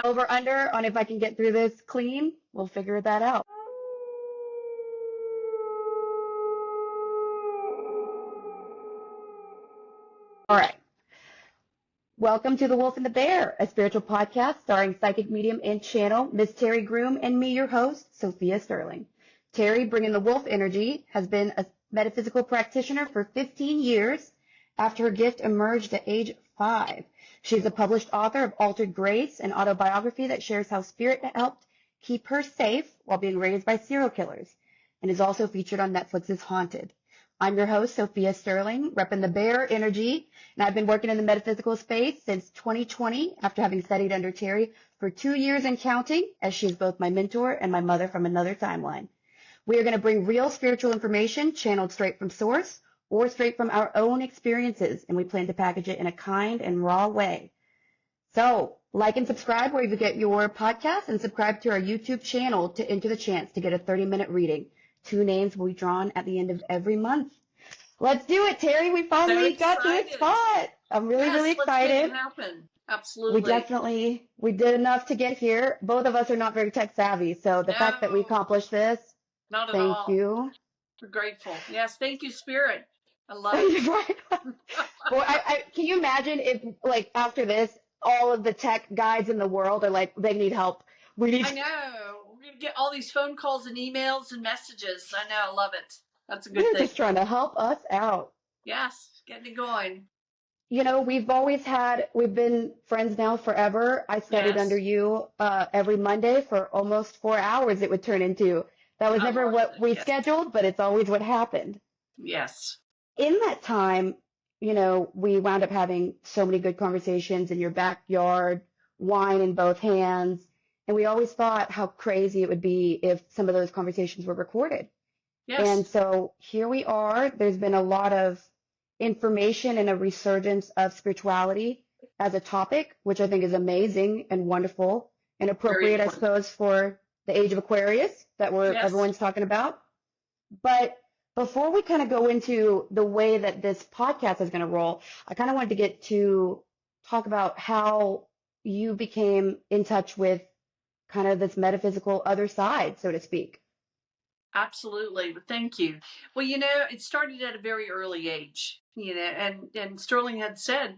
Over under on if I can get through this clean. We'll figure that out. All right. Welcome to The Wolf and the Bear, a spiritual podcast starring psychic medium and channel Miss Terri Groom and me, your host, Sophia Sterling. Terri, bringing the wolf energy, has been a metaphysical practitioner for 15 years after her gift emerged at age 5. She's a published author of Altered Grace, an autobiography that shares how spirit helped keep her safe while being raised by serial killers, and is also featured on Netflix's Haunted. I'm your host, Sophia Sterling, repping the bear energy, and I've been working in the metaphysical space since 2020 after having studied under Terri for 2 years and counting, as she is both my mentor and my mother from another timeline. We are going to bring real spiritual information channeled straight from source or straight from our own experiences, and we plan to package it in a kind and raw way. So, like and subscribe where you get your podcast, and subscribe to our YouTube channel to enter the chance to get a 30-minute reading. 2 names will be drawn at the end of every month. Let's do it, Terri. We finally got to this spot. I'm really excited. Let's make it happen. Absolutely. We did enough to get here. Both of us are not very tech savvy, so the fact that we accomplished this, not at all. Thank you. We're grateful. Yes, thank you, Spirit. I love it. Well, can you imagine if, like, after this, all of the tech guides in the world are like, they need help. I know. We're going to get all these phone calls and emails and messages. I know. I love it. That's a good thing. They're just trying to help us out. Yes. Getting it going. You know, we've been friends now forever. I studied under you every Monday for almost 4 hours it would turn into. That was never what we scheduled, but it's always what happened. Yes. In that time, you know, we wound up having so many good conversations in your backyard, wine in both hands. And we always thought how crazy it would be if some of those conversations were recorded. Yes. And so here we are. There's been a lot of information and a resurgence of spirituality as a topic, which I think is amazing and wonderful and appropriate, I suppose, for the age of Aquarius that everyone's talking about. But before we kind of go into the way that this podcast is going to roll, I kind of wanted to get to talk about how you became in touch with kind of this metaphysical other side, so to speak. Absolutely. Thank you. Well, you know, it started at a very early age, you know, and Sterling had said,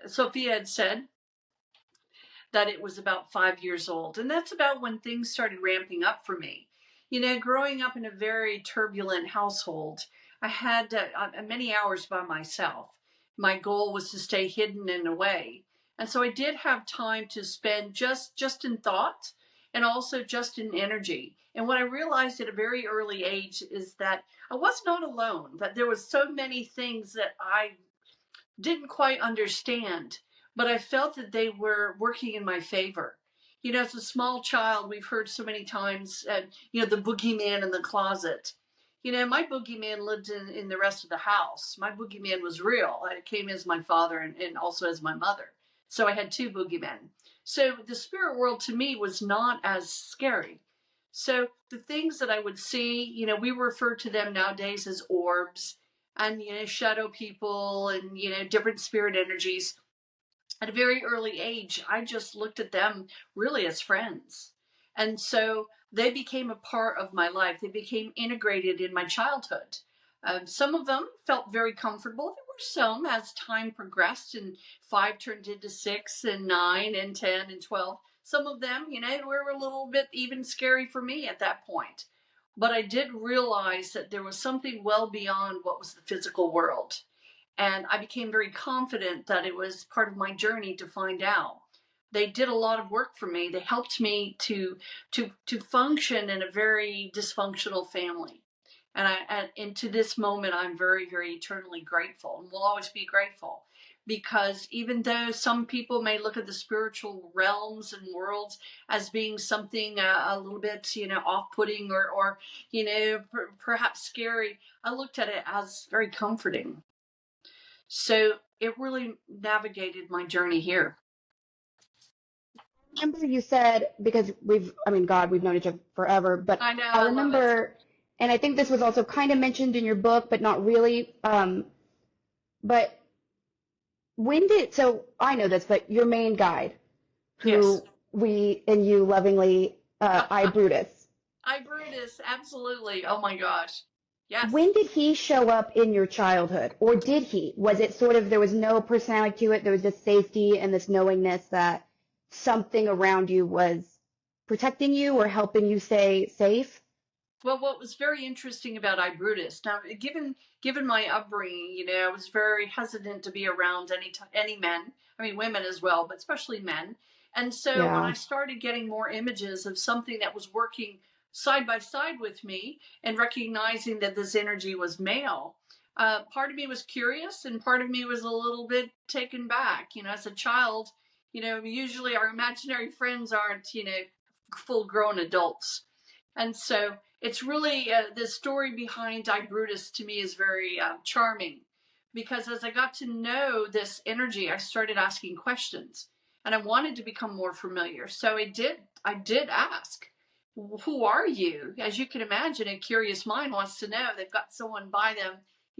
Sophia had said that it was about 5 years old. And that's about when things started ramping up for me. You know, growing up in a very turbulent household, I had many hours by myself. My goal was to stay hidden and away. And so I did have time to spend just in thought and also just in energy. And what I realized at a very early age is that I was not alone, that there was so many things that I didn't quite understand, but I felt that they were working in my favor. You know, as a small child, we've heard so many times, you know, the boogeyman in the closet. You know, my boogeyman lived in the rest of the house. My boogeyman was real. It came as my father and also as my mother. So I had 2 boogeymen. So the spirit world to me was not as scary. So the things that I would see, you know, we refer to them nowadays as orbs and, you know, shadow people and, you know, different spirit energies. At a very early age, I just looked at them really as friends. And so they became a part of my life. They became integrated in my childhood. Some of them felt very comfortable. There were some as time progressed and 5 turned into 6 and 9 and 10 and 12. Some of them, you know, were a little bit even scary for me at that point. But I did realize that there was something well beyond what was the physical world. And I became very confident that it was part of my journey to find out. They did a lot of work for me. They helped me to function in a very dysfunctional family. And to this moment, I'm very, very eternally grateful and will always be grateful. Because even though some people may look at the spiritual realms and worlds as being something a little bit, you know, off-putting or you know, perhaps scary, I looked at it as very comforting. So it really navigated my journey here. Remember you said, because we've known each other forever, but I know, I remember, and I think this was also kind of mentioned in your book, but not really. But so I know this, but your main guide, who and you lovingly, I Brutus. I Brutus, absolutely. Oh my gosh. Yes. When did he show up in your childhood? Or did he? Was it sort of, there was no personality to it, there was just safety and this knowingness that something around you was protecting you or helping you stay safe? Well, what was very interesting about I Brutus, now given my upbringing, I was very hesitant to be around any men. I mean, women as well, but especially men. And so when Yeah. I started getting more images of something that was working side by side with me and recognizing that this energy was male, part of me was curious and part of me was a little bit taken back. As a child, usually our imaginary friends aren't, full grown adults. And so it's really the story behind I Brutus to me is very charming, because as I got to know this energy, I started asking questions and I wanted to become more familiar. So I did ask, who are you? As you can imagine, a curious mind wants to know. They've got someone by them,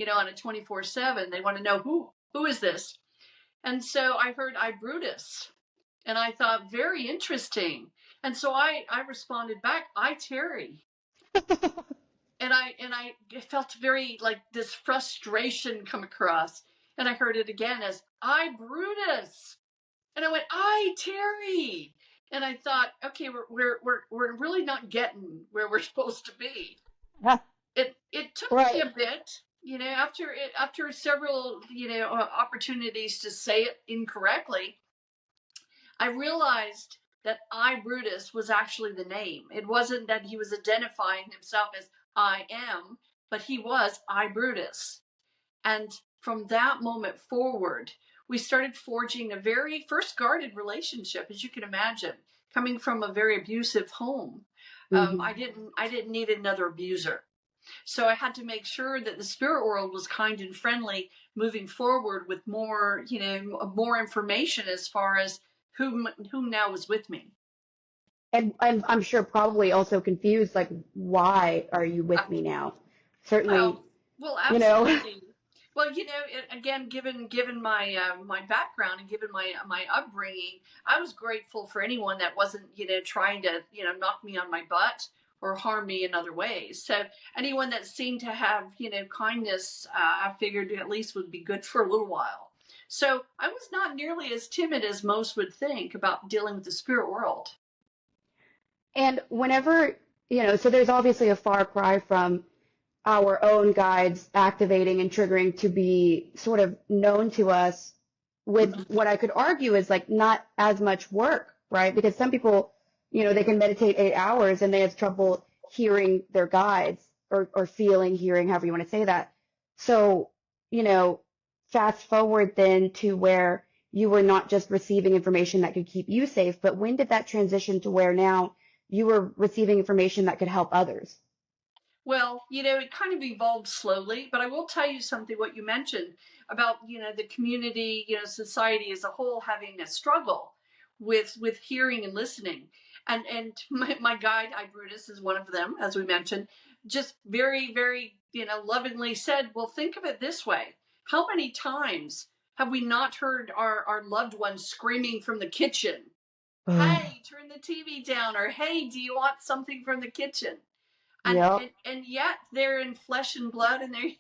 on a 24/7. They want to know who is this? And so I heard I Brutus. And I thought, very interesting. And so I responded back, I Terri. And I felt very like this frustration come across. And I heard it again as I Brutus. And I went, I Terri. And I thought, okay, we're really not getting where we're supposed to be. It took me a Right. bit, after several opportunities to say it incorrectly. I realized that I Brutus was actually the name. It wasn't that he was identifying himself as I am, but he was I Brutus. And from that moment forward, we started forging a very first guarded relationship, as you can imagine, coming from a very abusive home. Hmm. I didn't need another abuser. So I had to make sure that the spirit world was kind and friendly moving forward with more information as far as whom now was with me. And I'm sure probably also confused, like, why are you Uh, with me now? Certainly, well, well, you know. absolutely. Well, again, given my background and given my upbringing, I was grateful for anyone that wasn't trying to knock me on my butt or harm me in other ways. So anyone that seemed to have kindness, I figured at least would be good for a little while. So I was not nearly as timid as most would think about dealing with the spirit world. And whenever, so there's obviously a far cry from our own guides activating and triggering to be sort of known to us with Mhm. what I could argue is like not as much work, right? Because some people, they can meditate 8 hours and they have trouble hearing their guides or feeling, hearing, however you want to say that. So, you know, fast forward then to where you were not just receiving information that could keep you safe, but when did that transition to where now you were receiving information that could help others? Well, it kind of evolved slowly, but I will tell you something, what you mentioned about, the community, society as a whole having a struggle with hearing and listening. And my guide, I Brutus, is one of them, as we mentioned, just very, very, lovingly said, well, think of it this way. How many times have we not heard our loved ones screaming from the kitchen? Hey, turn the TV down, or hey, do you want something from the kitchen? and Yep. and, and yet they're in flesh and blood, and they're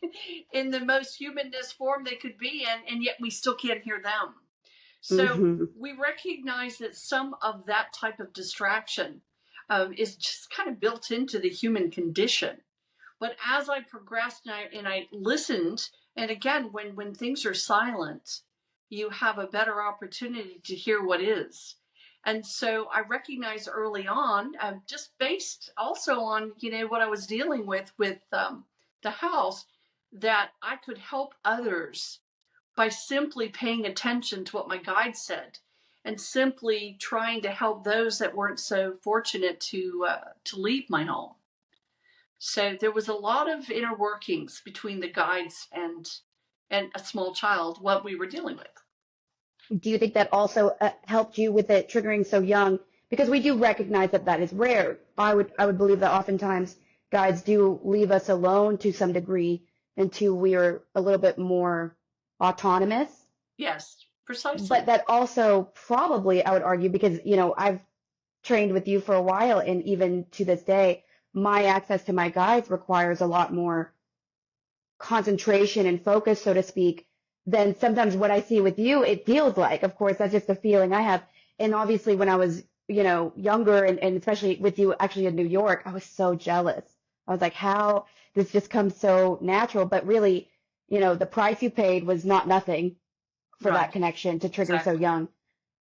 in the most humanness form they could be, and yet we still can't hear them. So Hmm. we recognize that some of that type of distraction is just kind of built into the human condition. But as I progressed and I listened, and again, when things are silent, you have a better opportunity to hear what is. And so I recognized early on, just based also on what I was dealing with the house, that I could help others by simply paying attention to what my guide said, and simply trying to help those that weren't so fortunate to leave my home. So there was a lot of inner workings between the guides and a small child, what we were dealing with. Do you think that also helped you with it triggering so young? Because we do recognize that that is rare. I would believe that oftentimes guides do leave us alone to some degree until we are a little bit more autonomous. Yes, But precisely. that also probably, I would argue, because, I've trained with you for a while, and even to this day, my access to my guides requires a lot more concentration and focus, so to speak, than sometimes what I see with you, it feels like. Of course, that's just a feeling I have. And obviously, when I was, younger, and especially with you actually in New York, I was so jealous. I was like, how this just comes so natural, but really, the price you paid was not nothing for Right. that connection to trigger so Exactly. young.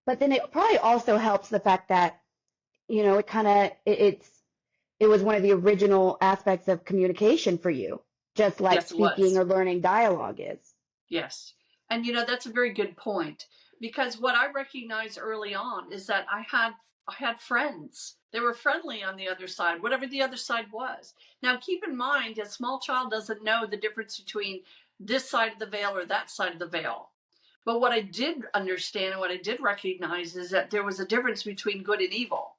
But then it probably also helps the fact that, it kind of, it was one of the original aspects of communication for you, just like Yes, it speaking was. or learning dialogue is. Yes. And that's a very good point, because what I recognized early on is that I had friends. They were friendly on the other side, whatever the other side was. Now keep in mind, a small child doesn't know the difference between this side of the veil or that side of the veil. But what I did understand and what I did recognize is that there was a difference between good and evil.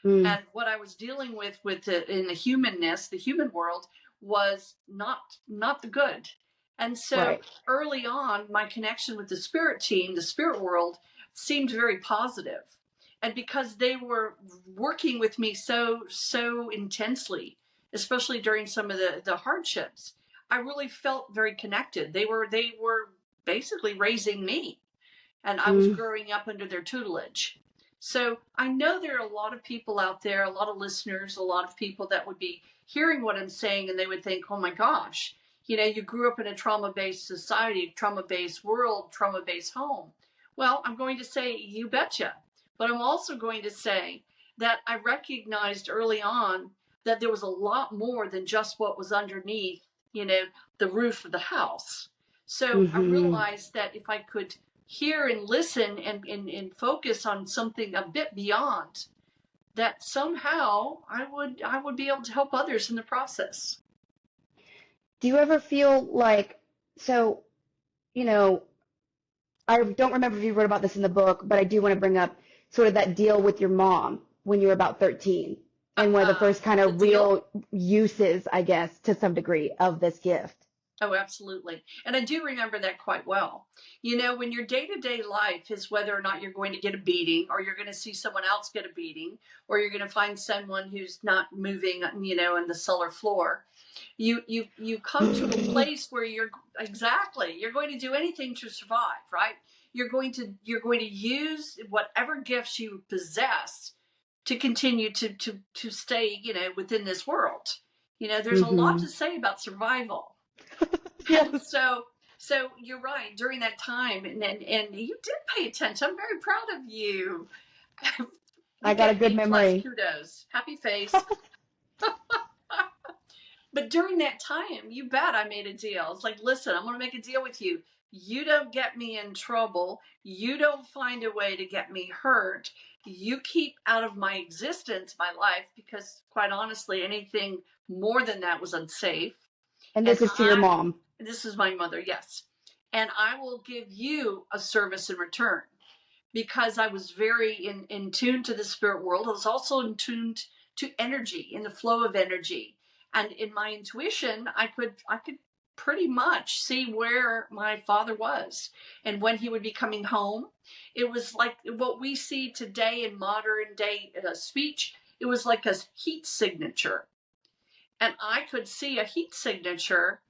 Mm, And what I was dealing with in the humanness, the human world, was not the good. And so right. early on, my connection with the spirit team, the spirit world, seemed very positive. And because they were working with me so intensely, especially during some of the hardships, I really felt very connected. They were basically raising me, and I was Mm, growing up under their tutelage. So I know there are a lot of people out there, a lot of listeners, a lot of people that would be hearing what I'm saying, and they would think, oh my gosh, you grew up in a trauma-based society, trauma-based world, trauma-based home. Well, I'm going to say, you betcha. But I'm also going to say that I recognized early on that there was a lot more than just what was underneath, the roof of the house. So I mm-hmm. realized that if I could hear and listen and focus on something a bit beyond, that somehow I would be able to help others in the process. Do you ever feel like, so, you know, I don't remember if you wrote about this in the book, but I do want to bring up sort of that deal with your mom when you were about 13, and one of the first kind The of deal. real uses, I guess, to some degree of this gift. Oh, absolutely. And I do remember that quite well. When your day to day life is whether or not you're going to get a beating, or you're going to see someone else get a beating, or you're going to find someone who's not moving, on the cellar floor, you come to a place where you're going to do anything to survive, right? You're going to use whatever gifts you possess to continue to stay, within this world. There's a lot Mm-hmm. to say about survival. And Yes. so you're right. During that time, and you did pay attention. I'm very proud of you. I You got a get good A+. memory. Kudos. Happy face. But during that time, you bet I made a deal. It's like, listen, I'm going to make a deal with you. You don't get me in trouble. You don't find a way to get me hurt. You keep out of my existence, my life, because quite honestly, anything more than that was unsafe. And And this is to your mom. this is my mother, yes. And I will give you a service in return, because I was very in tune to the spirit world. I was also in tune to energy, in the flow of energy. And in my intuition, I could pretty much see where my father was and when he would be coming home. It was like what we see today in modern day speech. It was like a heat signature. And I could see a heat signature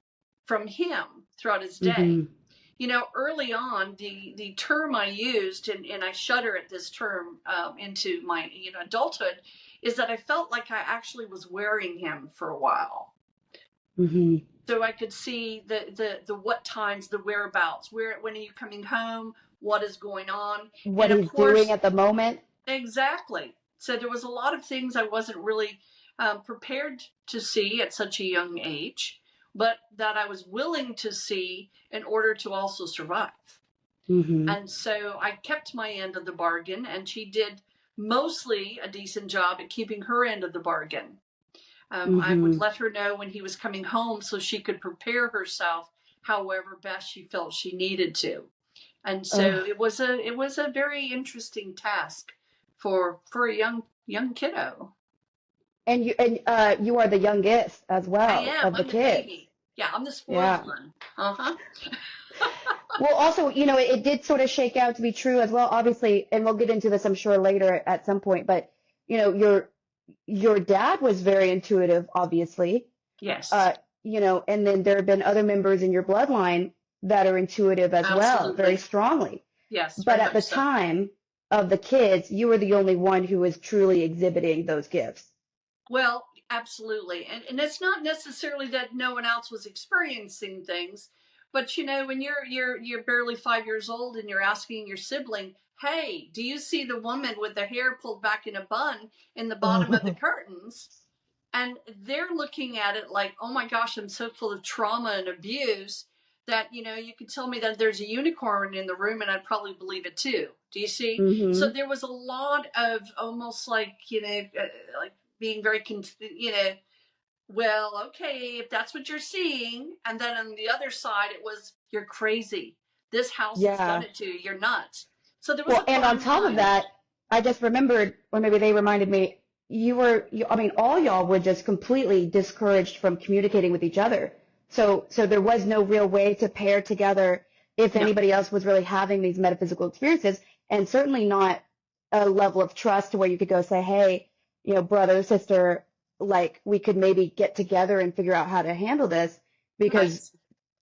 from him throughout his day. Mm-hmm. Early on, the term I used, and I shudder at this term into my adulthood, is that I felt like I actually was wearing him for a while. Mm-hmm. So I could see the what times, the whereabouts, when are you coming home, what is going on, What and of he's doing course, at the moment. exactly. So there was a lot of things I wasn't really prepared to see at such a young age, but that I was willing to see in order to also survive. Mm-hmm. And so I kept my end of the bargain, and she did mostly a decent job at keeping her end of the bargain. I would Mm-hmm. let her know when he was coming home so she could prepare herself however best she felt she needed to. And so Ugh. it was a very interesting task for a young kiddo. And you are the youngest as I well am. of the I'm the kids. baby. Yeah, I'm the spoiled Yeah. one. Uh-huh. Well, also, it did sort of shake out to be true as well, obviously, and we'll get into this, I'm sure, later at some point, but you know, your dad was very intuitive, obviously. Yes, Uh, you know, and then there have been other members in your bloodline that are intuitive as well, very absolutely. strongly. Yes, But very at the much so. time of the kids, you were the only one who was truly exhibiting those gifts. Well, absolutely. And it's not necessarily that no one else was experiencing things, but you know, when you're barely 5 years old and you're asking your sibling, "Hey, do you see the woman with the hair pulled back in a bun in the bottom of the curtains?" And they're looking at it like, "Oh my gosh, I'm so full of trauma and abuse that, you know, you could tell me that there's a unicorn in the room and I'd probably believe it too." Do you see? So Hmm. there was a lot of almost like, like being very, well, okay, if that's what you're seeing. And then on the other side, it was, "You're crazy. This house has done Yeah. it to you. You're nuts." So there was Well, a and on fine top of line. that, I just remembered, or maybe they reminded me, I mean, all y'all were just completely discouraged from communicating with each other. So there was no real way to pair together if No. anybody else was really having these metaphysical experiences, and certainly not a level of trust to where you could go say, hey, you know, brother, sister, like we could maybe get together and figure out how to handle this Right. because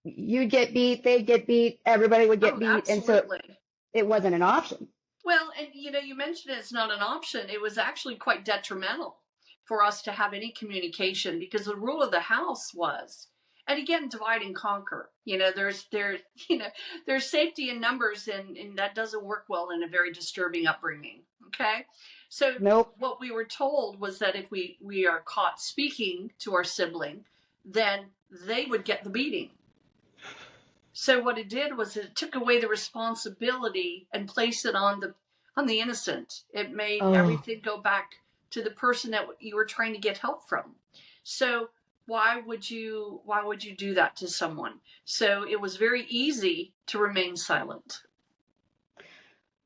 you'd get beat, they'd get beat, everybody would get Oh, beat, and so absolutely. it wasn't an option. Well, and you know, you mentioned it's not an option. It was actually quite detrimental for us to have any communication because the rule of the house was, and again, divide and conquer. You know, you know, there's safety in numbers, and that doesn't work well in a very disturbing upbringing. Okay, so Nope. what we were told was that if we are caught speaking to our sibling, then they would get the beating. So what it did was it took away the responsibility and placed it on the innocent. It made Oh, everything go back to the person that you were trying to get help from. So why would you do that to someone? So it was very easy to remain silent.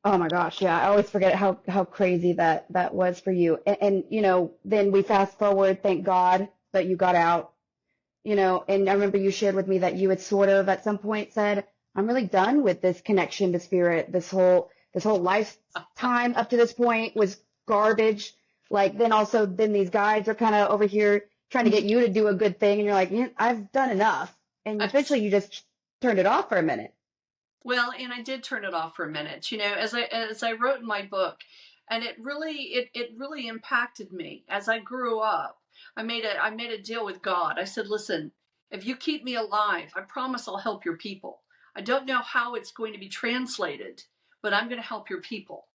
oh my gosh. Yeah. I always forget how crazy that was for you. And, you know, then we fast forward, thank God that you got out, you know, and I remember you shared with me that you had sort of at some point said, I'm really done with this connection to spirit. This whole lifetime up to this point was garbage. Like then these guys are kind of over here trying to get you to do a good thing. And you're like, yeah, I've done enough. And eventually you just turned it off for a minute. Well, and I did turn it off for a minute, you know, as I wrote in my book, and it really impacted me as I grew up. I made a deal with God. I said, "Listen, if you keep me alive, I promise I'll help your people. I don't know how it's going to be translated, but I'm going to help your people.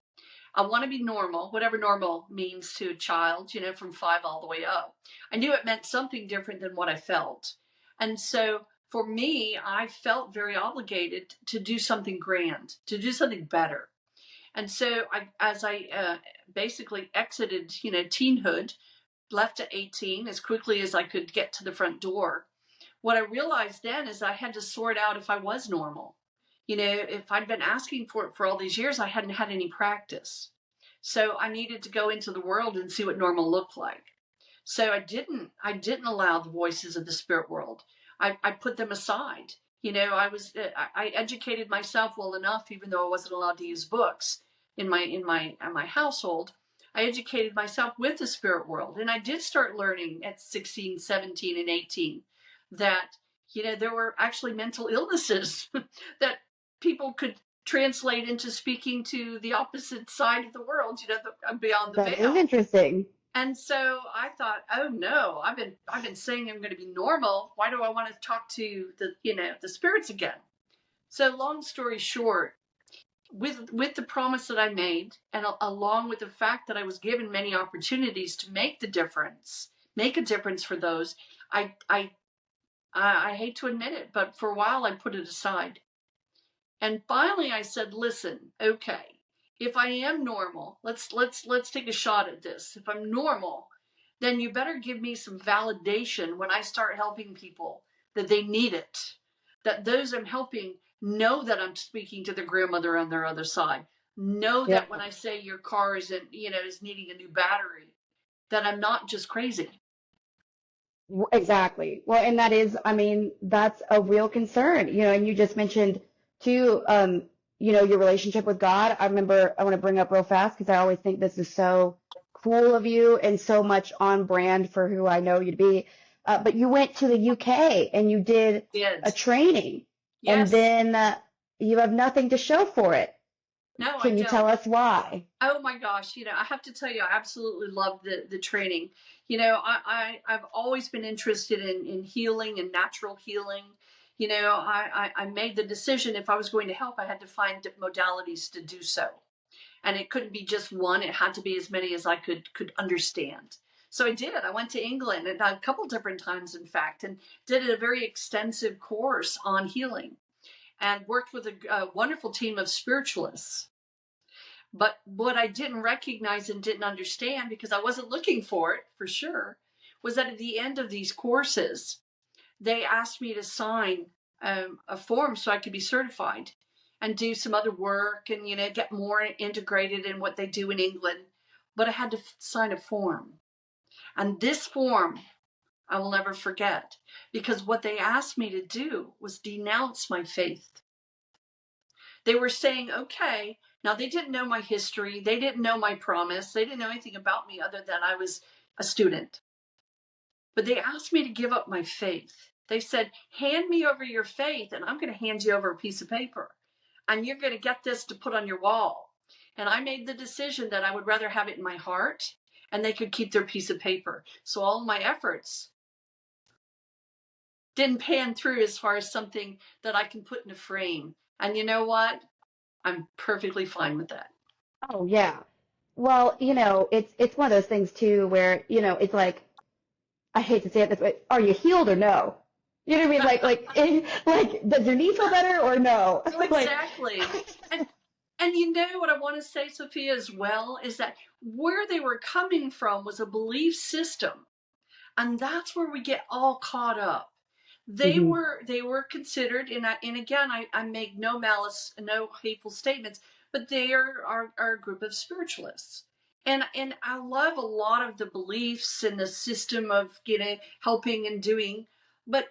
I want to be normal, whatever normal means to a child, you know, from 5 all the way up." I knew it meant something different than what I felt. And so for me, I felt very obligated to do something grand, to do something better. And so as I basically exited, you know, teenhood, left at 18 as quickly as I could get to the front door, what I realized then is I had to sort out if I was normal. You know, if I'd been asking for it for all these years, I hadn't had any practice. So I needed to go into the world and see what normal looked like. So I didn't allow the voices of the spirit world. I put them aside. You know, I educated myself well enough, even though I wasn't allowed to use books in my household. I educated myself with the spirit world, and I did start learning at 16, 17, and 18 that, you know, there were actually mental illnesses that people could translate into speaking to the opposite side of the world, you know, beyond the That is veil. interesting. And so I thought, oh no, I've been saying I'm going to be normal. Why do I want to talk to the spirits again? So long story short, with the promise that I made, and along with the fact that I was given many opportunities to make a difference for those, I I I hate to admit it, but for a while I put it aside. And finally I said, "Listen, okay, if I am normal, let's take a shot at this. If I'm normal, then you better give me some validation when I start helping people that they need it. That those I'm helping know that I'm speaking to the grandmother on their other side. Know Yeah. that when I say your car is needing a new battery, that I'm not just crazy." Exactly. Well, and that is, I mean, that's a real concern, you know, and you just mentioned too, you know, your relationship with God. I remember, I want to bring up real fast because I always think this is so cool of you and so much on brand for who I know you to be. But you went to the UK and you did a training, and Yes. then you have nothing to show for it. No, I Can you don't. tell us why? Oh my gosh, I have to tell you, I absolutely love the training. I've always been interested in healing and natural healing. I made the decision if I was going to help, I had to find modalities to do so. And it couldn't be just one, it had to be as many as I could understand. So I did. I went to England and a couple different times, in fact, and did a very extensive course on healing and worked with a wonderful team of spiritualists. But what I didn't recognize and didn't understand, because I wasn't looking for it for sure, was that at the end of these courses, they asked me to sign a form so I could be certified and do some other work and, get more integrated in what they do in England. But I had to sign a form. And this form I will never forget, because what they asked me to do was denounce my faith. They were saying, okay, now they didn't know my history. They didn't know my promise. They didn't know anything about me other than I was a student. But they asked me to give up my faith. They said, hand me over your faith and I'm going to hand you over a piece of paper. And you're going to get this to put on your wall. And I made the decision that I would rather have it in my heart and they could keep their piece of paper. So all my efforts didn't pan through as far as something that I can put in a frame. And you know what? I'm perfectly fine with that. Oh yeah. Well, it's one of those things too where, it's like, I hate to say it this way, are you healed or no? You know what I mean? Like, does your knee feel better or no? Exactly. And you know what I want to say, Sophia, as well, is that where they were coming from was a belief system. And that's where we get all caught up. They Mm-hmm. were considered, and again, I make no malice, no hateful statements, but they are a group of spiritualists. And I love a lot of the beliefs and the system of helping and doing, but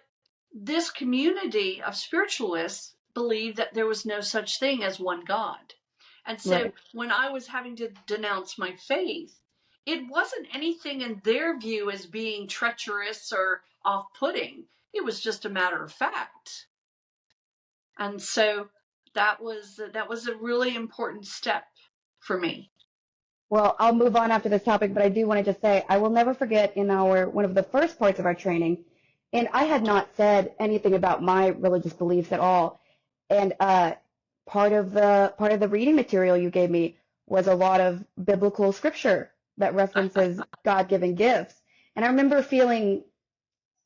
this community of spiritualists believed that there was no such thing as one God. And so Right. when I was having to denounce my faith, it wasn't anything in their view as being treacherous or off-putting. It was just a matter of fact. And so that was a really important step for me. Well, I'll move on after this topic, but I do want to just say I will never forget in one of the first parts of our training, and I had not said anything about my religious beliefs at all. And part of the reading material you gave me was a lot of biblical scripture that references God-given gifts. And I remember feeling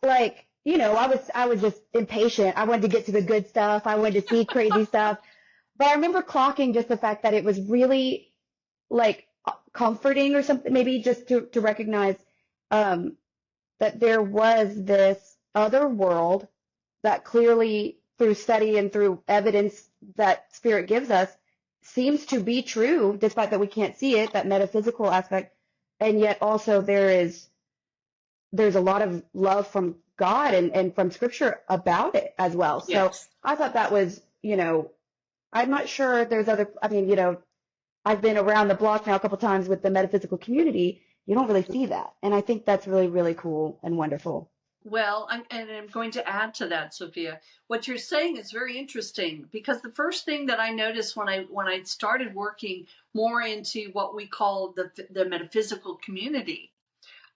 like, I was just impatient. I wanted to get to the good stuff. I wanted to see crazy stuff. But I remember clocking just the fact that it was really like comforting or something, maybe just to recognize um, that there was this other world that clearly through study and through evidence that spirit gives us seems to be true, despite that we can't see it, that metaphysical aspect. And yet also there's a lot of love from God and from scripture about it as well. So Yes. I thought that was, I'm not sure there's other, I mean, I've been around the block now a couple times with the metaphysical community. You don't really see that. And I think that's really, really cool and wonderful. Well, I'm going to add to that, Sophia. What you're saying is very interesting, because the first thing that I noticed when I started working more into what we call the metaphysical community,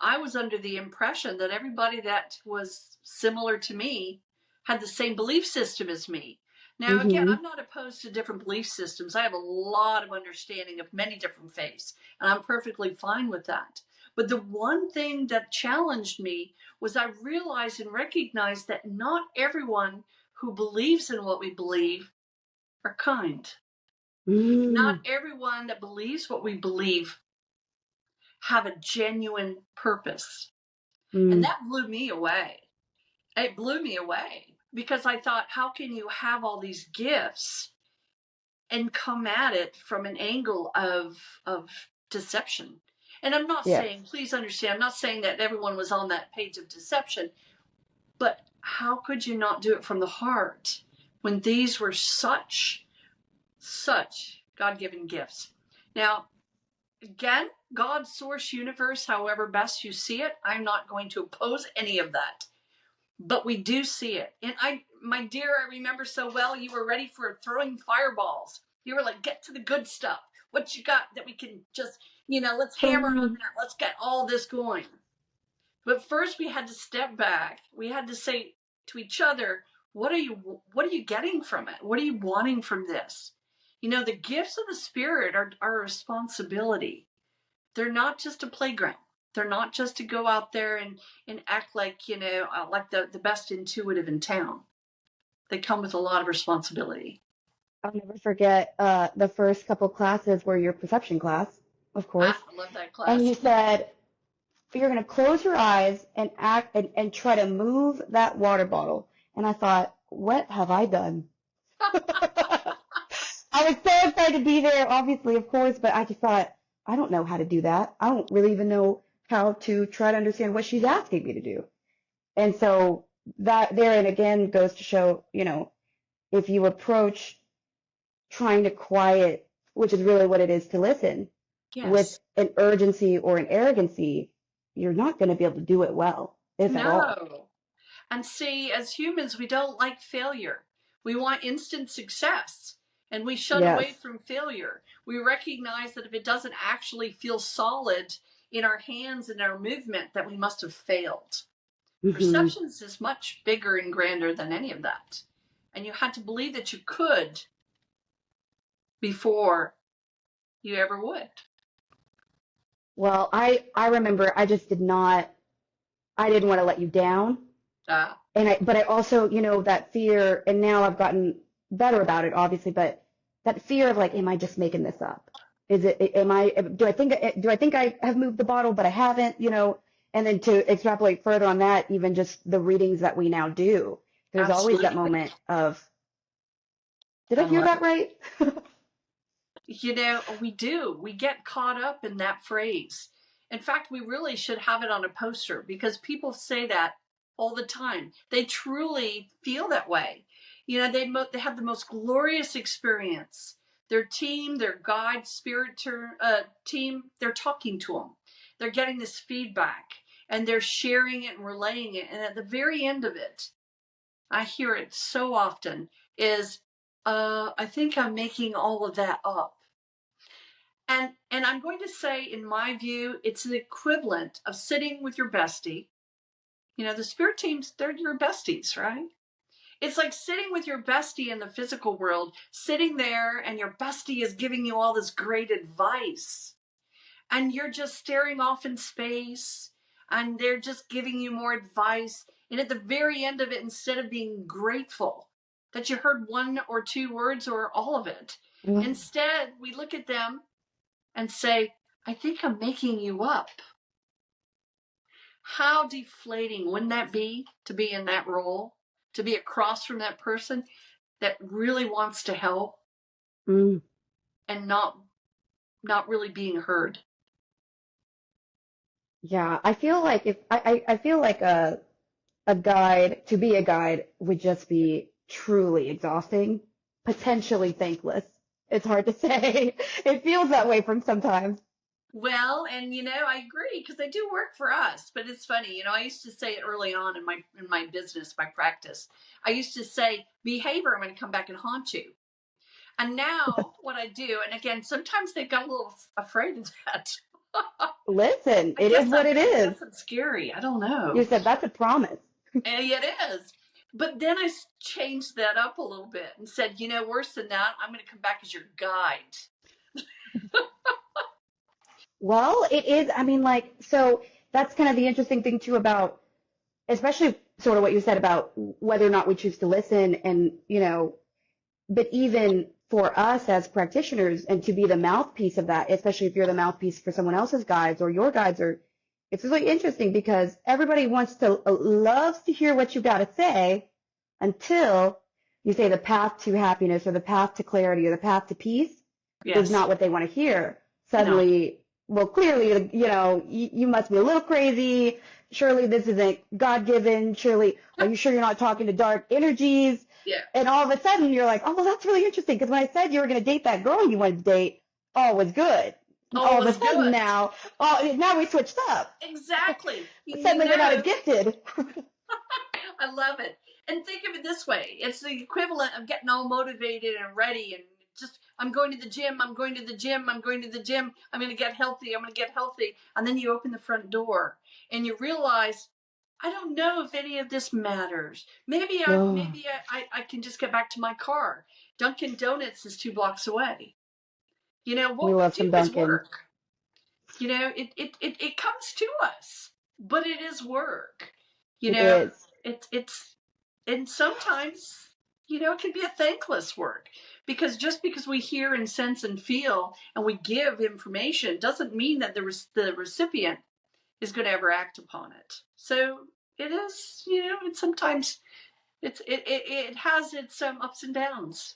I was under the impression that everybody that was similar to me had the same belief system as me. Now, again, Mm-hmm. I'm not opposed to different belief systems. I have a lot of understanding of many different faiths, and I'm perfectly fine with that. But the one thing that challenged me was I realized and recognized that not everyone who believes in what we believe are kind. Not Mm, everyone that believes what we believe have a genuine purpose. And mm, that blew me away. It blew me away because I thought, how can you have all these gifts and come at it from an angle of deception? And I'm not yes. saying, please understand, I'm not saying that everyone was on that page of deception, but how could you not do it from the heart when these were such God-given gifts? Now, again, God, source, universe, however best you see it. I'm not going to oppose any of that. But we do see it. And my dear, I remember so well, you were ready for throwing fireballs. You were like, get to the good stuff. What you got that we can just, let's hammer on that. Let's get all this going. But first we had to step back. We had to say to each other, what are you getting from it? What are you wanting from this? The gifts of the Spirit are a responsibility. They're not just a playground. They're not just to go out there and act like, like the best intuitive in town. They come with a lot of responsibility. I'll never forget the first couple classes were your perception class, of course. I love that class. And you said, you're going to close your eyes and act and try to move that water bottle. And I thought, what have I done? I was so excited to be there, obviously, of course, but I just thought, I don't know how to do that. I don't really even know how to try to understand what she's asking me to do. And so that therein again goes to show, if you approach trying to quiet, which is really what it is to listen, Yes. with an urgency or an arrogancy, you're not going to be able to do it well, if at all. No. And see, as humans, we don't like failure. We want instant success. And we shun Yes. away from failure. We recognize that if it doesn't actually feel solid in our hands and our movement, that we must have failed. Mhm. Perceptions is much bigger and grander than any of that. And you had to believe that you could before you ever would. Well, I remember I just didn't want to let you down. But I also, that fear, and now I've gotten better about it, obviously, but that fear of like, am I just making this up? Do I think I have moved the bottle, but I haven't, and then to extrapolate further on that, even just the readings that we now do, there's always that Absolutely. moment of, did I hear that right? We do. We get caught up in that phrase. In fact, we really should have it on a poster because people say that all the time. They truly feel that way. They have the most glorious experience. Their team, their guide, spirit team, they're talking to them. They're getting this feedback and they're sharing it and relaying it. And at the very end of it, I hear it so often is, I think I'm making all of that up. And I'm going to say, in my view, it's the equivalent of sitting with your bestie. The spirit teams, they're your besties, right? It's like sitting with your bestie in the physical world, sitting there and your bestie is giving you all this great advice. And you're just staring off in space and they're just giving you more advice. And at the very end of it, instead of being grateful that you heard one or two words or all of it, instead we look at them and say, I think I'm making you up. How deflating wouldn't that be to be in that role, to be across from that person that really wants to help and not really being heard? Yeah, I feel like I feel like a guide, to be a guide would just be truly exhausting, potentially thankless. It's hard to say. It feels that way from sometimes. Well, and I agree because they do work for us. But it's funny, I used to say it early on in my business, my practice. I used to say, behavior, I'm going to come back and haunt you. And now what I do, and again, sometimes they got a little afraid of that. Listen, it is what it is. I guess it's scary. I don't know. You said that's a promise. It is. But then I changed that up a little bit and said, worse than that, I'm going to come back as your guide. Well, it is. I mean, so that's kind of the interesting thing too about, especially sort of what you said about whether or not we choose to listen and, but even for us as practitioners and to be the mouthpiece of that, especially if you're the mouthpiece for someone else's guides or your guides, it's really interesting because everybody loves to hear what you got to say until you say the path to happiness or the path to clarity or the path to peace is not what they want to hear. Suddenly, well, clearly, you must be a little crazy. Surely this isn't God-given. Surely, are you sure you're not talking to dark energies? Yeah. And all of a sudden, you're like, oh, well, that's really interesting. Because when I said you were going to date that girl you wanted to date, all was good. Oh, it all of a was sudden good. now we switched up. Exactly. Suddenly we're not as gifted. I love it. And think of it this way. It's the equivalent of getting all motivated and ready and just, I'm going to the gym, I'm going to the gym, I'm going to the gym, I'm going to get healthy, I'm going to get healthy. And then you open the front door and you realize, I don't know if any of this matters. Maybe I can just get back to my car. Dunkin' Donuts is 2 blocks away. We What we love do some is Dunkin'. work. It comes to us, but it is work. You It know, is. it's and sometimes, it can be a thankless work because just because we hear and sense and feel and we give information doesn't mean that the recipient is going to ever act upon it. So it is, it's sometimes it has its ups and downs.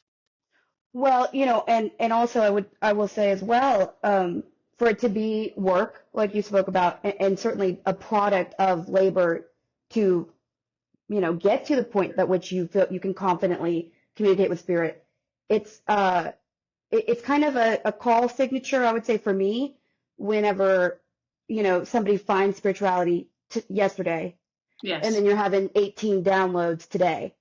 Well, and also I will say as well, for it to be work, like you spoke about, and certainly a product of labor to, get to the point that which you feel you can confidently communicate with spirit. It's kind of a call signature, I would say, for me, whenever, somebody finds spirituality yesterday, Yes. and then you're having 18 downloads today.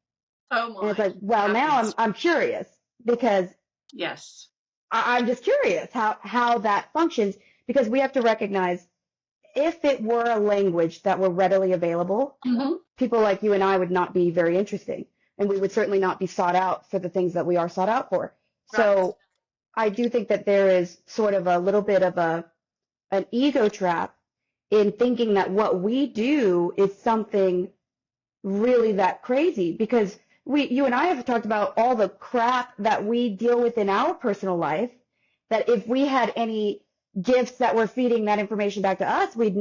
Oh my. And it's like, well, now I'm curious because yes, I'm just curious how that functions, because we have to recognize if it were a language that were readily available, people like you and I would not be very interesting, and we would certainly not be sought out for the things that we are sought out for. Right. So I do think that there is sort of a little bit of an ego trap in thinking that what we do is something really that crazy, because you and I have talked about all the crap that we deal with in our personal life, that if we had any gifts that were feeding that information back to us, we'd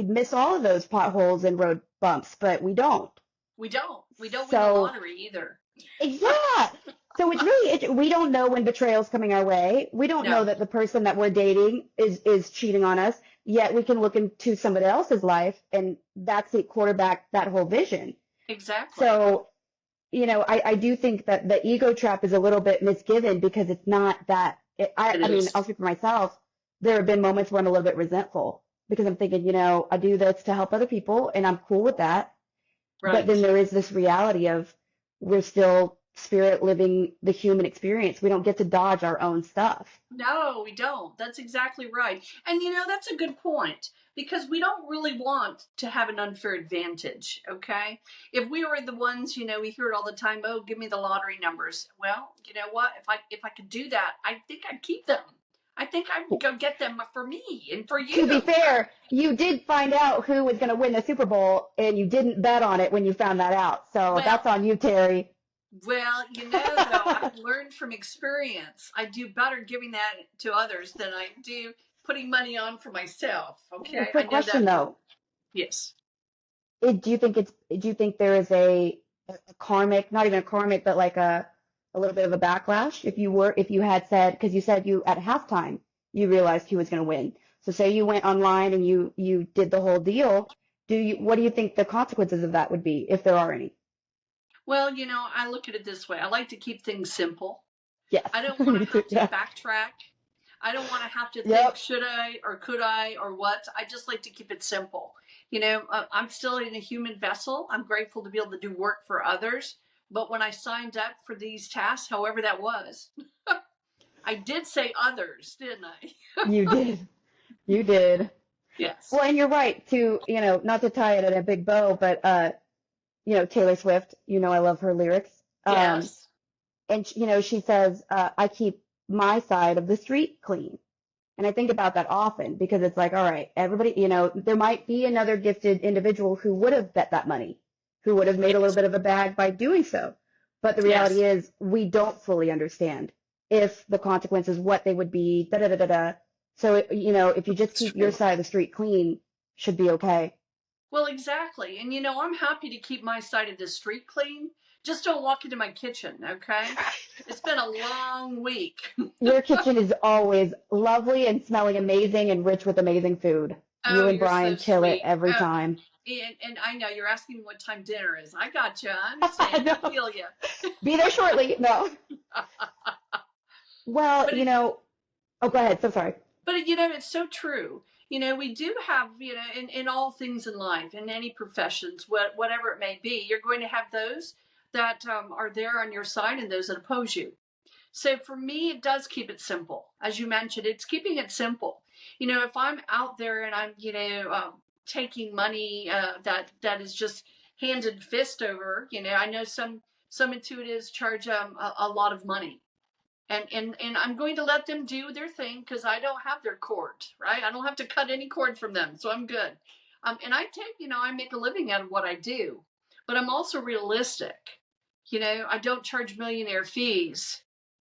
miss all of those potholes and road bumps, but we don't. We don't win the lottery either. Yeah. So it's really, we don't know when betrayal's coming our way. We don't know that the person that we're dating is cheating on us, yet we can look into somebody else's life, and that's the quarterback, that whole vision. Exactly. So, I do think that the ego trap is a little bit misgiven, because it's not that. I mean, I'll speak for myself. There have been moments where I'm a little bit resentful because I'm thinking, I do this to help other people, and I'm cool with that. Right. But then there is this reality of we're still spirit living the human experience. We don't get to dodge our own stuff. No, we don't. That's exactly right. And that's a good point, because we don't really want to have an unfair advantage, okay? If we were the ones, we hear it all the time, oh, give me the lottery numbers. Well, you know what? If I could do that, I think I'd keep them. I think I would go get them for me and for you. To be fair, you did find out who was going to win the Super Bowl, and you didn't bet on it when you found that out. So that's on you, Terri. Well, though, I've learned from experience, I do better giving that to others than I do putting money on for myself. Okay. Quick question, though. Yes. Do you think there is a karmic, not even a karmic, but like a little bit of a backlash if you had said, because you said you at halftime you realized who was going to win. So say you went online and you did the whole deal. What do you think the consequences of that would be, if there are any? Well, I look at it this way. I like to keep things simple. Yes. I don't want to have to backtrack. I don't want to have to think, should I or could I or what. I just like to keep it simple. I'm still in a human vessel. I'm grateful to be able to do work for others. But when I signed up for these tasks, however that was, I did say others, didn't I? You did. You did. Yes. Well, and you're right to, not to tie it in a big bow, but Taylor Swift, I love her lyrics. Yes. And, she says, I keep my side of the street clean. And I think about that often, because it's like, all right, everybody, there might be another gifted individual who would have bet that money, who would have made a little bit of a bag by doing so. But the reality is we don't fully understand if the consequences, what they would be, da-da-da-da-da. So, if you just keep your side of the street clean, should be okay. Well, exactly. And, I'm happy to keep my side of the street clean. Just don't walk into my kitchen, okay? It's been a long week. Your kitchen is always lovely and smelling amazing and rich with amazing food. You and Brian kill it every time. And I know you're asking me what time dinner is. I got you. I'm saying, I feel you. Be there shortly. No. Well, oh, go ahead. So sorry. But it's so true. We do have, in all things in life, in any professions, whatever it may be, you're going to have those that are there on your side and those that oppose you. So for me, it does keep it simple. As you mentioned, it's keeping it simple. If I'm out there and I'm, taking money that is just hand and fist over, I know some intuitives charge a lot of money. And I'm going to let them do their thing because I don't have their cord, right? I don't have to cut any cord from them, so I'm good. And I make a living out of what I do, but I'm also realistic. I don't charge millionaire fees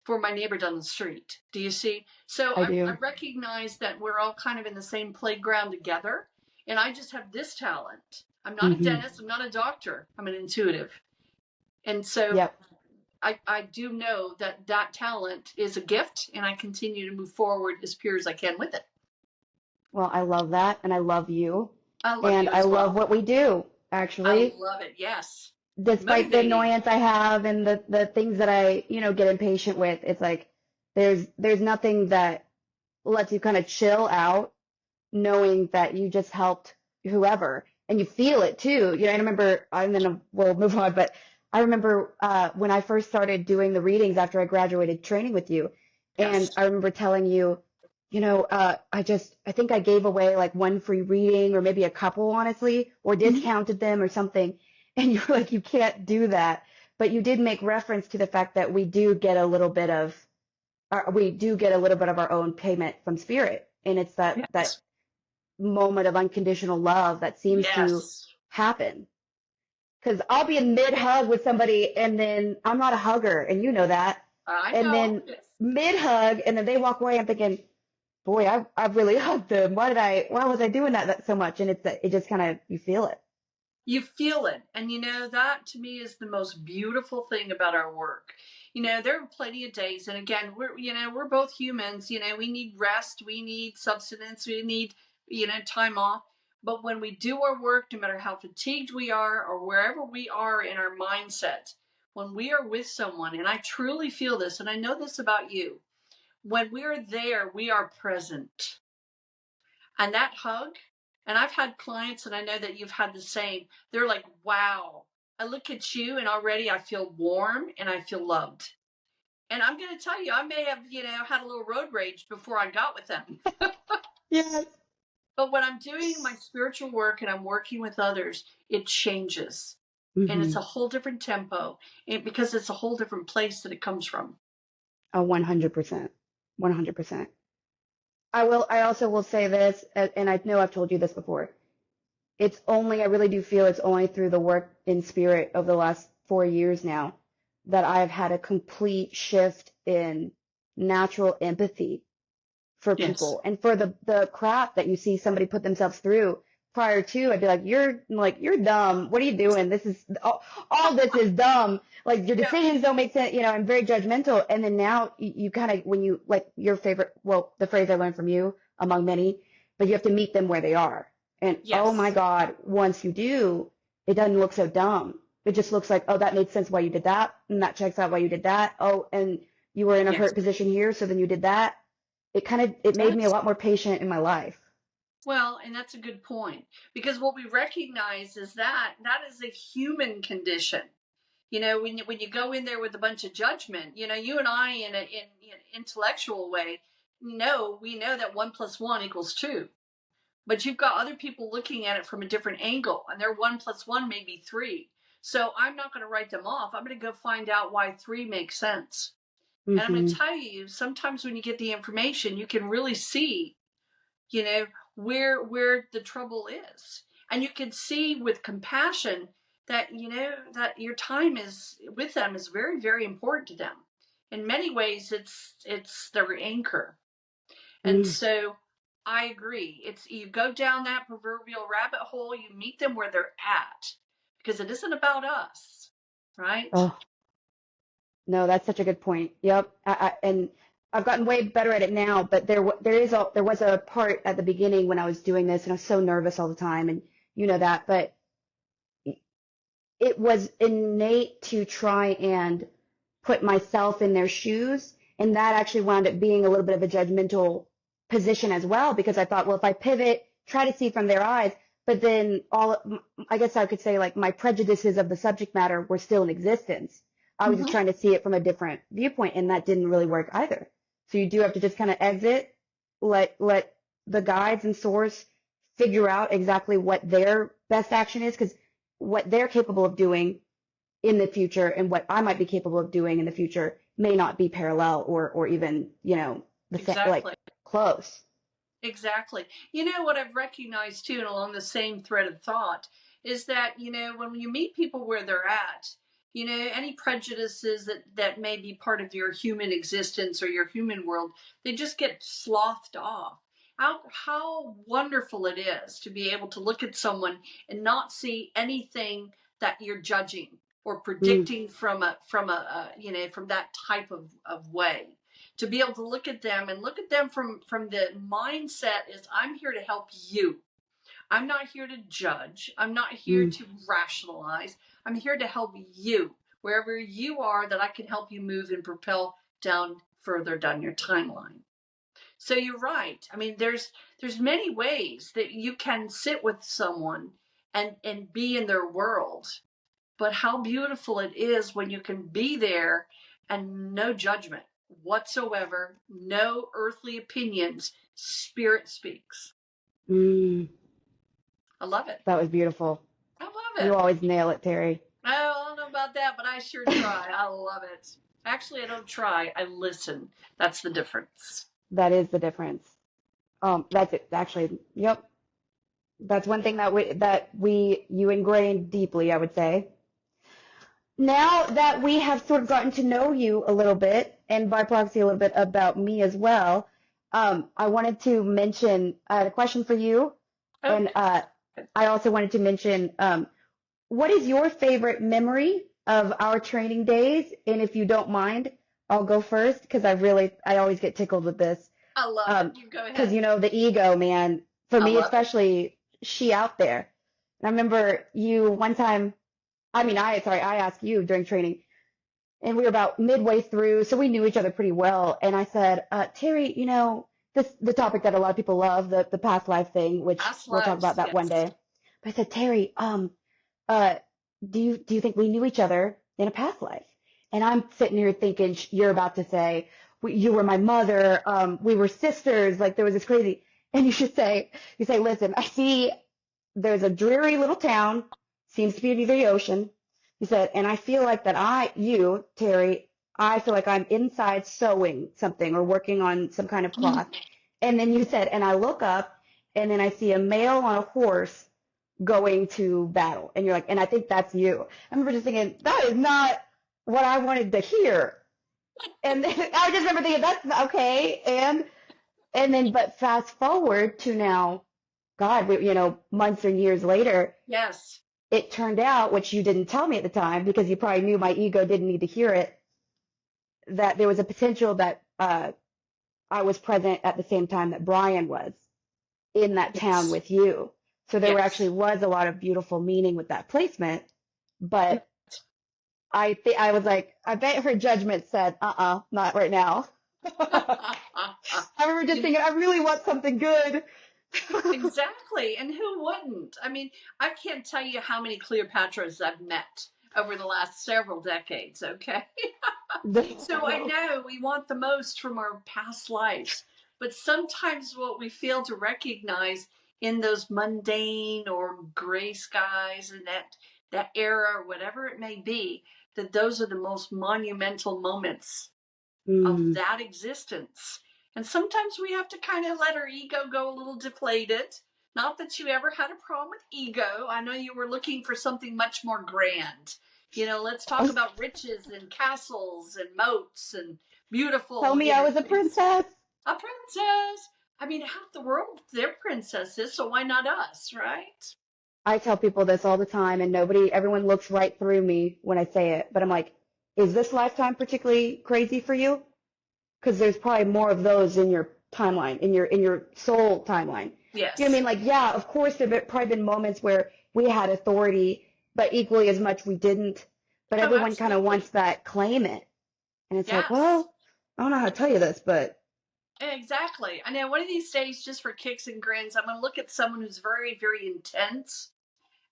for my neighbor down the street. Do you see? So I I do. recognize that we're all kind of in the same playground together, and I just have this talent. I'm not a Hmm. dentist. I'm not a doctor. I'm an intuitive. And so Yep. I do know that talent is a gift, and I continue to move forward as pure as I can with it. Well, I love that, and I love you, I love and you I as love well. what we do, I actually. love it. Yes. Despite the Motivating. annoyance I have and the things that I, get impatient with, it's like there's nothing that lets you kind of chill out knowing that you just helped whoever and you feel it too. I remember, and then we'll move on, but I remember when I first started doing the readings after I graduated training with you, and Yes. I remember telling you, I think I gave away like one free reading or maybe a couple, honestly, or Mhm. discounted them or something. And you're like, you can't do that. But you did make reference to the fact that we do get a little bit of our own payment from spirit. And it's that Yes. moment of unconditional love that seems to Yes. happen. Because I'll be in mid hug with somebody and then I'm not a hugger, and you know that. I And know. then Yes. mid hug, and then they walk away. I'm thinking, boy, I've really hugged them. Why was I doing that so much? And it just kind of, you feel it. You feel it. And that to me is the most beautiful thing about our work. There are plenty of days, and again, we're both humans. We need rest, we need substance, we need, time off. But when we do our work, no matter how fatigued we are or wherever we are in our mindset, when we are with someone, and I truly feel this, and I know this about you, when we are there, we are present. And that hug, and I've had clients, and I know that you've had the same, they're like, wow, I look at you and already I feel warm and I feel loved. And I'm going to tell you, I may have, had a little road rage before I got with them. Yes. But when I'm doing my spiritual work and I'm working with others, it changes. And it's Mm-hmm. a whole different tempo because it's a whole different place that it comes from. Oh, 100%. 100%. I also will say this, and I know I've told you this before. I really do feel it's only through the work in spirit of the last 4 years now that I've had a complete shift in natural empathy for Yes. people and for the crap that you see somebody put themselves through. Prior to, I'd be you're dumb. What are you doing? This is all this is dumb. Like your Yeah. decisions don't make sense. I'm very judgmental. And then now you kind of, when you, like, your favorite, well, the phrase I learned from you among many, but you have to meet them where they are. And oh my Yes. God, once you do, it doesn't look so dumb. It just looks like, oh, that made sense why you did that, and that checks out why you did that. Oh, and you were in a Yes. hurt position here, so then you did that. It made me a Yes. lot more patient in my life. Well, and that's a good point, because what we recognize is that is a human condition. When you go in there with a bunch of judgment, you and I in an intellectual way we know that 1 + 1 = 2. But you've got other people looking at it from a different angle, and their 1 + 1 may be 3. So I'm not going to write them off. I'm going to go find out why 3 makes sense. And I'm going to Hmm. tell you, sometimes when you get the information, you can really see, you know, where the trouble is. And you can see with compassion that, that your time is with them is very, very important to them. In many ways, it's their anchor. And Mm. so I agree. It's you go down that proverbial rabbit hole, you meet them where they're at, because it isn't about us, right? Oh, no, that's such a good point. Yep. And I've gotten way better at it now, but there was a part at the beginning when I was doing this, and I was so nervous all the time, and you know that, but it was innate to try and put myself in their shoes, and that actually wound up being a little bit of a judgmental position as well, because I thought, well, if I pivot, try to see from their eyes, but then I guess I could say like my prejudices of the subject matter were still in existence. I was just Mm-hmm. trying to see it from a different viewpoint, and that didn't really work either. So you do have to just kind of exit, let the guides and source figure out exactly what their best action is, because what they're capable of doing in the future and what I might be capable of doing in the future may not be parallel or even, the same, like Exactly. close. Exactly. You know what I've recognized too, and along the same thread of thought, is that, when you meet people where they're at, any prejudices that may be part of your human existence or your human world, they just get slothed off. How wonderful it is to be able to look at someone and not see anything that you're judging or Mm, predicting from that type of way, to be able to look at them and look at them from the mindset is, I'm here to help you. I'm not here to judge. I'm not here mm, to rationalize. I'm here to help you wherever you are, that I can help you move and propel further down your timeline. So you're right. I mean, there's many ways that you can sit with someone and be in their world, but how beautiful it is when you can be there and no judgment whatsoever, no earthly opinions. Spirit speaks. mm. I love it. That was beautiful. I love You it. always nail it, Terry. I don't know about that, but I sure try. I love it. Actually, I don't try. I listen. That's the difference. That is the difference. That's it. Actually, yep. That's one thing you ingrained deeply, I would say. Now that we have sort of gotten to know you a little bit, and by proxy a little bit about me as well, I wanted to mention, I had a question for you, and Okay. I also wanted to mention, what is your favorite memory of our training days? And if you don't mind, I'll go first, because I always get tickled with this. I love it. You go Because ahead. the ego, man, for I me love it. especially, she out there. And I remember you one time, I asked you during training, and we were about midway through, so we knew each other pretty well. And I said, Terry, the topic that a lot of people love, the past life thing, which Past we'll talk lives. about that one Yes. day. But I said, Terry, uh, do you think we knew each other in a past life? And I'm sitting here thinking you're about to say, you were my mother, we were sisters, like there was this crazy. And you say, listen, I see there's a dreary little town, seems to be near the ocean. He said, and I feel like Terry, I feel like I'm inside sewing something or working on some kind of cloth. And then you said, and I look up and then I see a male on a horse going to battle. And you're like, and I think that's you. I remember just thinking, that is not what I wanted to hear. And then, I just remember thinking, that's okay. And then, but fast forward to now, God, months and years later, Yes. it turned out, which you didn't tell me at the time because you probably knew my ego didn't need to hear it, that there was a potential that I was present at the same time that Brian was in that town Yes. with you. So there Yes. actually was a lot of beautiful meaning with that placement. But I was like, I bet her judgment said, not right now. I remember just You thinking, I really want something good. Exactly. And who wouldn't? I mean, I can't tell you how many Cleopatras I've met over the last several decades, okay? So I know we want the most from our past lives, but sometimes what we fail to recognize in those mundane or gray skies and that era, or whatever it may be, that those are the most monumental moments of Mm. that existence. And sometimes we have to kind of let our ego go a little deflated. Not that you ever had a problem with ego. I know you were looking for something much more grand. Let's talk about riches and castles and moats and Tell beautiful, me I was a things. princess. A princess. I mean, half the world, they're princesses, so why not us, right? I tell people this all the time, and everyone looks right through me when I say it. But I'm like, is this lifetime particularly crazy for you? Because there's probably more of those in your timeline, in your soul timeline. You know what I Yes. mean? Like, yeah, of course, there've probably been moments where we had authority, but equally as much we didn't. But Oh, everyone kind of wants absolutely. that claim it, and it's like, Yes. well, I don't know how to tell you this, but Exactly. I know one of these days, just for kicks and grins, I'm going to look at someone who's very, very intense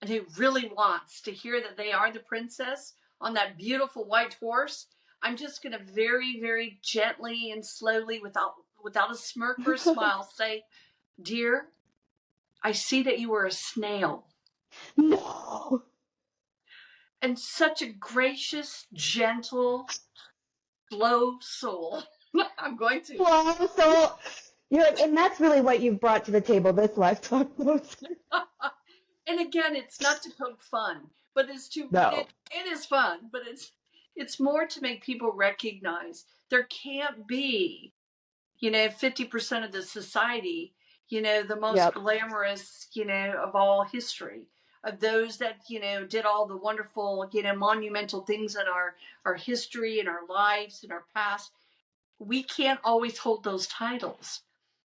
and who really wants to hear that they are the princess on that beautiful white horse. I'm just going to very, very gently and slowly, without a smirk or a smile, say, "Dear, I see that you are a snail." No. And such a gracious, gentle, slow soul. I'm going to. Well, so and that's really what you've brought to the table this lifetime. And again, it's not to poke fun, but No. it is fun, but it's more to make people recognize there can't be, 50% of the society, the most Yep. glamorous, of all history, of those that, did all the wonderful, monumental things in our history and our lives and our past. We can't always hold those titles.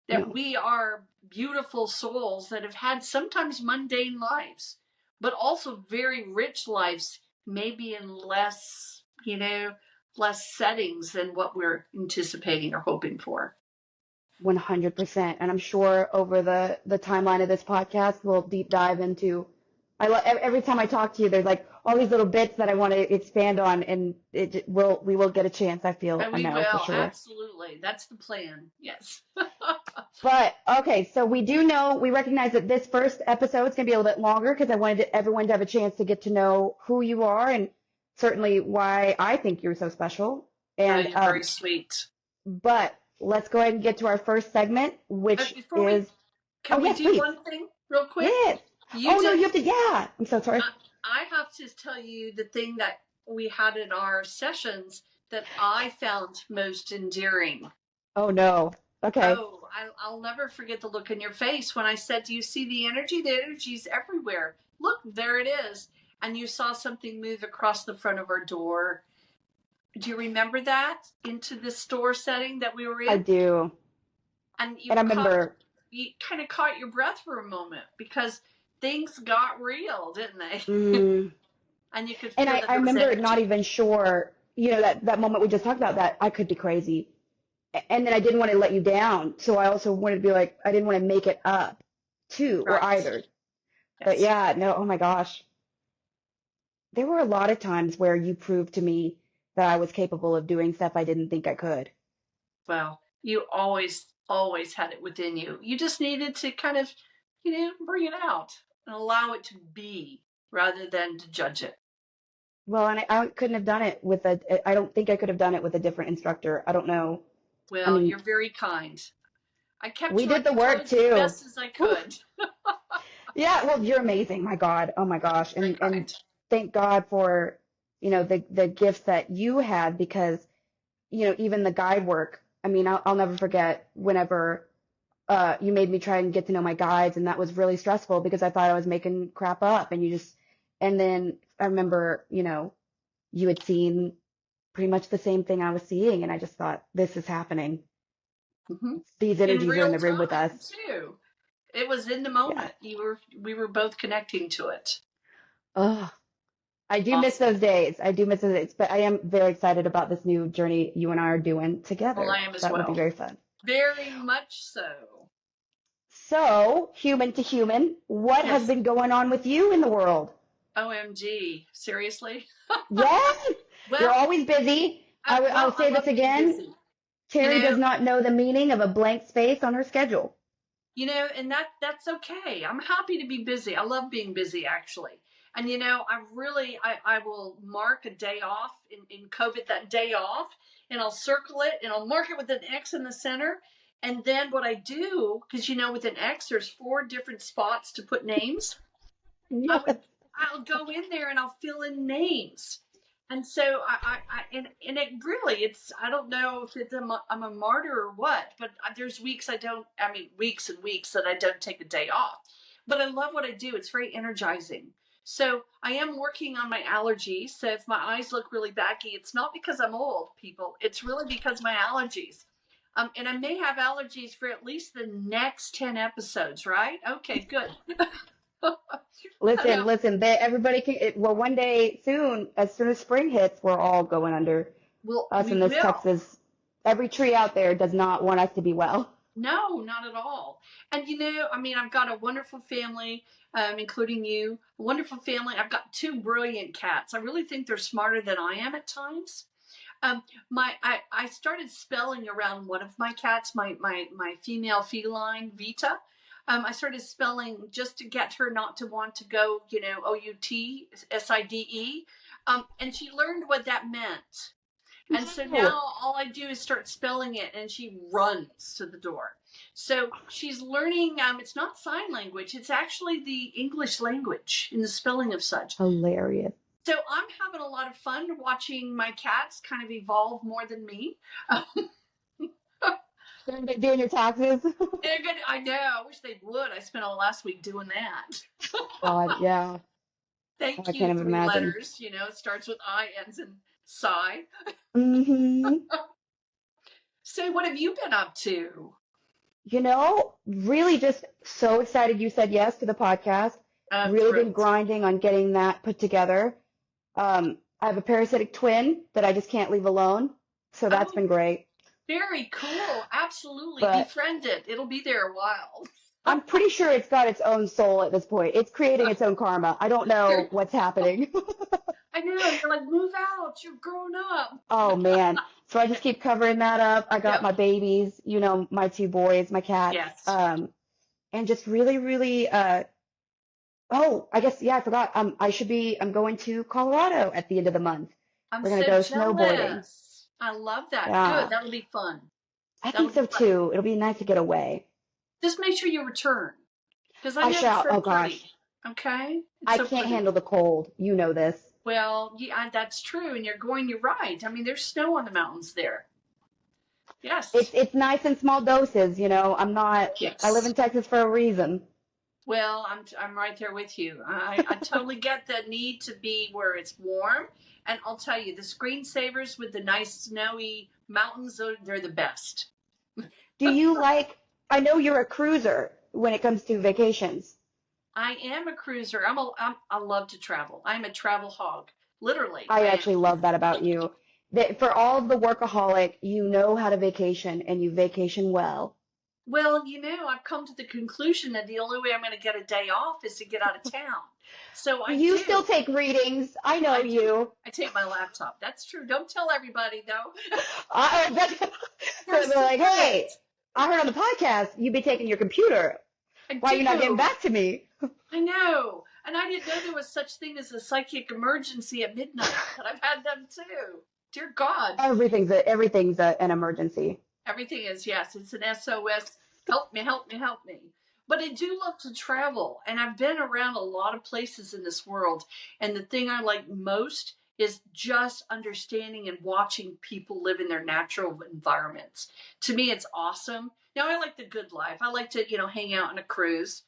That No. we are beautiful souls that have had sometimes mundane lives, but also very rich lives, maybe in less settings than what we're anticipating or hoping for. 100%. And I'm sure over the timeline of this podcast, we'll deep dive into. Every time I talk to you, there's like all these little bits that I want to expand on, and we will get a chance. I feel, And I we know for will, sure. absolutely. That's the plan. Yes. But okay, so we recognize that this first episode is going to be a little bit longer because I wanted everyone to have a chance to get to know who you are and certainly why I think you're so special. And You're very sweet. but let's go ahead and get to our first segment, which is. Can we yes, do please. one thing real quick? Yes. No, you have to. Yeah. I'm so sorry. I have to tell you the thing that we had in our sessions that I found most endearing. Oh no. Okay. Oh, I'll never forget the look in your face when I said, "Do you see the energy? The energy's everywhere. Look, there it is." And you saw something move across the front of our door. Do you remember that into the store setting that we were in? I do. And I remember. You kind of caught your breath for a moment because things got real, didn't they? Mm. And you could feel And that I there was remember energy. not even sure, that moment we just talked about, that I could be crazy. And then I didn't want to let you down. So I also wanted to be like, I didn't want to make it up too, or either. Yes. But yeah, no, oh my gosh. There were a lot of times where you proved to me that I was capable of doing stuff I didn't think I could. Well, you always had it within you. You just needed to kind of, bring it out and allow it to be rather than to judge it. Well, and I couldn't have done it I don't think I could have done it with a different instructor. I don't know. Well, you're very kind. I kept we you did on the your work toes too. as best as I could. Yeah, well, you're amazing. My God. Oh my gosh. And thank God for, the gifts that you had because, even the guide work. I mean, I'll never forget whenever you made me try and get to know my guides, and that was really stressful because I thought I was making crap up, and then I remember, you had seen pretty much the same thing I was seeing, and I just thought, this is happening. Mm-hmm. These energies are in the room with us. Too. It was in the moment. Yeah. We were both connecting to it. Oh, I do miss those days. But I am very excited about this new journey you and I are doing together. Well, I am as well. That will be very fun. Very much so. So, human to human, what has been going on with you in the world? OMG. Seriously? Yes. Well, you're always busy. I'll say this again. Terri does not know the meaning of a blank space on her schedule. And that's okay. I'm happy to be busy. I love being busy, actually. And, I will mark a day off in COVID, that day off, and I'll circle it and I'll mark it with an X in the center. And then what I do, because, with an X, there's 4 different spots to put names. Yes. I'll go in there and I'll fill in names. And so it really, I don't know if I'm a martyr or what, but there's weeks weeks and weeks that I don't take a day off. But I love what I do. It's very energizing. So I am working on my allergies. So if my eyes look really baggy, it's not because I'm old, people. It's really because my allergies. And I may have allergies for at least the next 10 episodes, right? Okay, good. Listen, everybody can, one day soon, as soon as spring hits, we're all going under. Us in this Texas every tree out there does not want us to be well. No, not at all. And I mean, I've got a wonderful family, including you, a wonderful family. I've got two brilliant cats. I really think they're smarter than I am at times. I started spelling around one of my cats, my female feline, Vita. I started spelling just to get her not to want to go, Outside. And she learned what that meant. And so No. now all I do is start spelling it, and she runs to the door. So she's learning, it's not sign language, it's actually the English language in the spelling of such. Hilarious. So I'm having a lot of fun watching my cats kind of evolve more than me. They're doing your taxes? They're good. I know. I wish they would. I spent all last week doing that. God, yeah. Thank I you. can't even 3 imagine. letters. It starts with I, ends in sigh. Mm-hmm. So what have you been up to? Really just so excited you said yes to the podcast. Really been grinding on getting that put together. I have a parasitic twin that I just can't leave alone. So that's been great. Very cool. Absolutely. But befriend it. It'll be there a while. I'm pretty sure it's got its own soul at this point. It's creating its own karma. I don't know what's happening. I know. You're like, move out. You're grown up. Oh, man. So I just keep covering that up. I got my babies, my 2 boys, my cats. Yes. And just really, really, I guess, I forgot. I'm going to Colorado at the end of the month. I'm We're going so to go snowboarding. I love that. Yeah. Good. That'll be fun. I think so too. It'll be nice to get away. Just make sure you return. Because I shall. Oh, gosh. Okay? I can't handle the cold. You know this. Well, yeah, that's true. And you're right. I mean, there's snow on the mountains there. Yes. It's nice in small doses, I'm not, Yes. I live in Texas for a reason. Well, I'm right there with you. I totally get the need to be where it's warm. And I'll tell you, the screensavers with the nice snowy mountains, they're the best. Do you I know you're a cruiser when it comes to vacations. I am a cruiser. I love to travel. I'm a travel hog, literally. I actually love that about you. That for all of the workaholic, you know how to vacation and you vacation well. Well, I've come to the conclusion that the only way I'm going to get a day off is to get out of town. So you still take readings. I know you. I take my laptop. That's true. Don't tell everybody, though. So they're like, hey, I heard on the podcast you'd be taking your computer. Why are you not getting back to me? I know. And I didn't know there was such thing as a psychic emergency at midnight, but I've had them too. Dear God. Everything's an emergency. Everything is, yes. It's an SOS. Help me, help me, help me. But I do love to travel, and I've been around a lot of places in this world. And the thing I like most is just understanding and watching people live in their natural environments. To me, it's awesome. Now, I like the good life. I like to, hang out on a cruise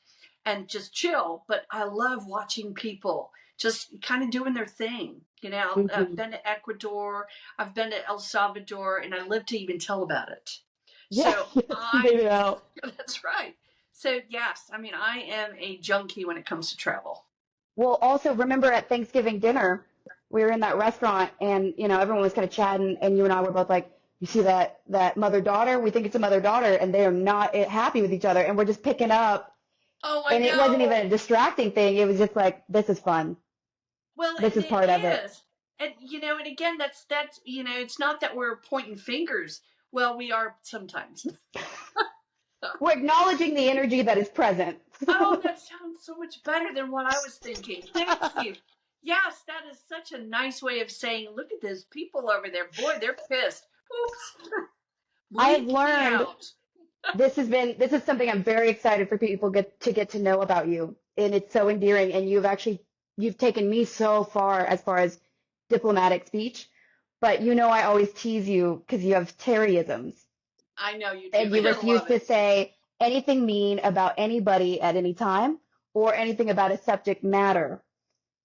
and just chill. But I love watching people just kind of doing their thing. I've been to Ecuador, I've been to El Salvador, and I live to even tell about it. Yeah, So that's right. So yes, I mean, I am a junkie when it comes to travel. Well, also remember at Thanksgiving dinner, we were in that restaurant and, everyone was kind of chatting and you and I were both like, you see that mother-daughter? We think it's a mother-daughter and they are not happy with each other and we're just picking up. Oh, I know. It wasn't even a distracting thing. It was just like, this is fun. Well, this is part of it. And, and again, that's, it's not that we're pointing fingers. Well, we are sometimes. We're acknowledging the energy that is present. Oh, that sounds so much better than what I was thinking. Thank you. Yes, that is such a nice way of saying, look at those people over there. Boy, they're pissed. Oops. I have learned this is something I'm very excited for people to get to know about you. And it's so endearing. And you've taken me so far as diplomatic speech. But I always tease you because you have Terryisms. I know you do. And you refuse to say anything mean about anybody at any time or anything about a subject matter.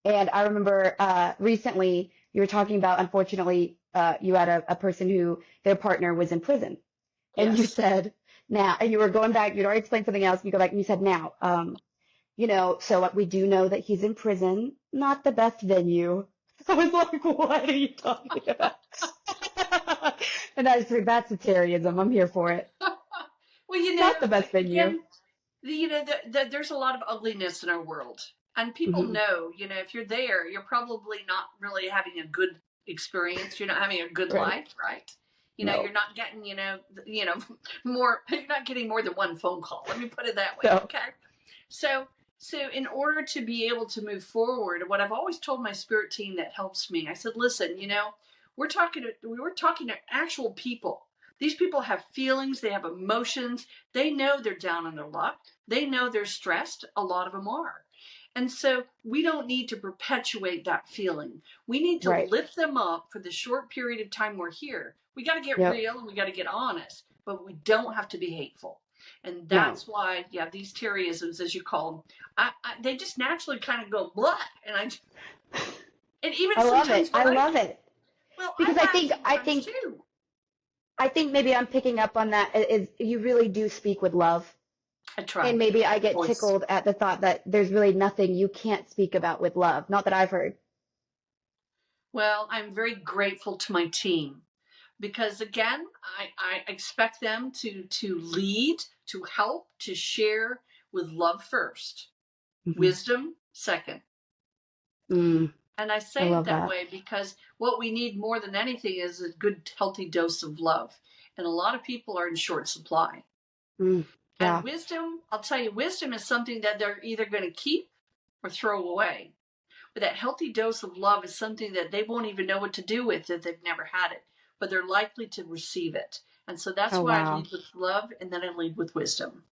And I remember recently you were talking about, unfortunately, you had a person who their partner was in prison. And yes. You said, now, and you were going back, you'd already explained something else, and you go back and you said, now, so we do know that he's in prison, not the best venue. I was like, what are you talking about? And that's a Terryism. I'm here for it. Well, you know, Not the best venue. again, there's a lot of ugliness in our world, and people Hmm. know, if you're there, you're probably not really having a good experience. You're not having a good Right. life, right? No. You're not getting, more. You're not getting more than one phone call. Let me put it that way, So, okay? So, so in order to be able to move forward, what I've always told my spirit team that helps me, I said, listen, we were talking to actual people. These people have feelings, they have emotions, they know they're down on their luck, they know they're stressed. A lot of them are. And so we don't need to perpetuate that feeling. We need to right. lift them up for the short period of time we're here. We got to get Yep. real and we got to get honest, but we don't have to be hateful. And No. that's why, yeah, these Terryisms, as you call them, they just naturally kind of go blah. And even I love it. sometimes I when love it. I Because laugh I sometimes think, too. I think maybe I'm picking up on that is you really do speak with love. I try. And maybe I get Voice. tickled at the thought that there's really nothing you can't speak about with love. Not that I've heard. Well, I'm very grateful to my team because again, I expect them to lead, to help, to share with love first, Hmm. wisdom second. Mm, And I I say it love that that. way because what we need more than anything is a good, healthy dose of love. And a lot of people are in short supply. Mm, And yeah. wisdom, I'll tell you, wisdom is something that they're either going to keep or throw away. But that healthy dose of love is something that they won't even know what to do with if they've never had it, but they're likely to receive it. And so that's Oh, why I wow. lead with love and then I lead with wisdom.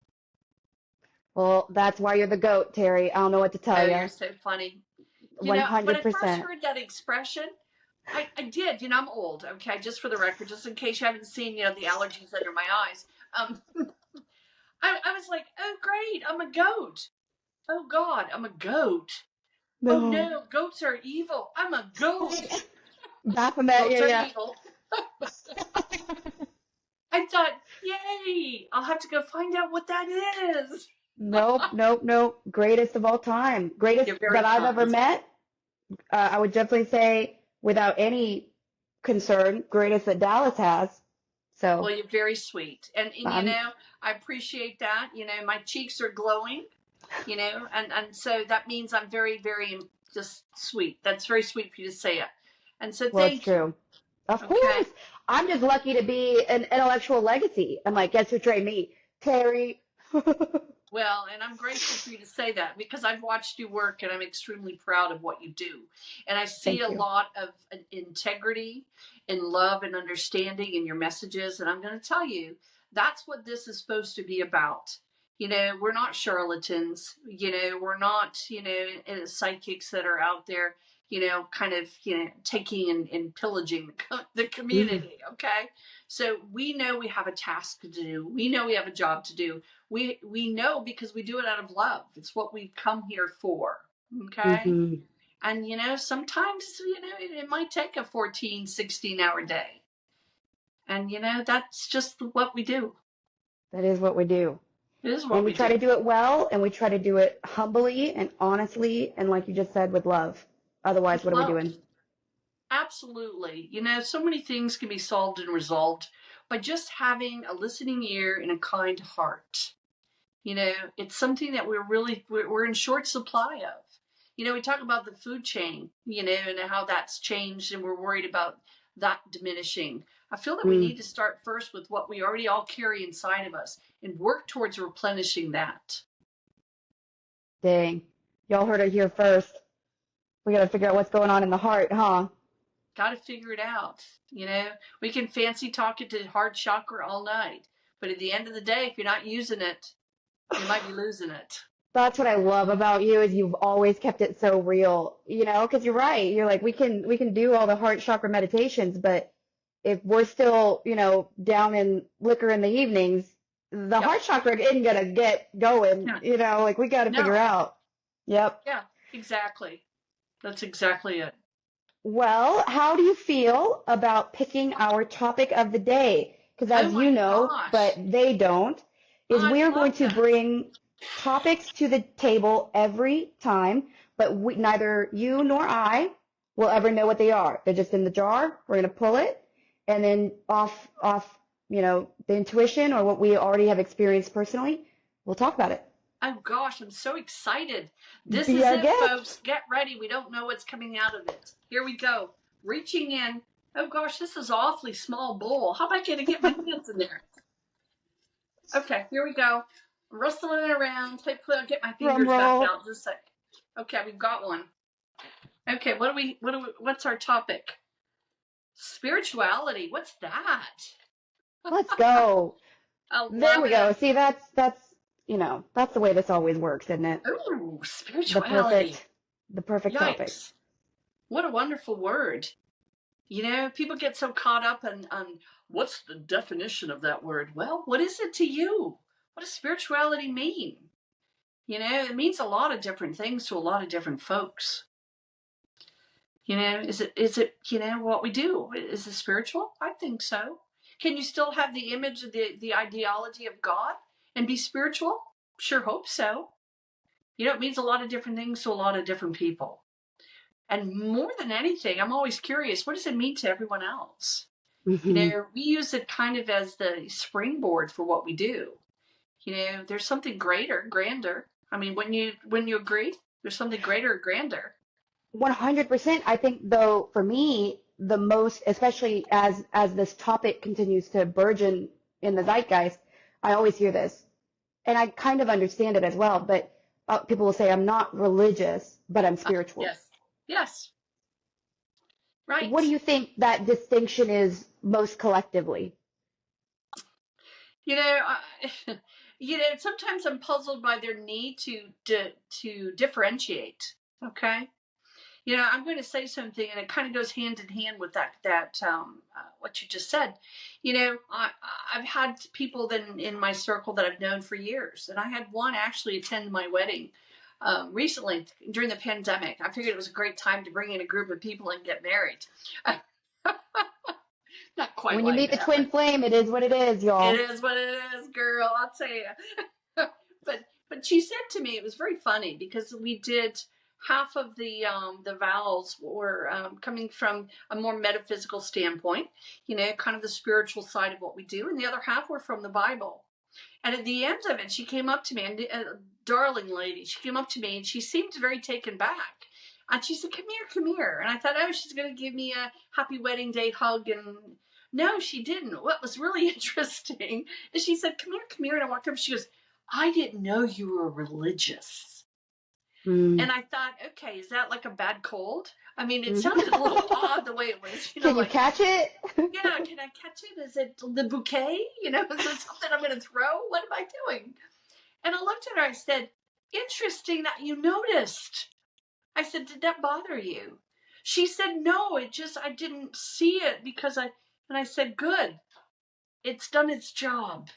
Well, that's why you're the GOAT, Terry. I don't know what to tell Oh, you're you. so funny. When I first 100%. heard that expression, I did. I'm old, okay, just for the record, just in case you haven't seen, the allergies under my eyes. Um, I was like, oh, great, I'm a goat. Oh, God, I'm a goat. Oh, No. no, goats are evil. I'm a goat. Baphomet, Goats yeah, are yeah. evil. I thought, yay, I'll have to go find out what that is. Nope, nope, nope. Greatest of all time. Greatest You're very that I've ever kind. met. I would definitely say, without any concern, greatest that Dallas has. So, Well, you're very sweet. And I'm, I appreciate that. My cheeks are glowing, and so that means I'm very, very just sweet. That's very sweet for you to say it. And so well, it's thank you. true. Of Okay. course. I'm just lucky to be an intellectual legacy. I'm like, guess who trained me? Terry. Well, and I'm grateful for you to say that because I've watched you work and I'm extremely proud of what you do. And I see Thank a you. lot of integrity and love and understanding in your messages. And I'm going to tell you, that's what this is supposed to be about. We're not charlatans. We're not, psychics that are out there, kind of, taking and pillaging the community. Okay. So we know we have a task to do. We know we have a job to do. We know because we do it out of love. It's what we've come here for. Okay. Hmm. And sometimes it might take a 14, 16-hour day. And that's just what we do. That is what we do. It is And what we we try do. to do it well, and we try to do it humbly and honestly, and like you just said, with love. Otherwise, With what are we love. doing? Absolutely. So many things can be solved and resolved by just having a listening ear and a kind heart. It's something that we're in short supply of. We talk about the food chain, and how that's changed, and we're worried about that diminishing. I feel that we Mm, need to start first with what we already all carry inside of us and work towards replenishing that. dang. Y'all heard it here first. We got to figure out what's going on in the heart, huh? Got to figure it out. We can fancy talk it to heart chakra all night, but at the end of the day, if you're not using it, you might be losing it. That's what I love about you is you've always kept it so real, because you're right. You're like, we can do all the heart chakra meditations, but if we're still, down in liquor in the evenings, the Yep. heart chakra isn't gonna get going, No. like we got to figure No. out. Yep. Yeah. Exactly. That's exactly it. Well, how do you feel about picking our topic of the day? Because Oh as you my know, but gosh. they don't, is I we are going love to that. bring topics to the table every time, but neither you nor I will ever know what they are. They're just in the jar. We're going to pull it, and then off, the intuition or what we already have experienced personally, we'll talk about it. Oh gosh, I'm so excited. This Be is our it, guest. folks. Get ready. We don't know what's coming out of it. Here we go. Reaching in. Oh gosh, this is an awfully small bowl. How am I going to get my hands in there? Okay, here we go. I'm rustling it around. Get my fingers back out just a sec. Okay, we've got one. Okay, what's our topic? Spirituality. What's that? Let's go. There we go. It. See, that's the way this always works, isn't it? Ooh, spirituality. The perfect Yikes. topic. What a wonderful word. People get so caught up on what's the definition of that word? Well, what is it to you? What does spirituality mean? It means a lot of different things to a lot of different folks. Is it what we do? Is it spiritual? I think so. Can you still have the image of the ideology of God and be spiritual? Sure hope so. It means a lot of different things to a lot of different people. And more than anything, I'm always curious, what does it mean to everyone else? Mm-hmm. We use it kind of as the springboard for what we do. There's something greater, grander. I mean, when you agree, there's something greater or grander. 100%. I think, though, for me, the most, especially as this topic continues to burgeon in the zeitgeist, I always hear this, and I kind of understand it as well. But people will say, "I'm not religious, but I'm spiritual." Yes. Right. What do you think that distinction is most collectively? Sometimes I'm puzzled by their need to differentiate. Okay. I'm going to say something, and it kind of goes hand in hand with that what you just said. I've had people in my circle that I've known for years, and I had one actually attend my wedding recently during the pandemic. I figured it was a great time to bring in a group of people and get married. Not quite. When you meet the twin flame, it is what it is, y'all. It is what it is, girl. I'll tell you. But she said to me, it was very funny because we did half of the vows were coming from a more metaphysical standpoint, kind of the spiritual side of what we do, and the other half were from the Bible. And at the end of it, she came up to me, and a darling lady, she came up to me, and she seemed very taken back. And she said, come here. And I thought, oh, she's going to give me a happy wedding day hug. And no, she didn't. What was really interesting is she said, come here. And I walked over. She goes, I didn't know you were religious. And I thought, okay, is that like a bad cold? I mean, it sounded a little odd the way it was. Can you catch it? Yeah, can I catch it? Is it the bouquet? Is it something I'm going to throw? What am I doing? And I looked at her. I said, interesting that you noticed. I said, did that bother you? She said, no, I didn't see it and I said, good. It's done its job.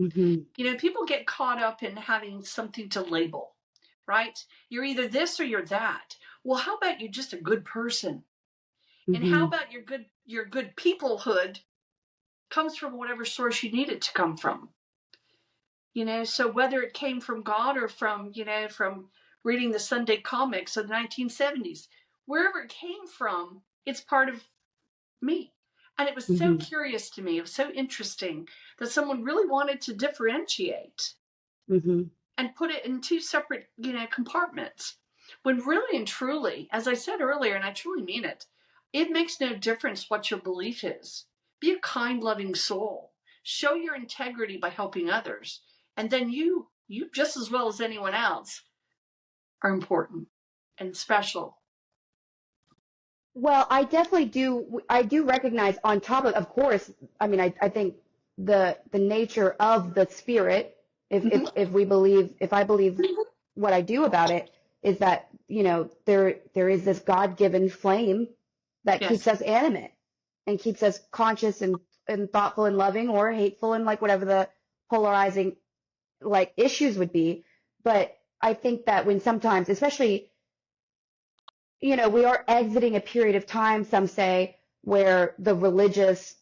Mm-hmm. People get caught up in having something to label, right? You're either this or you're that. Well, how about you're just a good person? Mm-hmm. And how about your good peoplehood comes from whatever source you need it to come from? So whether it came from God or from reading the Sunday comics of the 1970s, wherever it came from, it's part of me. And it was so curious to me. It was so interesting that someone really wanted to differentiate and put it in two separate, compartments. When really and truly, as I said earlier, and I truly mean it, it makes no difference what your belief is. Be a kind, loving soul. Show your integrity by helping others. And then you just as well as anyone else, are important and special. Well, I definitely do. I do recognize, on top of course, I mean, I think the nature of the spirit, if I believe what I do about it, is that, there is this God-given flame that keeps us animate and keeps us conscious and thoughtful and loving, or hateful, and like whatever the polarizing like issues would be. But I think that when sometimes, especially, we are exiting a period of time, some say, where the religious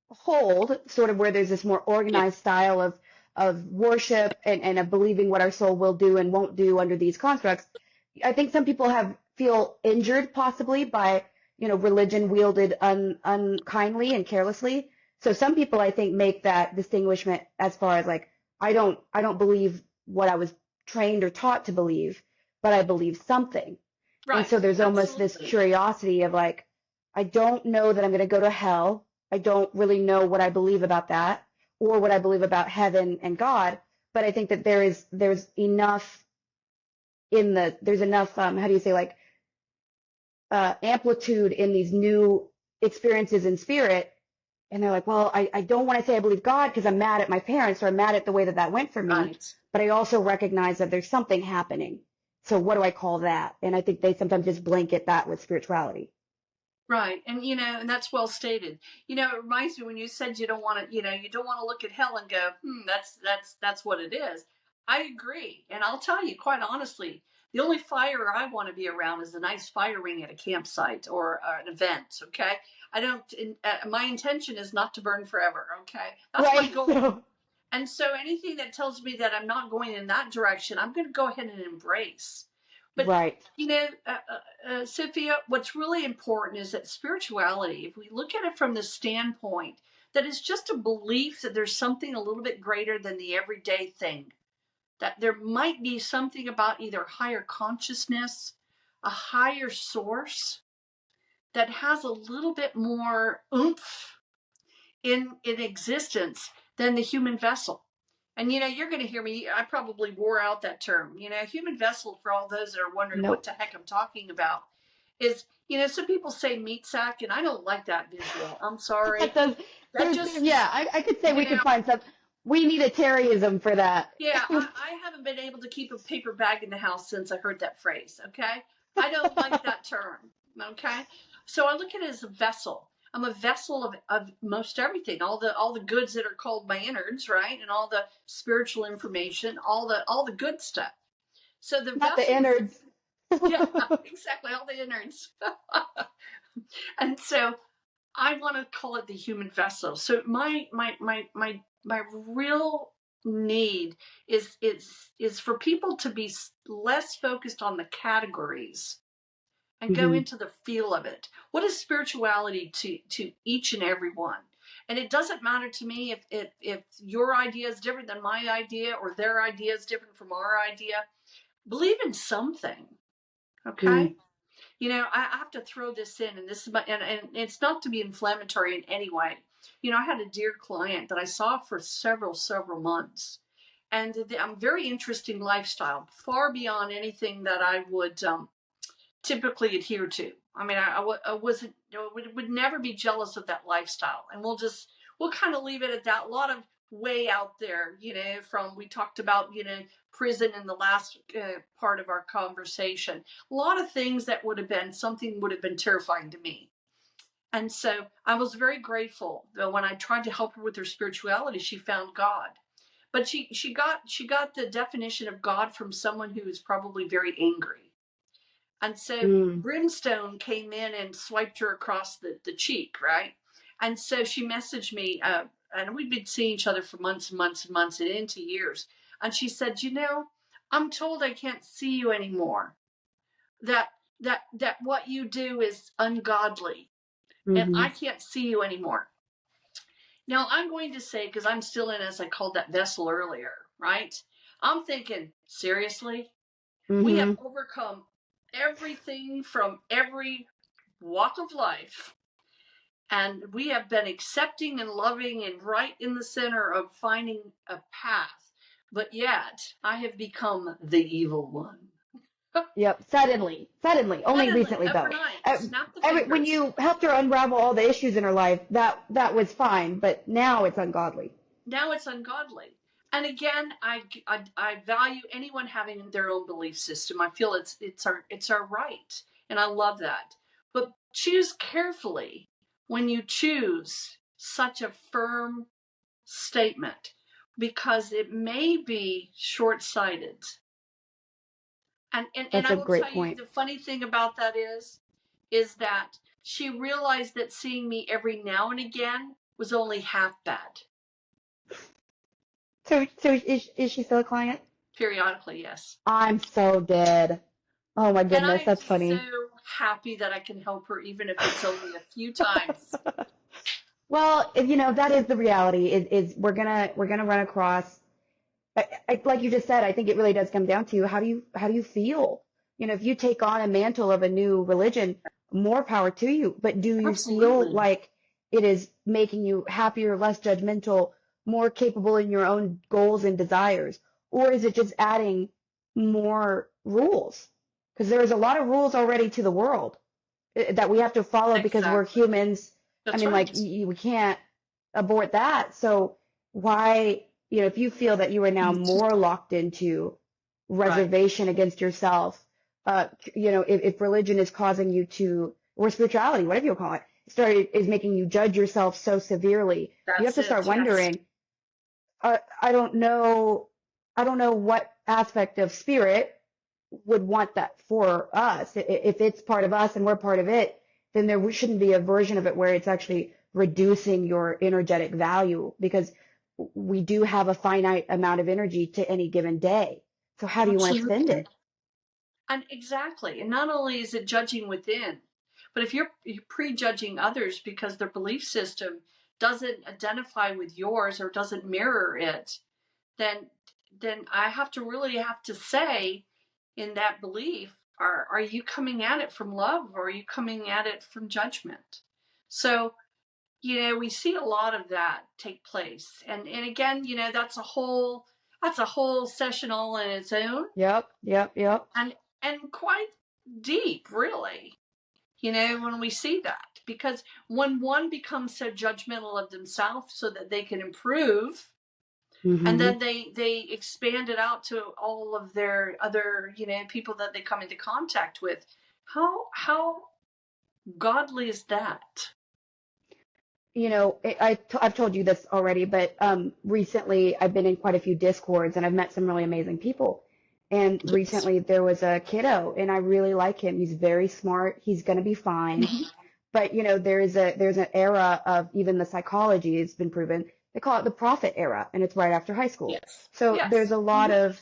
hold, sort of where there's this more organized style of worship and of believing what our soul will do and won't do under these constructs. I think some people feel injured possibly by, religion wielded unkindly and carelessly. So some people, I think, make that distinguishment as far as like, I don't believe what I was trained or taught to believe, but I believe something. And Right. so there's almost this Absolutely. curiosity of like, I don't know that I'm going to go to hell. I don't really know what I believe about that or what I believe about heaven and God. But I think that there's enough there's enough, how do you say, like, amplitude in these new experiences in spirit. And they're like, well, I don't want to say I believe God because I'm mad at my parents or I'm mad at the way that that went for me. Right. But I also recognize that there's something happening. So what do I call that? And I think they sometimes just blanket that with spirituality. Right. And, and that's well stated. It reminds me when you said you don't want to, you don't want to look at hell and go, that's what it is. I agree. And I'll tell you quite honestly, the only fire I want to be around is a nice fire ring at a campsite or an event. Okay. I don't, my intention is not to burn forever. Okay. That's my Right. goal. And so anything that tells me that I'm not going in that direction, I'm going to go ahead and embrace. But, Right. Sophia, what's really important is that spirituality, if we look at it from the standpoint that it's just a belief that there's something a little bit greater than the everyday thing, that there might be something about either higher consciousness, a higher source that has a little bit more oomph in existence than the human vessel. And you're going to hear me, I probably wore out that term. Human vessel, for all those that are wondering what Nope. the heck I'm talking about, is, some people say meat sack, and I don't like that visual. I'm sorry. That just, Yeah, I could say you we know, could find some. We need a Terryism for that. yeah, I haven't been able to keep a paper bag in the house since I heard that phrase, okay? I don't like that term, okay? So I look at it as a vessel. I'm a vessel of most everything, all the goods that are called my innards, right? And all the spiritual information, all the good stuff. So the Not the vessel is, innards. yeah, exactly, all the innards. And so I want to call it the human vessel. So my real need is for people to be less focused on the categories and go Hmm. into the feel of it. What is spirituality to each and every one? And it doesn't matter to me if your idea is different than my idea or their idea is different from our idea. Believe in something, okay? Mm. I have to throw this in, and this is and it's not to be inflammatory in any way. I had a dear client that I saw for several months, and a very interesting lifestyle, far beyond anything that I would typically adhere to. I mean, I wasn't, would never be jealous of that lifestyle, and we'll kind of leave it at that. A lot of way out there, from we talked about, prison in the last part of our conversation. A lot of things that would have been terrifying to me. And so I was very grateful that when I tried to help her with her spirituality, she found God. But she got the definition of God from someone who was probably very angry. And so Mm. brimstone came in and swiped her across the cheek, right? And so she messaged me, and we'd been seeing each other for months and months and months and into years. And she said, I'm told I can't see you anymore. That that what you do is ungodly, and Hmm. I can't see you anymore. Now I'm going to say, because I'm still in, as I called that vessel earlier, right? I'm thinking, seriously? We have Hmm. overcome everything from every walk of life, and we have been accepting and loving and right in the center of finding a path. But yet, I have become the evil one. Yep. Suddenly. Only Suddenly, recently though. overnight, snap the When fingers. you helped her unravel all the issues in her life, that was fine. But now it's ungodly. Now it's ungodly. And again, I value anyone having their own belief system. I feel it's our right, and I love that. But choose carefully when you choose such a firm statement, because it may be short-sighted. And That's I a will great tell you, point. the funny thing about that is that she realized that seeing me every now and again was only half bad. So is she still a client? Periodically, yes. I'm so dead. Oh my And I goodness, am that's just so funny. happy that I can help her, even if it's only a few times. Well, that is the reality is we're gonna run across, like you just said, I think it really does come down to how do you feel? If you take on a mantle of a new religion, more power to you. But do you feel Absolutely. like it is making you happier, less judgmental, more capable in your own goals and desires? Or is it just adding more rules? Because there's a lot of rules already to the world that we have to follow because we're Exactly. humans. I That's mean, like, right. we can't abort that. So why, if you feel that you are now more locked into Right. reservation against yourself, if religion is causing you to, or spirituality, whatever you call it, is making you judge yourself so severely, you have That's to start it. Yes. wondering, I don't know, what aspect of spirit would want that for us. If it's part of us and we're part of it, then there shouldn't be a version of it where it's actually reducing your energetic value, because we do have a finite amount of energy to any given day. So how do you want to spend Absolutely. it? And exactly. And not only is it judging within, but if you're prejudging others because their belief system doesn't identify with yours or doesn't mirror it, then I have to say, in that belief, are you coming at it from love, or are you coming at it from judgment? So, we see a lot of that take place. And again, that's a whole session all in its own, Yep, yep, yep. and quite deep, really. When we see that, because when one becomes so judgmental of themselves so that they can improve, and Hmm. then they expand it out to all of their other people that they come into contact with, how godly is that? I've told you this already, but recently I've been in quite a few discords and I've met some really amazing people. And Yes. recently there was a kiddo, and I really like him. He's very smart. He's going to be fine. Mhm. But there's an era of, even the psychology has been proven. They call it the prophet era, and it's right after high school. Yes. So there's Yes. a lot Mhm. of,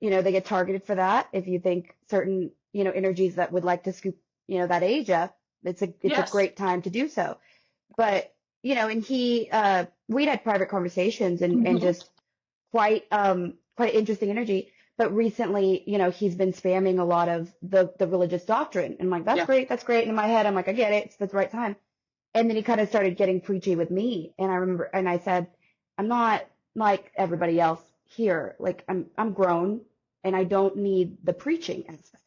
they get targeted for that. If you think certain, energies that would like to scoop, that age up, it's a Yes. great time to do so. But, and we'd had private conversations, and Mhm. just quite interesting energy. But recently, he's been spamming a lot of the religious doctrine. And I'm like, that's Yeah. great, that's great. And in my head, I'm like, I get it, it's the right time. And then he kind of started getting preachy with me. And I remember, and I said, I'm not like everybody else here. Like, I'm grown, and I don't need the preaching aspect,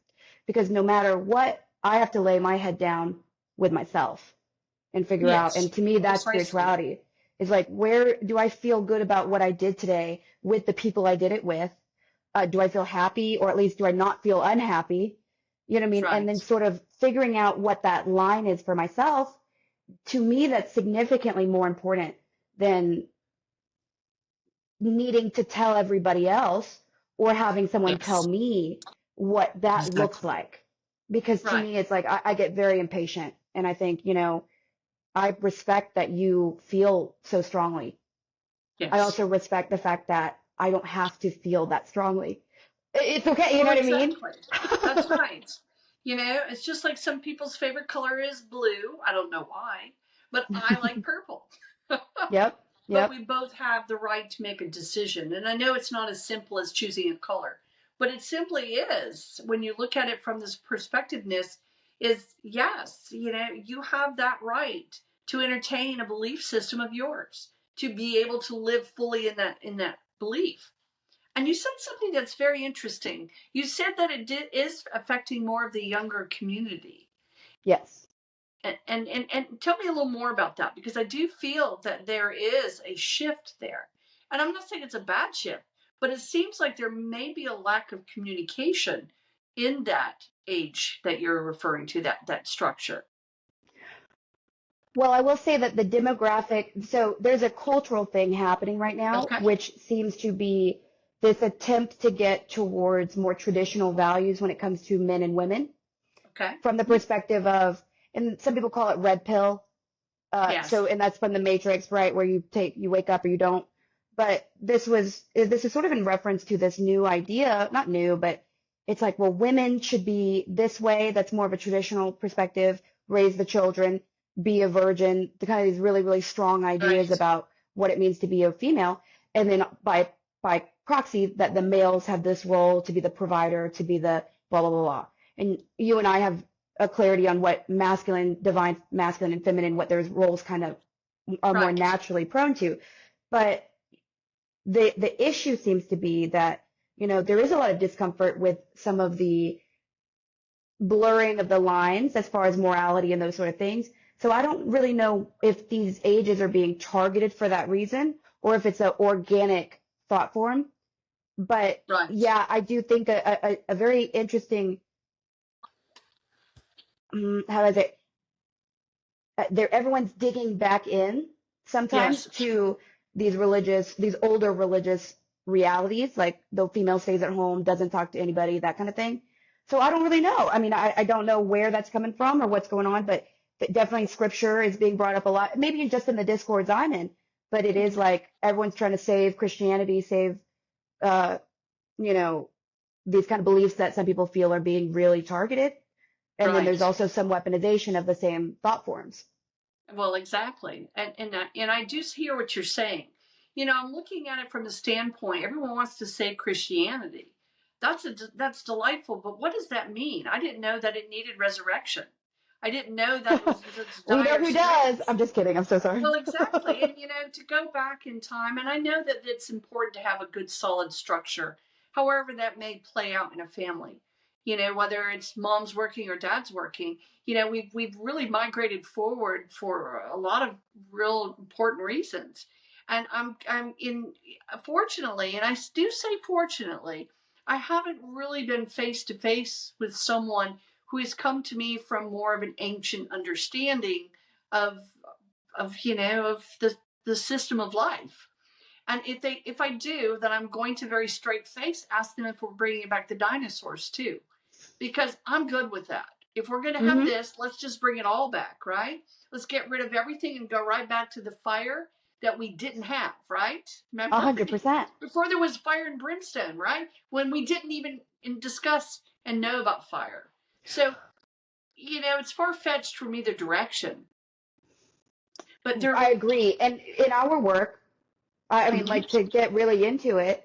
because no matter what, I have to lay my head down with myself and figure out. And Yes. to me, that's Precisely. spirituality. Is like, where do I feel good about what I did today with the people I did it with? Do I feel happy, or at least do I not feel unhappy? You know what I That's mean? And then right. sort of figuring out what that line is for myself. To me, that's significantly more important than needing to tell everybody else, or having someone tell Yes. me what that looks Exactly. like. Because to Right. me, it's like, I get very impatient, and I think, I respect that you feel so strongly. I Yes. also respect the fact that I don't have to feel that strongly. It's okay, you know Well, what I mean? exactly. That's right. It's just like some people's favorite color is blue. I don't know why, but I like purple. Yep, But yep. we both have the right to make a decision. And I know it's not as simple as choosing a color, but it simply is, when you look at it from this perspectiveness, is yes, you have that right to entertain a belief system of yours, to be able to live fully in that belief. And you said something that's very interesting. You said that is affecting more of the younger community. Yes. And tell me a little more about that, because I do feel that there is a shift there. And I'm not saying it's a bad shift, but it seems like there may be a lack of communication in that age that you're referring to, that structure. Well, I will say that the demographic, so there's a cultural thing happening right now, Okay. which seems to be this attempt to get towards more traditional values when it comes to men and women, Okay. from the Mhm. perspective of, and some people call it red pill. Yes. And that's from the Matrix, right? Where you wake up or you don't. But this is sort of in reference to this new idea, not new, but it's like, well, women should be this way. That's more of a traditional perspective, raise the children, be a virgin, the kind of these really, really strong ideas Right. about what it means to be a female. And then by proxy, that the males have this role to be the provider, to be the blah, blah, blah, blah. And you and I have a clarity on what masculine, divine masculine and feminine, what their roles kind of are more Right. naturally prone to. But the issue seems to be that, there is a lot of discomfort with some of the blurring of the lines as far as morality and those sort of things. So I don't really know if these ages are being targeted for that reason or if it's an organic thought form. But Right. yeah, I do think a very interesting, how is it? Everyone's digging back in sometimes Yes. to these older religious realities, like the female stays at home, doesn't talk to anybody, that kind of thing. So I don't really know. I mean, I don't know where that's coming from or what's going on, but definitely scripture is being brought up a lot, maybe just in the discords I'm in, but it is like everyone's trying to save Christianity, save, uh, you know, these kind of beliefs that some people feel are being really targeted. And then there's Right. also some weaponization of the same thought forms. Well, exactly. And I do hear what you're saying. I'm looking at it from the standpoint, everyone wants to say Christianity. That's delightful, but what does that mean? I didn't know that it needed resurrection. I didn't know that it was such We know dire who does. straits. I'm just kidding. I'm so sorry. Well, exactly. And, to go back in time, and I know that it's important to have a good, solid structure, however that may play out in a family, whether it's mom's working or dad's working, we've really migrated forward for a lot of real important reasons. And fortunately, and I do say fortunately, I haven't really been face to face with someone who has come to me from more of an ancient understanding of of the system of life. And if I do, then I'm going to very straight face ask them if we're bringing back the dinosaurs too, because I'm good with that. If we're going to have Mm-hmm. this, let's just bring it all back, right? Let's get rid of everything and go right back to the fire that we didn't have, right? A Remember? 100%. Before there was fire and brimstone, right? When we didn't even discuss and know about fire. So, it's far fetched from either direction. But there. I agree. And in our work, I mean, Mhm. like to get really into it,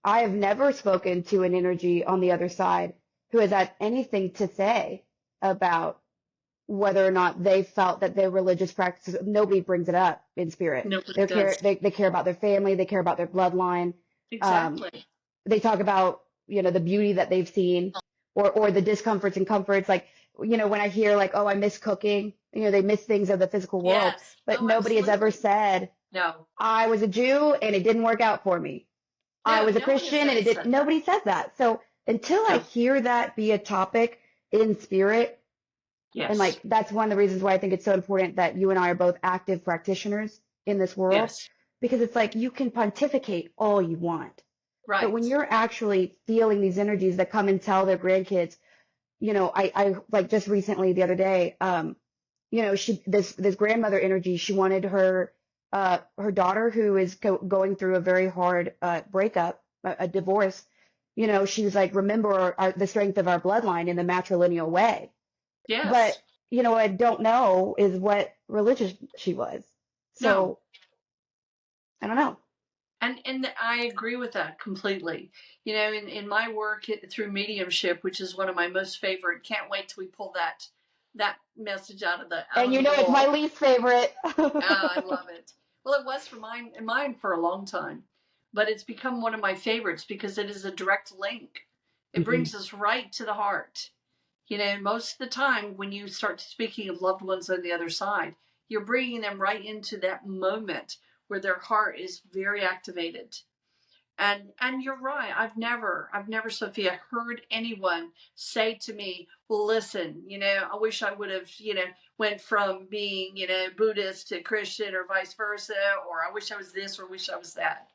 I have never spoken to an energy on the other side who has had anything to say about whether or not they felt that their religious practices, nobody brings it up in spirit. Nobody They care, does. they care about their family, they care about their bloodline. Um, Exactly. they talk about, the beauty that they've seen or the discomforts and comforts. Like, when I hear like, oh, I miss cooking, they miss things of the physical world, Yes. but Oh, nobody has ever absolutely. said, No. I was a Jew and it didn't work out for me. I No, was a no one has Christian and ever it did. said that. Nobody says that. So until I No. hear that be a topic in spirit, and Yes. like that's one of the reasons why I think it's so important that you and I are both active practitioners in this world, Yes. because it's like you can pontificate all you want. But when Right. you're actually feeling these energies that come and tell their grandkids, I like just recently the other day, this grandmother energy, she wanted her daughter who is going through a very hard breakup, a divorce. She was like, remember the strength of our bloodline in the matrilineal way. But Yes. what I don't know is what religious she was. No. So I don't know. And I agree with that completely. In my work through mediumship, which is one of my most favorite, can't wait till we pull that message out And of the it's my bowl. least favorite. Ah, I love it. Well, it was for mine for a long time, but it's become one of my favorites because it is a direct link. It Mhm. brings us right to the heart. Most of the time when you start speaking of loved ones on the other side, you're bringing them right into that moment where their heart is very activated. And you're right. I've never, Sophia, heard anyone say to me, "Well, listen, I wish I would have, went from being, Buddhist to Christian or vice versa, or I wish I was this or I wish I was that."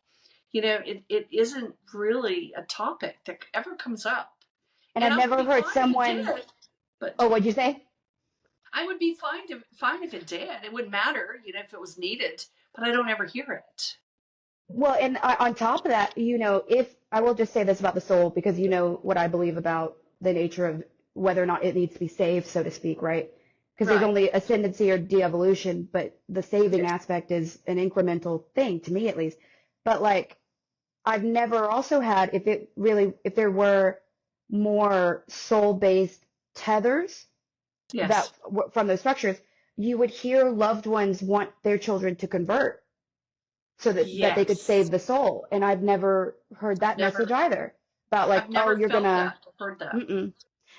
It isn't really a topic that ever comes up. And And I've I would never be heard fine if it someone. did, but Oh, what'd you say? I would be fine if it did. It wouldn't matter, if it was needed, but I don't ever hear it. Well, and on top of that, if I will just say this about the soul, because you know what I believe about the nature of whether or not it needs to be saved, so to speak, right? Because there's Right. only ascendancy or de-evolution, but the saving Yes. aspect is an incremental thing, to me at least. But like, I've never also had, if there were more soul-based tethers Yes. from those structures, you would hear loved ones want their children to convert so that they could Yes. save the soul. And I've never heard that message Never. either about like, I've oh, never you're felt gonna, that or heard that. mm-mm.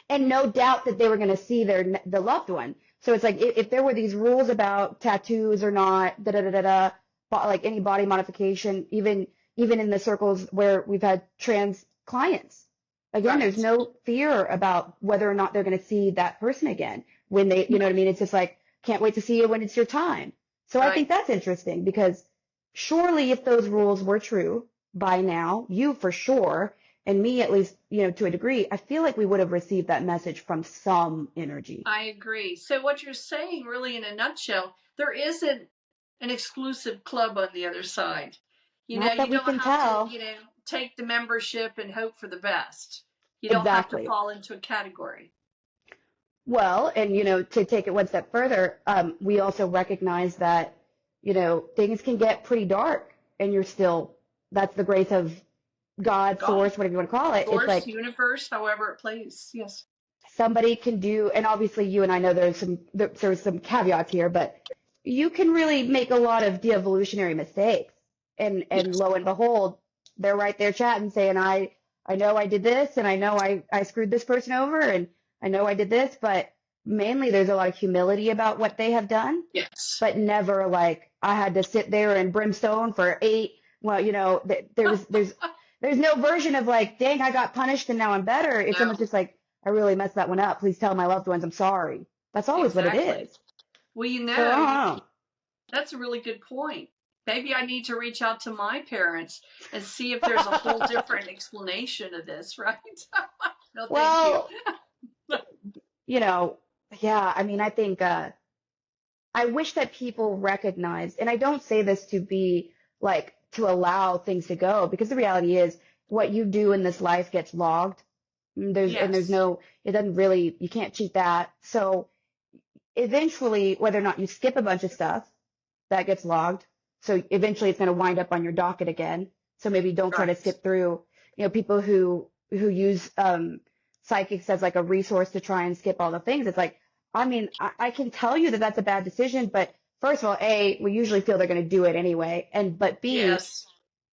And no doubt that they were gonna see the loved one. So it's like if there were these rules about tattoos or not, da da da da da, like any body modification, even in the circles where we've had trans clients. Again, there's Right. no fear about whether or not they're going to see that person again when they, you know what I No. mean? It's just like, can't wait to see you when it's your time. So I think Right. that's interesting because surely if those rules were true by now, you for sure, and me at least, to a degree, I feel like we would have received that message from some energy. I agree. So what you're saying, really, in a nutshell, there isn't an exclusive club on the other side. Not that You we don't can have to, tell. take the membership and hope for the best. You don't have to Exactly. fall into a category. Well, and to take it one step further, we also recognize that, things can get pretty dark and that's the grace of God, God, source, whatever you want to call it. It's source, like universe, however it plays. Yes. somebody can do, and obviously you and I know there's some caveats here, but you can really make a lot of de-evolutionary mistakes. And Yes. lo and behold, they're right there chatting saying, I know I did this and I know I screwed this person over and I know I did this, but mainly there's a lot of humility about what they have done, Yes. but never like I had to sit there in brimstone for well, there's no version of like, dang, I got punished and now I'm better. It's almost No. just like, I really messed that one up. Please tell my loved ones I'm sorry. That's always what it Exactly. is. Well, So I don't know. that's a really good point. Maybe I need to reach out to my parents and see if there's a whole different explanation of this, right? No, thank you. Well, you know, yeah, I mean, I think I wish that people recognize, and I don't say this to be like to allow things to go, because the reality is what you do in this life gets logged. There's Yes. no, it doesn't really, you can't cheat that. So eventually, whether or not you skip a bunch of stuff, that gets logged. So eventually it's going to wind up on your docket again. So maybe don't try to Right. skip through, people who use psychics as like a resource to try and skip all the things. It's like, I mean, I can tell you that that's a bad decision, but first of all, A, we usually feel they're going to do it anyway. But B, Yes.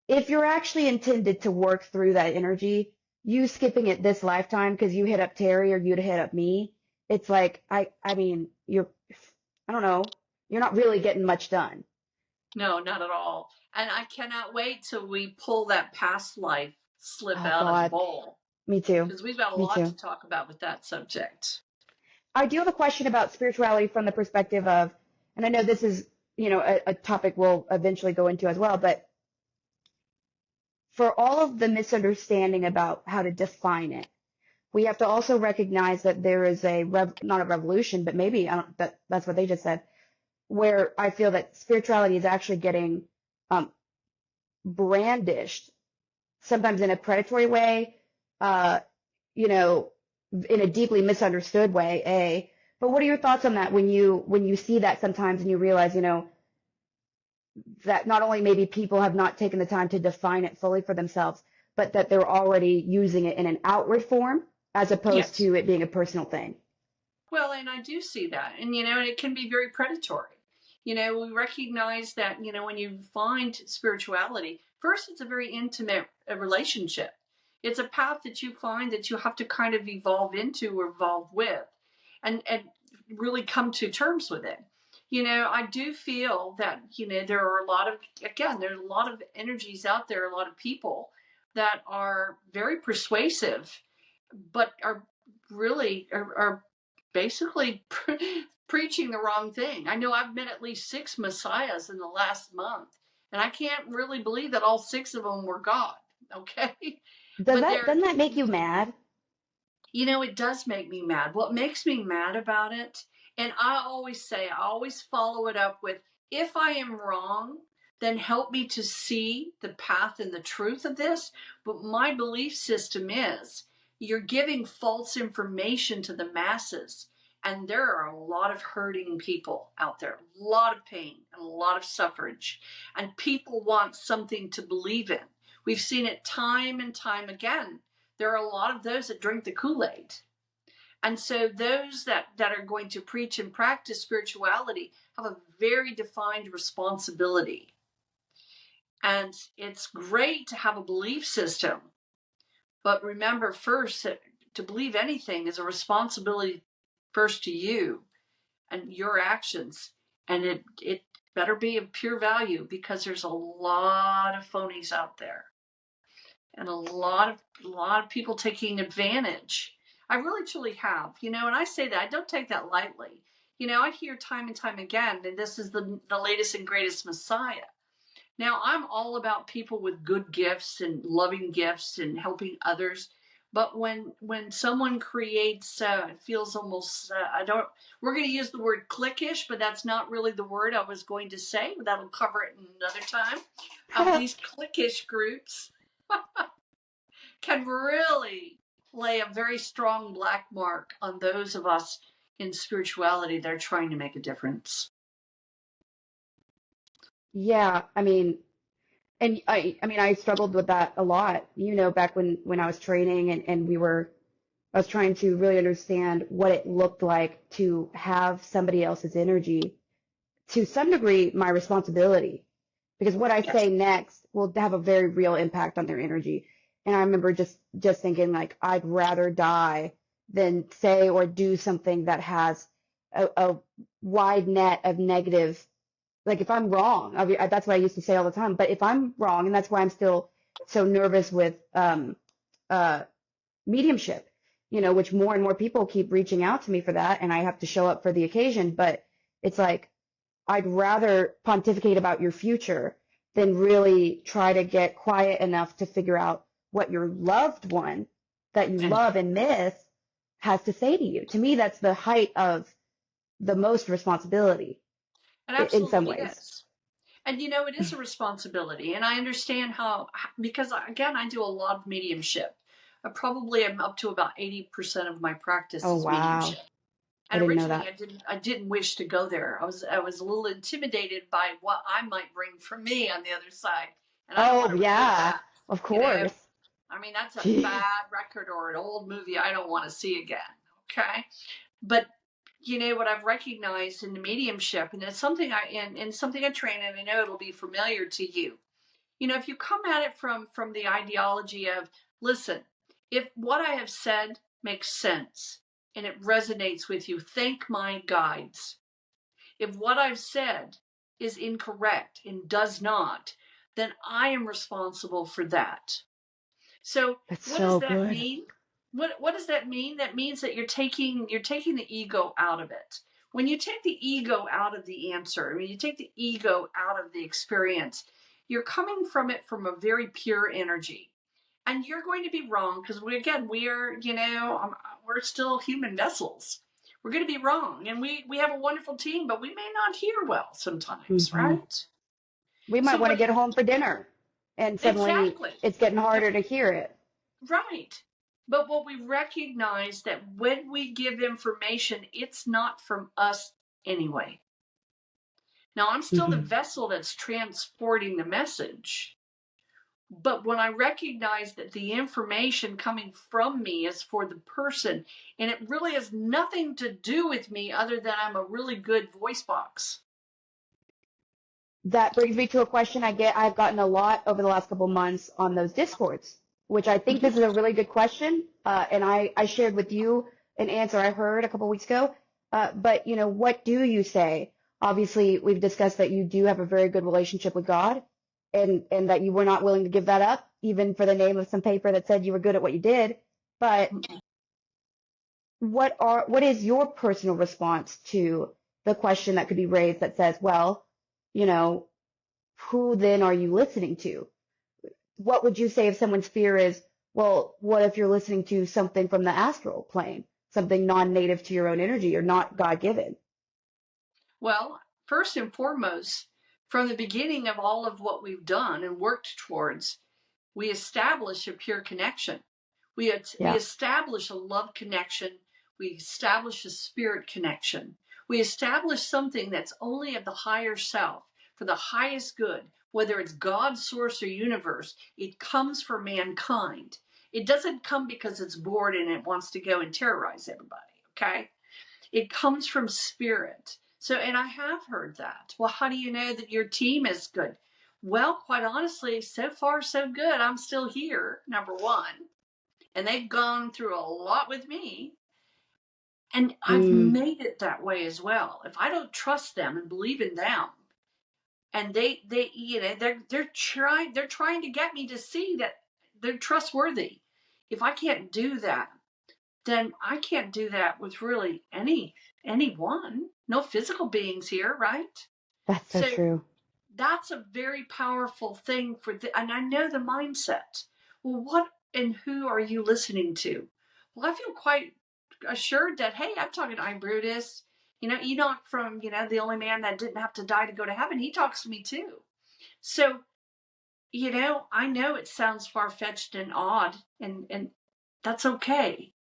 if you're actually intended to work through that energy, you skipping it this lifetime because you hit up Terry or you'd hit up me, it's like, I mean, I don't know, you're not really getting much done. No, not at all. And I cannot wait till we pull that past life slip Oh out of the God, bowl me too. because we've got a Me lot too. to talk about with that subject. I do have a question about spirituality from the perspective of, and I know this is, a topic we'll eventually go into as well, but for all of the misunderstanding about how to define it, we have to also recognize that there is not a revolution, but maybe, I don't, that's what they just said, where I feel that spirituality is actually getting um, brandished, sometimes in a predatory way, uh, you know, in a deeply misunderstood way, A. But what are your thoughts on that when you see that sometimes and you realize, that not only maybe people have not taken the time to define it fully for themselves, but that they're already using it in an outward form as opposed Yes. to it being a personal thing? Well, and I do see that. And, it can be very predatory. We recognize that, when you find spirituality, first, it's a very intimate relationship. It's a path that you find that you have to kind of evolve into or evolve with and really come to terms with it. I do feel that, there are a lot of, again, there's a lot of energies out there, a lot of people that are very persuasive, but are really are basically preaching the wrong thing. I know I've met at least 6 messiahs in the last month, and I can't really believe that all 6 of them were God. Okay, but Doesn't that make you mad? it does make me mad. What makes me mad about it, and I always say, I always follow it up with, if I am wrong, then help me to see the path and the truth of this. But my belief system is you're giving false information to the masses. And there are a lot of hurting people out there, a lot of pain and a lot of suffrage. And people want something to believe in. We've seen it time and time again. There are a lot of those that drink the Kool-Aid. And so those that are going to preach and practice spirituality have a very defined responsibility. And it's great to have a belief system. But remember first that to believe anything is a responsibility first to you and your actions. And it better be of pure value, because there's a lot of phonies out there. And a lot of people taking advantage. I really truly have, and I say that, I don't take that lightly. I hear time and time again that this is the latest and greatest Messiah. Now, I'm all about people with good gifts and loving gifts and helping others. But when someone creates, it feels almost, we're going to use the word cliquish, but that's not really the word I was going to say. That'll cover it another time. These cliquish groups can really lay a very strong black mark on those of us in spirituality that are trying to make a difference. Yeah, I mean, and I struggled with that a lot, back when I was training and I was trying to really understand what it looked like to have somebody else's energy, to some degree, my responsibility, because what I say next will have a very real impact on their energy. And I remember just thinking, like, I'd rather die than say or do something that has a wide net of negative. Like, if I'm wrong, that's what I used to say all the time. But if I'm wrong, and that's why I'm still so nervous with mediumship, which more and more people keep reaching out to me for that, and I have to show up for the occasion. But it's like, I'd rather pontificate about your future than really try to get quiet enough to figure out what your loved one that you love and miss has to say to you. To me, that's the height of the most responsibility in some ways. Is. And it is a responsibility. And I understand how, because again, I do a lot of mediumship. Probably I'm up to about 80% of my practice is mediumship. And originally I didn't wish to go there. I was a little intimidated by what I might bring from me on the other side. And I don't want to that, of course. I mean, that's a bad record or an old movie I don't want to see again. Okay. But what I've recognized in the mediumship, and it's something something I train, and I know it'll be familiar to you. If you come at it from the ideology of, listen, if what I have said makes sense and it resonates with you, thank my guides. If what I've said is incorrect and does not, then I am responsible for that. So what does that mean? What does that mean? That means that you're taking the ego out of it. When you take the ego out of the answer, when you take the ego out of the experience, you're coming from it from a very pure energy. And you're going to be wrong, because we're still human vessels. We're going to be wrong. And we have a wonderful team, but we may not hear well sometimes, right? We might want to get home for dinner, and suddenly it's getting harder to hear it. Right. But what we recognize that when we give information, it's not from us anyway. Now, I'm still the vessel that's transporting the message. But when I recognize that the information coming from me is for the person, and it really has nothing to do with me other than I'm a really good voice box. That brings me to a question I've gotten a lot over the last couple of months on those Discords, which I think this is a really good question. And I shared with you an answer I heard a couple of weeks ago. But, what do you say? Obviously, we've discussed that you do have a very good relationship with God, and that you were not willing to give that up, even for the name of some paper that said you were good at what you did. But what is your personal response to the question that could be raised that says, well, who then are you listening to? What would you say if someone's fear is, well, what if you're listening to something from the astral plane, something non-native to your own energy or not God-given? Well, first and foremost, From the beginning of all of what we've done and worked towards, we establish a pure connection. We establish a love connection. We establish a spirit connection. We establish something that's only of the higher self, for the highest good, whether it's God, source, or universe. It comes for mankind. It doesn't come because it's bored and it wants to go and terrorize everybody, okay? It comes from spirit. So, and I have heard that. Well, how do you know that your team is good? Well, quite honestly, so far so good. I'm still here, number one. And they've gone through a lot with me. And I've made it that way as well. If I don't trust them and believe in them, and they're trying to get me to see that they're trustworthy. If I can't do that, then I can't do that with really anyone. No physical beings here, right? That's so true. That's a very powerful thing and I know the mindset. Well, what and who are you listening to? Well, I feel quite assured that, hey, I'm talking to Brutus. Enoch from, the only man that didn't have to die to go to heaven, he talks to me too. So, I know it sounds far-fetched and odd, and that's okay.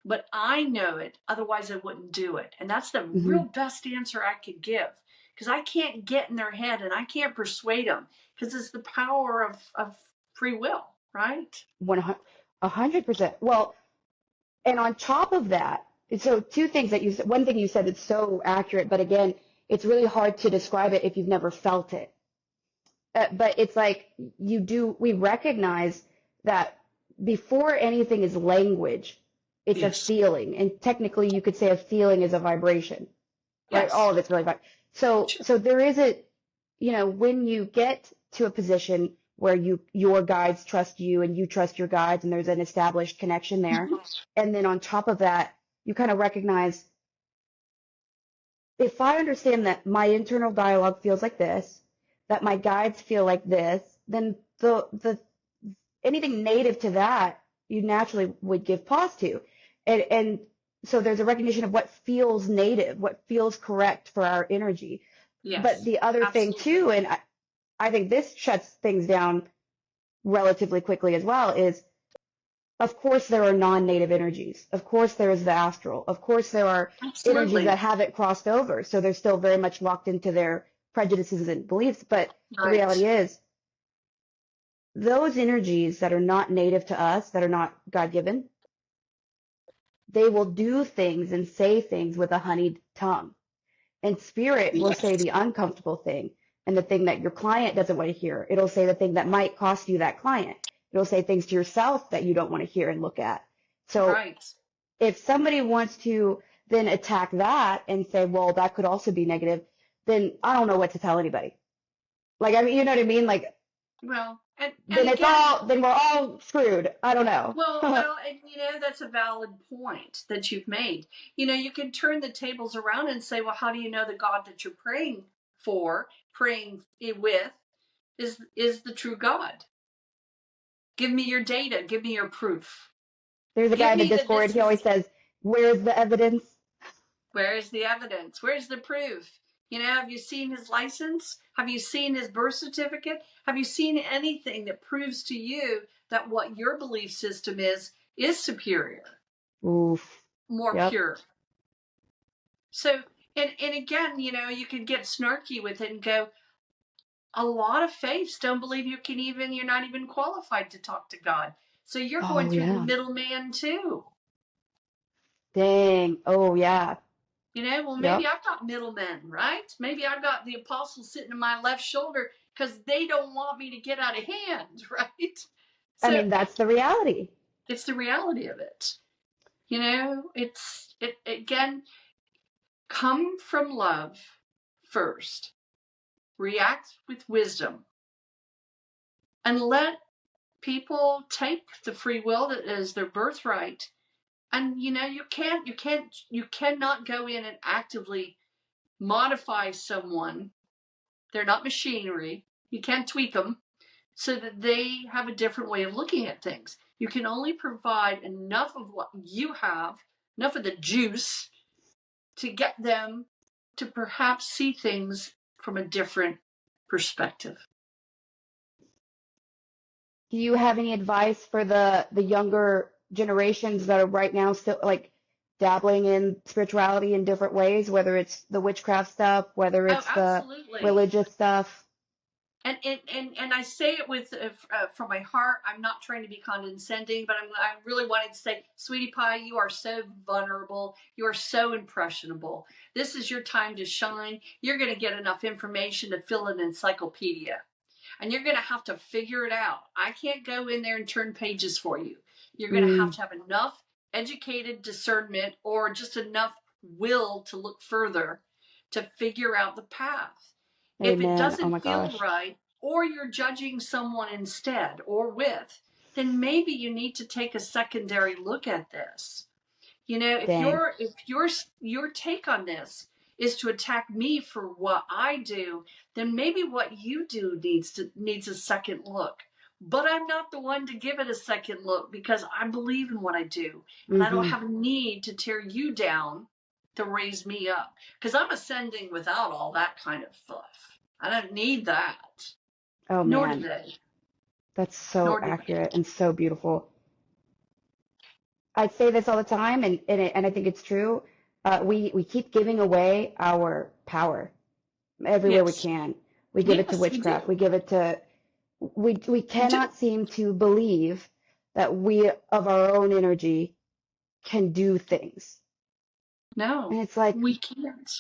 But I know it, otherwise I wouldn't do it. And that's the real best answer I could give. Because I can't get in their head and I can't persuade them. Because it's the power of free will, right? 100%. Well, and on top of that, so two things that you said. One thing you said that's so accurate, but again, it's really hard to describe it if you've never felt it. But it's like we recognize that before anything is language, it's a feeling. And technically you could say a feeling is a vibration, right? All of it's really so there is when you get to a position where your guides trust you and you trust your guides and there's an established connection there. And then on top of that, you kind of recognize, if I understand that my internal dialogue feels like this, that my guides feel like this, then the anything native to that, you naturally would give pause to. And so there's a recognition of what feels native, what feels correct for our energy. Yes, but the other thing too, and I think this shuts things down relatively quickly as well, is of course there are non-native energies. Of course there is the astral. Of course there are energies that haven't crossed over. So they're still very much locked into their prejudices and beliefs. But the reality is, those energies that are not native to us, that are not God-given, they will do things and say things with a honeyed tongue. And spirit will say the uncomfortable thing and the thing that your client doesn't want to hear. It'll say the thing that might cost you that client. It'll say things to yourself that you don't want to hear and look at. So if somebody wants to then attack that and say, well, that could also be negative, then I don't know what to tell anybody. Like, I mean, you know what I mean? Like, well, and then then we're all screwed. I don't know. Well, and that's a valid point that you've made. You can turn the tables around and say, well, how do you know the God that you're praying with is the true God? Give me your data. Give me your proof. There's a guy in the Discord. He always says, where's the evidence? Where's the evidence? Where's the proof? Have you seen his license? Have you seen his birth certificate? Have you seen anything that proves to you that what your belief system is superior? Oof. More pure. So, and again, you can get snarky with it and go, a lot of faiths don't believe you're not even qualified to talk to God. So you're going through the middleman too. Dang. Oh, yeah. Well, maybe I've got middlemen, right? Maybe I've got the apostle sitting on my left shoulder because they don't want me to get out of hand, right? So, I mean, that's the reality. It's the reality of it. Again, come from love first. React with wisdom. And let people take the free will that is their birthright. And you cannot go in and actively modify someone. They're not machinery. You can't tweak them so that they have a different way of looking at things. You can only provide enough of what you have, enough of the juice, to get them to perhaps see things from a different perspective. Do you have any advice for the younger generations that are right now still like dabbling in spirituality in different ways, whether it's the witchcraft stuff, whether Oh, it's the absolutely. religious stuff? And I say it with from my heart. I'm not trying to be condescending, but I really wanted to say, sweetie pie, you are so vulnerable. You are so impressionable. This is your time to shine. You're going to get enough information to fill an encyclopedia, and you're going to have to figure it out. I can't go in there and turn pages for you. You're going to have enough educated discernment or just enough will to look further to figure out the path. If it Amen. Oh doesn't my feel gosh. right, or you're judging someone instead or with, then maybe you need to take a secondary look at this. You know, if Dang. your take on this is to attack me for what I do, then maybe what you do needs a second look. But I'm not the one to give it a second look because I believe in what I do, and I don't have a need to tear you down to raise me up because I'm ascending without all that kind of fluff. I don't need that. Oh Nor do man. they. That's so Nor do they. accurate and so beautiful. I say this all the time, and I think it's true. We keep giving away our power everywhere we Yes. can. We give it to Yes, we witchcraft. do. We give it to we We do. cannot seem to believe that we of our own energy can do things. No, And it's like, we can't.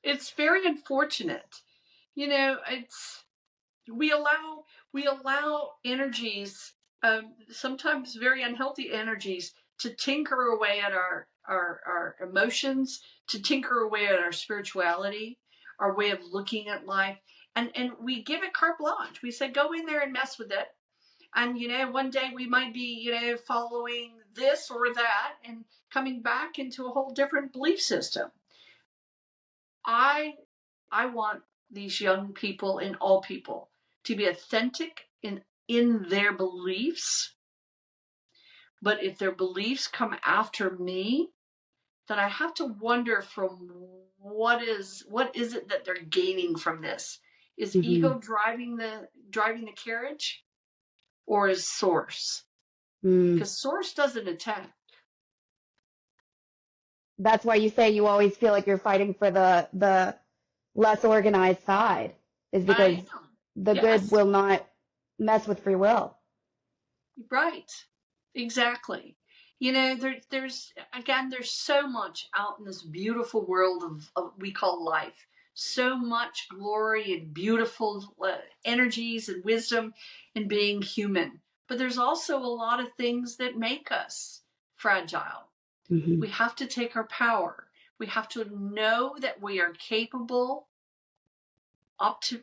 It's very unfortunate. You know, it's we allow we allow energies, sometimes very unhealthy energies, to tinker away at our emotions, to tinker away at our spirituality, our way of looking at life, and we give it carte blanche. We say, go in there and mess with it. And one day we might be following this or that and coming back into a whole different belief system. I want these young people and all people to be authentic in their beliefs. But if their beliefs come after me, then I have to wonder from what is it that they're gaining from this? Is ego driving the carriage, or is source? Because source doesn't attack. that's why you say you always feel like you're fighting for the less organized side, is because I am. the good Yes. will not mess with free will. Right. Exactly. There's so much out in this beautiful world of we call life. So much glory and beautiful energies and wisdom in being human. But there's also a lot of things that make us fragile. We have to take our power. We have to know that we are capable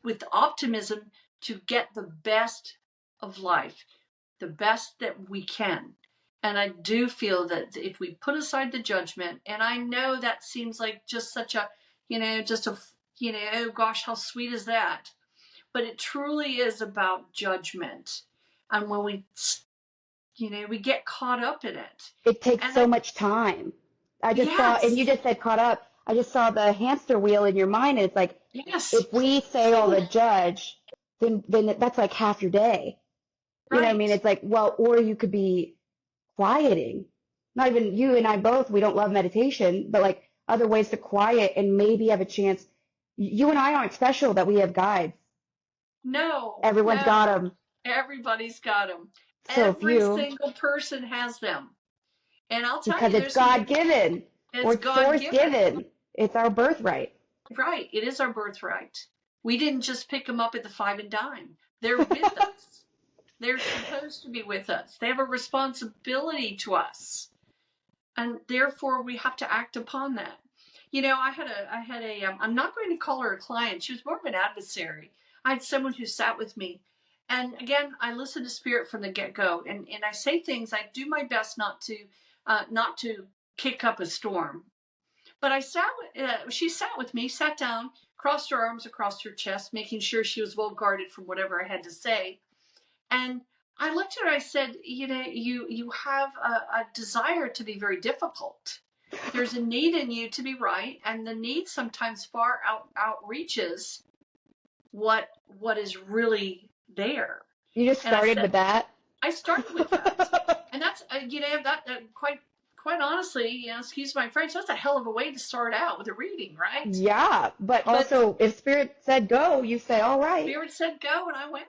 with optimism to get the best of life, the best that we can. And I do feel that if we put aside the judgment, and I know that seems like just such a, oh gosh, how sweet is that? But it truly is about judgment. And when we get caught up in it. It takes And so much time. I just saw, and you yes, just said caught up. I just saw the hamster wheel in your mind, and it's like, yes, if we say all the judge, then that's like half your day. You know what I mean? right. It's like, well, or you could be quieting. Not even you and I both, we don't love meditation, but like other ways to quiet and maybe have a chance. You and I aren't special that we have guides. No, Everyone's got no. them. Everybody's got them. So Every few, single person has them. And I'll tell because you, it's there's some God people, given it's or God source given. given. It's our birthright. Right. It is our birthright. We didn't just pick them up at the 5 and dime. They're with us. They're supposed to be with us. They have a responsibility to us. And therefore we have to act upon that. I had a, I'm not going to call her a client. She was more of an adversary. I had someone who sat with me. And again, I listen to spirit from the get-go, and I say things. I do my best not to kick up a storm. But she sat with me, sat down, crossed her arms across her chest, making sure she was well guarded from whatever I had to say. And I looked at her, I said, you have a desire to be very difficult. There's a need in you to be right, and the need sometimes far outreaches what is really there. You just And started with that? I started with that. And that's, that quite honestly, excuse my French, that's a hell of a way to start out with a reading, right? Yeah, but But also if Spirit said go, you say, all right. Spirit said go, and I went.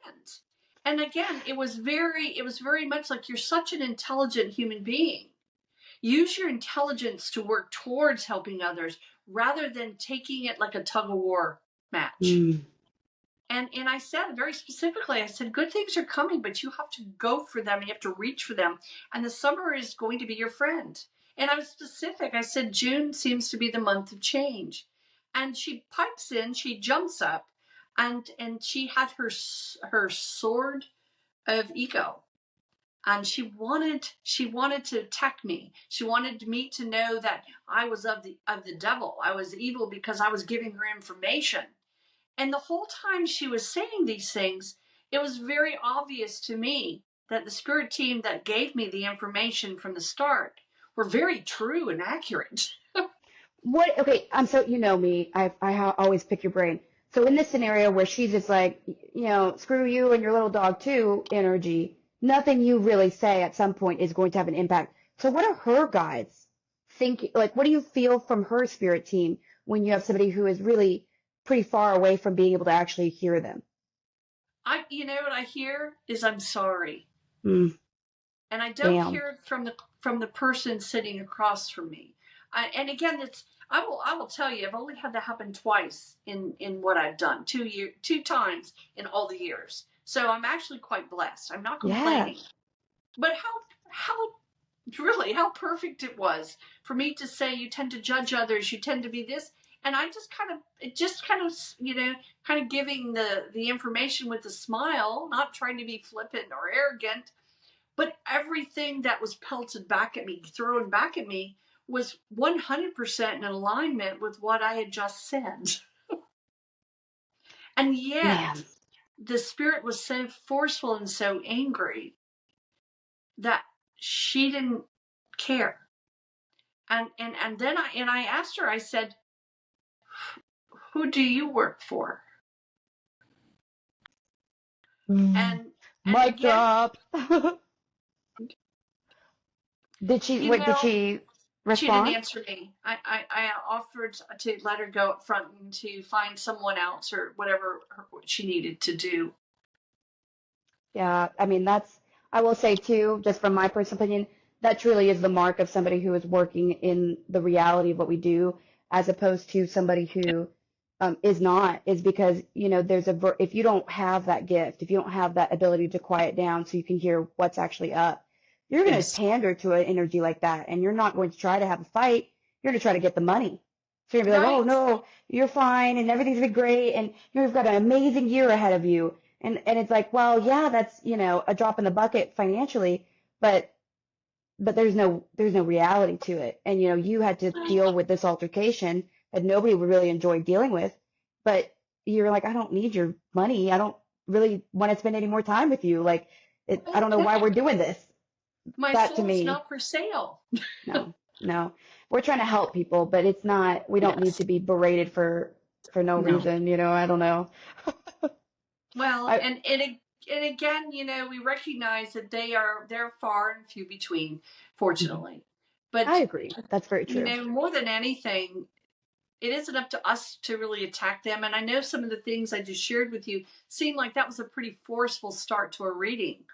And again, it was very much like, you're such an intelligent human being. Use your intelligence to work towards helping others rather than taking it like a tug of war match. Mm. And I said very specifically, I said, good things are coming, but you have to go for them. You have to reach for them. And the summer is going to be your friend. And I was specific. I said, June seems to be the month of change. And she pipes in, she jumps up, and she had her sword of ego. And she wanted to attack me. She wanted me to know that I was of the devil. I was evil because I was giving her information. And the whole time she was saying these things, it was very obvious to me that the spirit team that gave me the information from the start were very true and accurate. What? Okay, so you know me. Always pick your brain. So in this scenario where she's just like, screw you and your little dog too energy, nothing you really say at some point is going to have an impact. So what are her guides thinking? Like, what do you feel from her spirit team when you have somebody who is really pretty far away from being able to actually hear them? What I hear is, I'm sorry. Mm. And I don't Damn. hear it from the person sitting across from me. And again, I will tell you, I've only had that happen twice in what I've done, 2 times in all the years. So I'm actually quite blessed. I'm not complaining. Yeah. But how perfect it was for me to say, you tend to judge others, you tend to be this. And I just kind of giving the information with a smile, not trying to be flippant or arrogant. But everything that was pelted back at me, thrown back at me, was 100% in alignment with what I had just said. And yet, man, the spirit was so forceful and so angry that she didn't care. And then I asked her, I said, who do you work for? And mic drop. Did she did she respond? She didn't answer me. I offered to let her go up front and to find someone else or whatever she needed to do. Yeah, I mean, I will say too, just from my personal opinion, that truly is the mark of somebody who is working in the reality of what we do, as opposed to somebody who is not, is because, if you don't have that gift, if you don't have that ability to quiet down so you can hear what's actually up, you're going to pander to an energy like that, and you're not going to try to have a fight. You're going to try to get the money. So you're going to be like, oh, no, you're fine, and everything's going to be great, and you've got an amazing year ahead of you. And it's like, well, yeah, that's, a drop in the bucket financially, but there's no reality to it. And, you had to deal with this altercation that nobody would really enjoy dealing with, but you're like, I don't need your money. I don't really want to spend any more time with you. Like, I don't know why we're doing this. My that to soul's me, not for sale. No. We're trying to help people, but it's not, we don't need to be berated for no reason, I don't know. Well, and again, we recognize that they're far and few between, fortunately. But I agree. That's very true. More than anything, it isn't up to us to really attack them. And I know some of the things I just shared with you seemed like that was a pretty forceful start to a reading.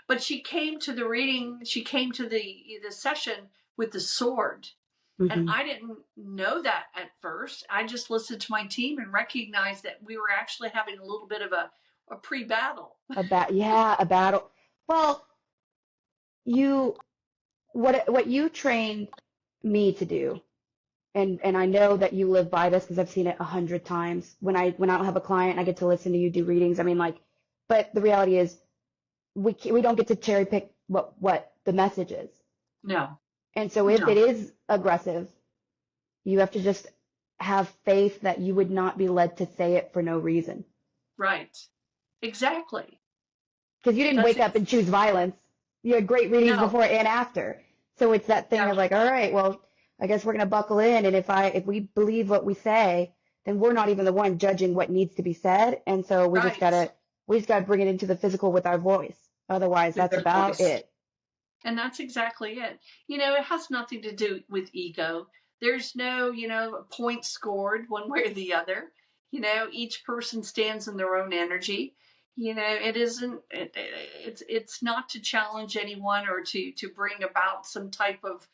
But she came to the reading, she came to the session with the sword. Mm-hmm. And I didn't know that at first. I just listened to my team and recognized that we were actually having a little bit of a pre-battle. A battle. Well, what you trained me to do, and I know that you live by this because I've seen it 100 times. When I don't have a client, I get to listen to you do readings. I mean, but the reality is, we don't get to cherry pick what the message is. No. And so if it is aggressive, you have to just have faith that you would not be led to say it for no reason. Right. Exactly. Because you didn't wake up and choose violence. You had great readings before and after. So it's that thing of like, all right, well, I guess we're going to buckle in. And if we believe what we say, then we're not even the one judging what needs to be said. And so Right. we just gotta bring it into the physical with our voice. Otherwise, With that's their about voice. it. And that's exactly it. It has nothing to do with ego. There's no, point scored one way or the other. Each person stands in their own energy. It isn't, it's not to challenge anyone or to bring about some type of,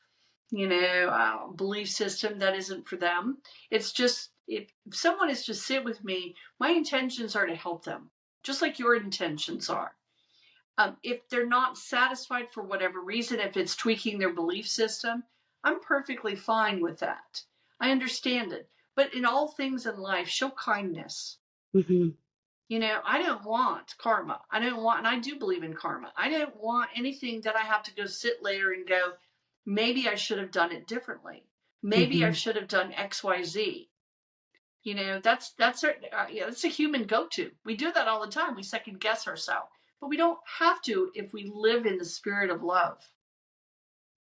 belief system that isn't for them. It's just, if someone is to sit with me, my intentions are to help them, just like your intentions are. If they're not satisfied for whatever reason, if it's tweaking their belief system, I'm perfectly fine with that. I understand it. But in all things in life, show kindness. Mm-hmm. I don't want karma. I don't want, and I do believe in karma. I don't want anything that I have to go sit later and go, maybe I should have done it differently. Maybe I Mm-hmm. should have done XYZ. That's a human go-to. We do that all the time. We second guess ourselves, but we don't have to if we live in the spirit of love.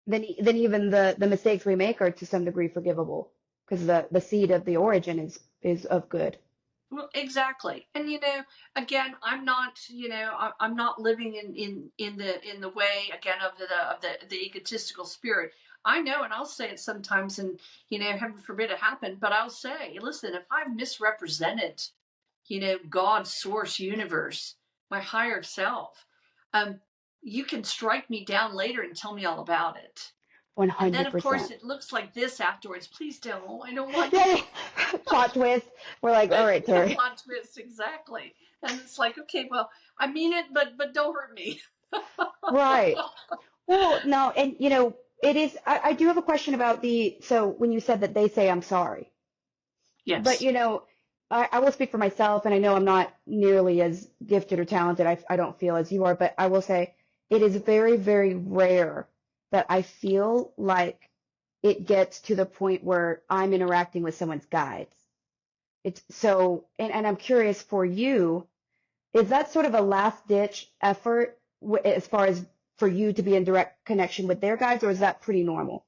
Then even the mistakes we make are to some degree forgivable because the seed of the origin is of good. Well, exactly. And again, I'm not living in the way again of the egotistical spirit. I know, and I'll say it sometimes, and heaven forbid it happen, but I'll say, listen, if I've misrepresented God, source, universe, my higher self, um, you can strike me down later and tell me all about it. And then, of course, 100%. it looks like this afterwards. Please don't. I don't want Yeah. Plot twist. We're like, all right, a Terry. plot twist, exactly. And it's like, okay, well, I mean it, but don't hurt me. Right. Well, no, and it is. I do have a question about so when you said that they say I'm sorry, but Yes. I will speak for myself, and I know I'm not nearly as gifted or talented. I don't feel as you are, but I will say it is very, very rare that I feel like it gets to the point where I'm interacting with someone's guides. It's so, and I'm curious for you, is that sort of a last ditch effort as far as for you to be in direct connection with their guides, or is that pretty normal?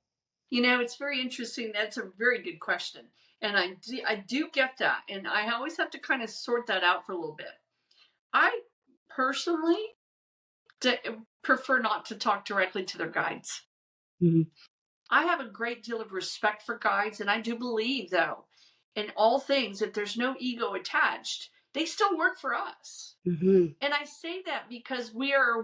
It's very interesting. That's a very good question. And I do get that. And I always have to kind of sort that out for a little bit. I personally prefer not to talk directly to their guides. Mm-hmm. I have a great deal of respect for guides, and I do believe, though, in all things, if there's no ego attached, they still work for us. Mm-hmm. And I say that because we are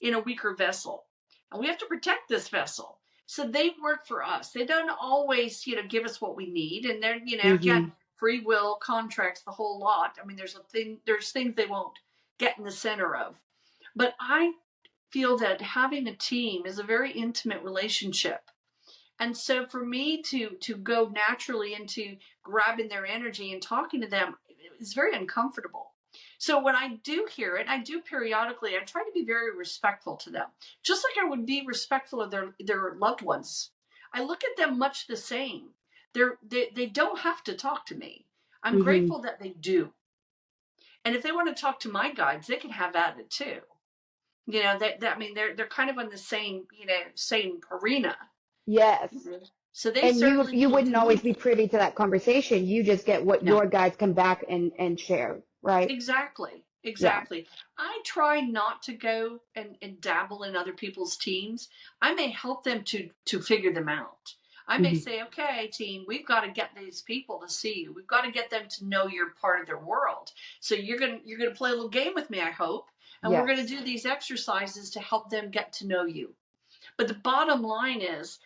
in a weaker vessel, and we have to protect this vessel. So they work for us. They don't always, give us what we need, and they're, Mm-hmm. again, free will, contracts, the whole lot. I mean, there's things they won't get in the center of. But I feel that having a team is a very intimate relationship. And so for me to go naturally into grabbing their energy and talking to them is very uncomfortable. So when I do hear it, I do periodically, I try to be very respectful to them, just like I would be respectful of their loved ones. I look at them much the same. They don't have to talk to me. I'm Mm-hmm. grateful that they do. And if they want to talk to my guides, they can have at it too. I mean, they're kind of on the same arena. Yes. So they And certainly you can wouldn't always be communicate. privy to that conversation. You just get what No, your guides come back and share, right? exactly. Yeah. Exactly. I try not to go and dabble in other people's teams. I may help them to figure them out. I may Mm-hmm. say, okay, team, we've got to get these people to see you. We've got to get them to know you're part of their world. So you're gonna play a little game with me, I hope. And we're gonna Yes. do these exercises to help them get to know you. But the bottom line is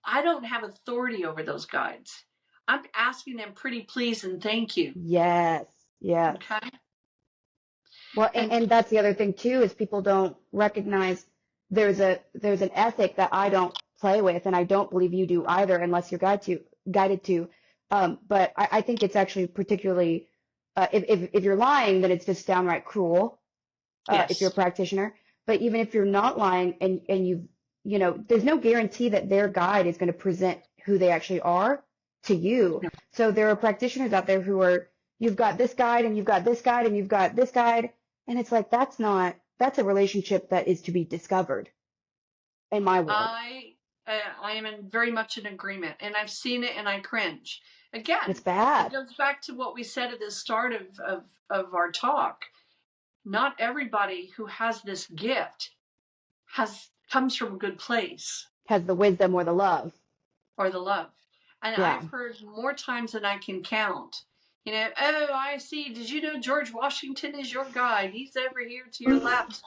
I don't have authority over those guides. I'm asking them pretty please and thank you. Yes. Yes. Okay. Well, And and that's the other thing too, is people don't recognize there's an ethic that I don't play with, and I don't believe you do either, unless you're guided to. But I think it's actually particularly if you're lying, then it's just downright cruel. If you're a yes, practitioner, but even if you're not lying and there's no guarantee that their guide is going to present who they actually are to you. no, So there are practitioners out there who are you've got this guide and you've got this guide and you've got this guide. And it's like, that's a relationship that is to be discovered in my world. I I am very much in agreement, and I've seen it, and I cringe. Again, It's bad. it goes back to what we said at the start of our talk. Not everybody who has this gift comes from a good place. Has the wisdom or the love. Or the love. And Yeah. I've heard more times than I can count. Oh, I see. Did you know George Washington is your guide? He's over here to your left.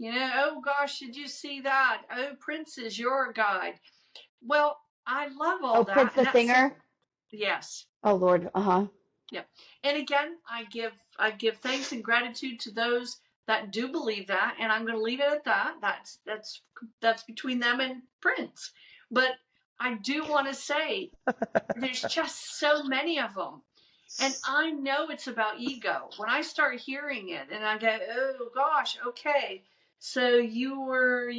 Oh gosh, did you see that? Oh, Prince is your guide. Well, I love all that. Prince the singer? Yes. Oh Lord, Yeah. And again, I give thanks and gratitude to those that do believe that, and I'm going to leave it at that. That's between them and Prince. But I do want to say there's just so many of them. And I know it's about ego. When I start hearing it and I go, oh gosh, okay. So you were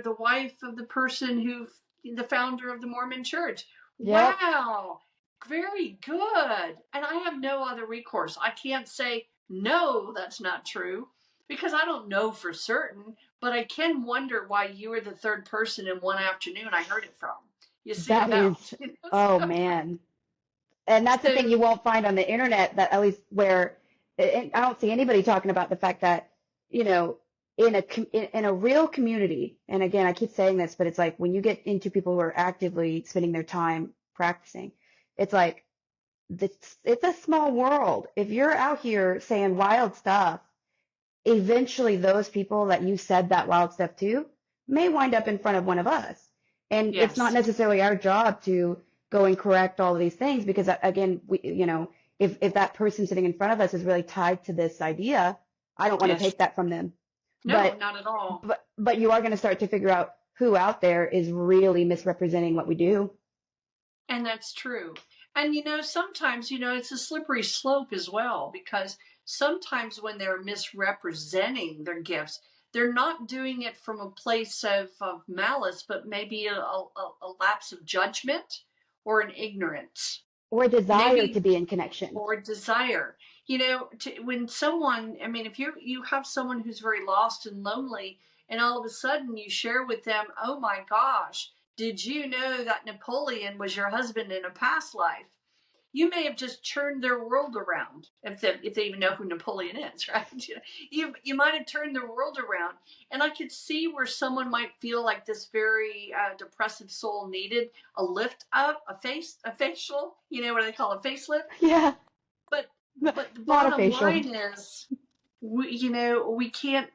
the wife of the person the founder of the Mormon Church. Yep. Wow. Very good. And I have no other recourse. I can't say, no, that's not true, because I don't know for certain, but I can wonder why you were the third person in one afternoon I heard it from. You see that is, oh man. And that's the thing you won't find on the internet, that at least where, I don't see anybody talking about the fact that, in a real community, and again, I keep saying this, but it's like when you get into people who are actively spending their time practicing, it's like, it's a small world. If you're out here saying wild stuff, eventually those people that you said that wild stuff to may wind up in front of one of us. And yes, it's not necessarily our job to go and correct all of these things, because again, if that person sitting in front of us is really tied to this idea, I don't want to take that from them. No, not at all. But you are going to start to figure out who out there is really misrepresenting what we do. And that's true. And sometimes, it's a slippery slope as well, because sometimes when they're misrepresenting their gifts, they're not doing it from a place of malice, but maybe a lapse of judgment or an ignorance. Or a desire to be in connection. Or desire. When someone, if you have someone who's very lost and lonely, and all of a sudden you share with them, oh my gosh, did you know that Napoleon was your husband in a past life? You may have just turned their world around, if they even know who Napoleon is, right? You might have turned their world around. And I could see where someone might feel like this very depressive soul needed a lift up, a facial, what do they call it, facelift? Yeah. But the bottom line is, we can't,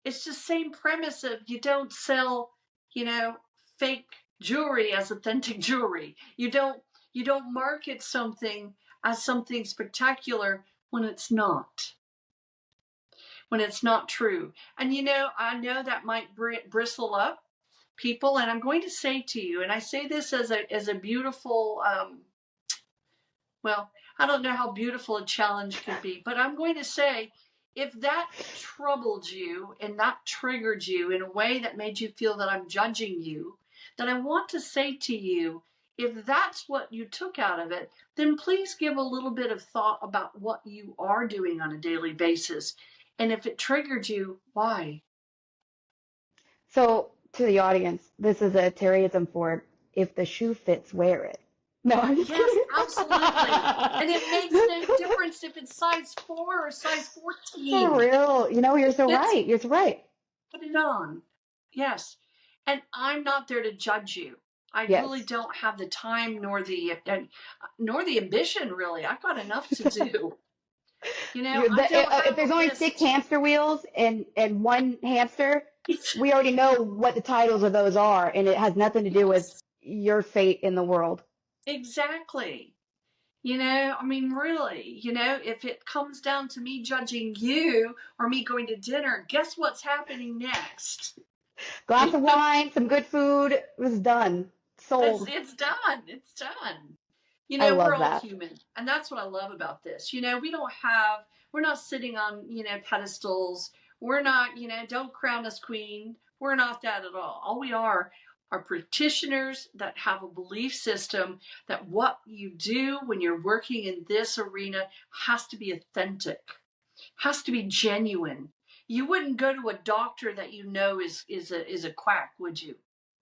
it's the same premise of you don't sell, fake jewelry as authentic jewelry. You don't market something as something spectacular when it's not. When it's not true. And I know that might bristle up people, and I'm going to say to you, and I say this as a beautiful, I don't know how beautiful a challenge could be, but I'm going to say, if that troubled you and that triggered you in a way that made you feel that I'm judging you, then I want to say to you, if that's what you took out of it, then please give a little bit of thought about what you are doing on a daily basis. And if it triggered you, why? So to the audience, this is a Terryism for if the shoe fits, wear it. No, I'm just kidding. Absolutely. And it makes no difference if it's size 4 or size 14. For real. You're so right. You're so right. Put it on. Yes. And I'm not there to judge you. I really don't have the time nor the ambition, really. I've got enough to do. If there's only 6 hamster wheels and one hamster, we already know what the titles of those are, and it has nothing to do with your fate in the world. Exactly. Really, if it comes down to me judging you or me going to dinner, guess what's happening next? Glass of wine, some good food, it was done. Sold. It's done. It's done. we're all human. And that's what I love about this. We're not sitting on, pedestals. We're not, don't crown us queen. We're not that at all. All we are practitioners that have a belief system that what you do when you're working in this arena has to be authentic, has to be genuine. You wouldn't go to a doctor that is a quack, would you?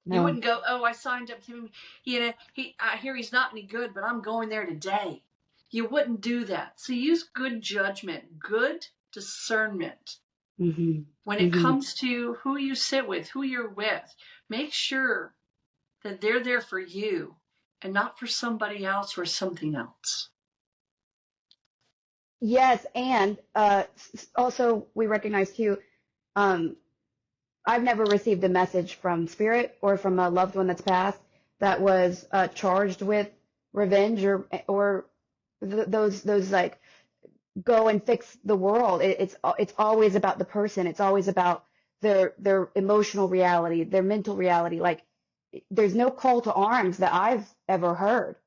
You No. wouldn't go, oh, I signed up to him. I hear he's not any good, but I'm going there today. You wouldn't do that. So use good judgment, good discernment. Hmm. When it Hmm. comes to who you sit with, who you're with, make sure that they're there for you and not for somebody else or something else. Yes, and also we recognize too, um, I've never received a message from spirit or from a loved one that's passed that was charged with revenge or those like go and fix the world. It's always about the person. It's always about their emotional reality, their mental reality. Like there's no call to arms that I've ever heard.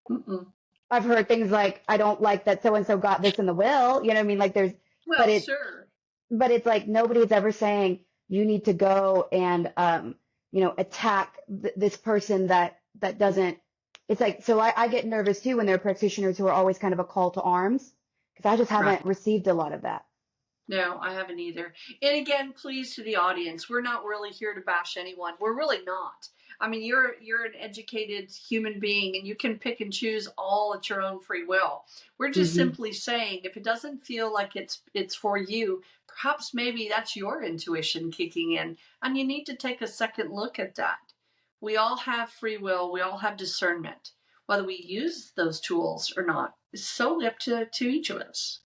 Mm-mm. I've heard things like I don't like that so and so got this in the will. You know what I mean? Like there's, but Well, sure. it's like nobody's ever saying you need to go and attack this person that doesn't. It's like so I get nervous too when there are practitioners who are always kind of a call to arms because I just Right. haven't received a lot of that. No, I haven't either. And again, please to the audience, we're not really here to bash anyone. We're really not. I mean, you're an educated human being and you can pick and choose all at your own free will. We're just Hmm. simply saying if it doesn't feel like it's for you, perhaps maybe that's your intuition kicking in and you need to take a second look at that. We all have free will, we all have discernment. Whether we use those tools or not is solely up to each of us.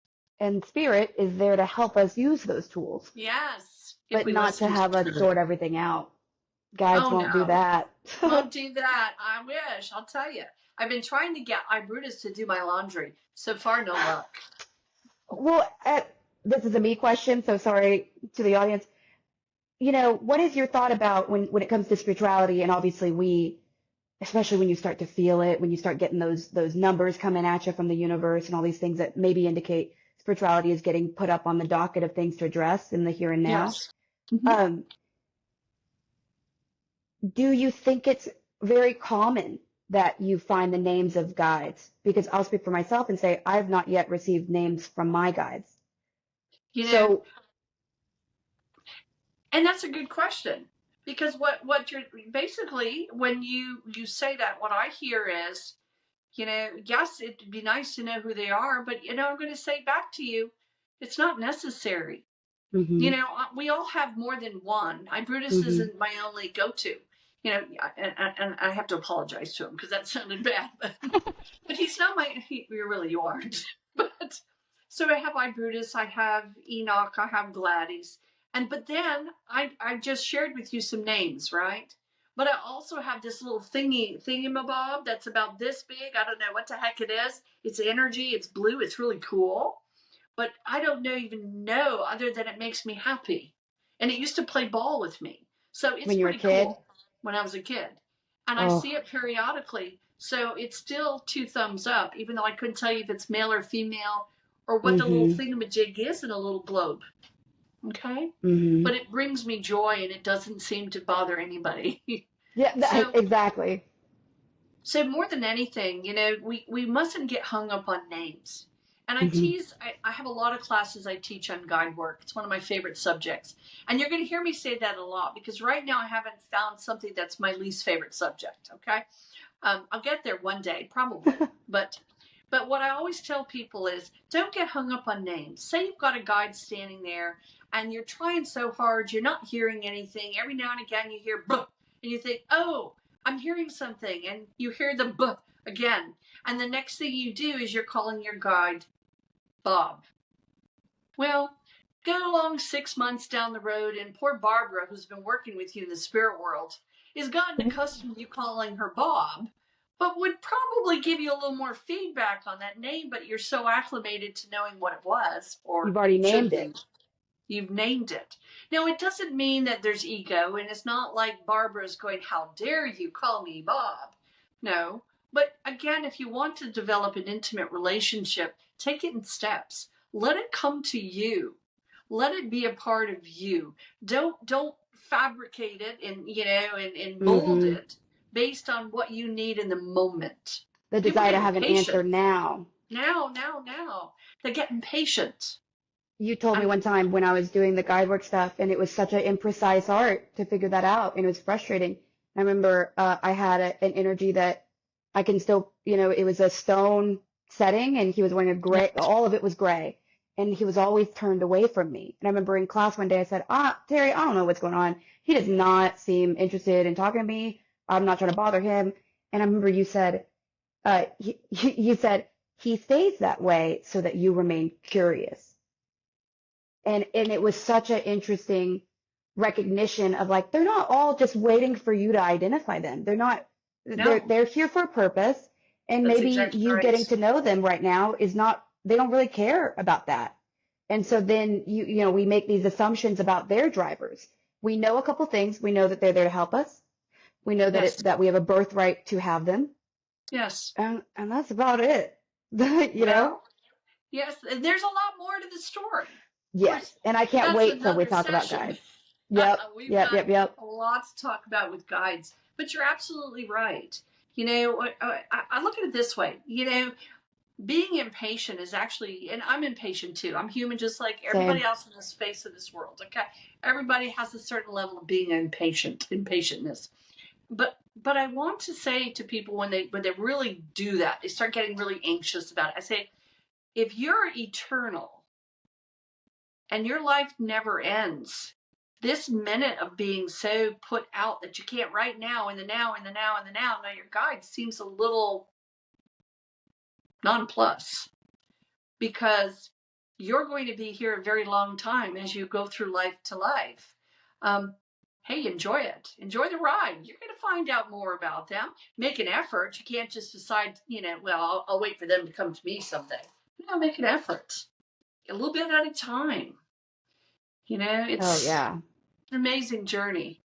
And spirit is there to help us use those tools, Yes, if but we not to listen to have us spirit. sort everything out. Guides Oh won't do no, that. won't do that. I wish. I'll tell you. I've been trying to get Brutus to do my laundry. So far, no luck. Well, this is a me question, so sorry to the audience. What is your thought about when it comes to spirituality? And obviously especially when you start to feel it, when you start getting those numbers coming at you from the universe and all these things that maybe indicate spirituality is getting put up on the docket of things to address in the here and now. Yes. Mm-hmm. Um, do you think it's very common that you find the names of guides? Because I'll speak for myself and say I've not yet received names from my guides. You know, So, and that's a good question because what you're basically when you say that, what I hear is, yes, it'd be nice to know who they are, but I'm going to say back to you, it's not necessary. mhm, We all have more than one. Brutus mhm. isn't my only go-to. And I have to apologize to him because that sounded bad, but he's not you aren't. But so I have Brutus, I have Enoch, I have Gladys, but then I just shared with you some names, right? But I also have this little thingamabob that's about this big. I don't know what the heck it is. It's energy. It's blue. It's really cool, but I don't even know other than it makes me happy. And it used to play ball with me. So it's When you were a pretty kid? cool when I was a kid. And I Oh, see it periodically. So it's still 2 thumbs up, even though I couldn't tell you if it's male or female or what the little mhm, thingamajig is in a little globe. Okay? mhm. But it brings me joy and it doesn't seem to bother anybody. Yeah, so exactly. so more than anything, we mustn't get hung up on names. And Mhm, I have a lot of classes I teach on guide work. It's one of my favorite subjects. And you're going to hear me say that a lot because right now I haven't found something that's my least favorite subject. Okay. I'll get there one day, probably. But what I always tell people is don't get hung up on names. Say you've got a guide standing there and you're trying so hard, you're not hearing anything. Every now and again you hear buh, and you think, oh, I'm hearing something. And you hear the buh again. And the next thing you do is you're calling your guide Bob. Well, go along 6 months down the road, and poor Barbara, who's been working with you in the spirit world, has gotten accustomed to you calling her Bob, but would probably give you a little more feedback on that name, but you're so acclimated to knowing what it was, or you've already should named be. it. You've named it. Now, it doesn't mean that there's ego, and it's not like Barbara's going, how dare you call me Bob? No. But again, if you want to develop an intimate relationship, take it in steps. Let it come to you. Let it be a part of you. Don't fabricate it and mold Mhm. it based on what you need in the moment. The People desire get to have an answer impatient. now. Now. They get impatient. You told me And one time when I was doing the guide work stuff, and it was such an imprecise art to figure that out, and it was frustrating. I remember I had an energy that I can still, it was a stone setting and he was wearing a Yeah. gray, all of it was gray. And he was always turned away from me. And I remember in class one day I said, Terry, I don't know what's going on. He does not seem interested in talking to me. I'm not trying to bother him. And I remember you said, you said, he stays that way so that you remain curious. And it was such an interesting recognition of like they're not all just waiting for you to identify them. They're not No, they're here for a purpose, and that's maybe exactly you getting right. to know them right now is not they don't really care about that. And so then we make these assumptions about their drivers. We know a couple things. We know that they're there to help us. We know that Yes. that we have a birthright to have them. Yes. And that's about it. you know? Well, yes. And there's a lot more to the story. Of Yes. course, And I can't that's wait till we another talk about session. guides. Yep. We've Yep. got Yep. Yep. a lot to talk about with guides, but you're absolutely right. I look at it this way. Being impatient is actually, and I'm impatient too. I'm human just like everybody Same. else on this face of this world. Okay, everybody has a certain level of being impatientness. But I want to say to people when they really do that, they start getting really anxious about it. I say, if you're eternal and your life never ends, this minute of being so put out that you can't right now, in the now, in the now, in the now your guide seems a little nonplus, because you're going to be here a very long time as you go through life to life. Um, hey, enjoy it. Enjoy the ride. You're going to find out more about them. Make an effort. You can't just decide, well, I'll wait for them to come to me someday. Make an effort. A little bit at a time. Oh It's yeah. an amazing journey.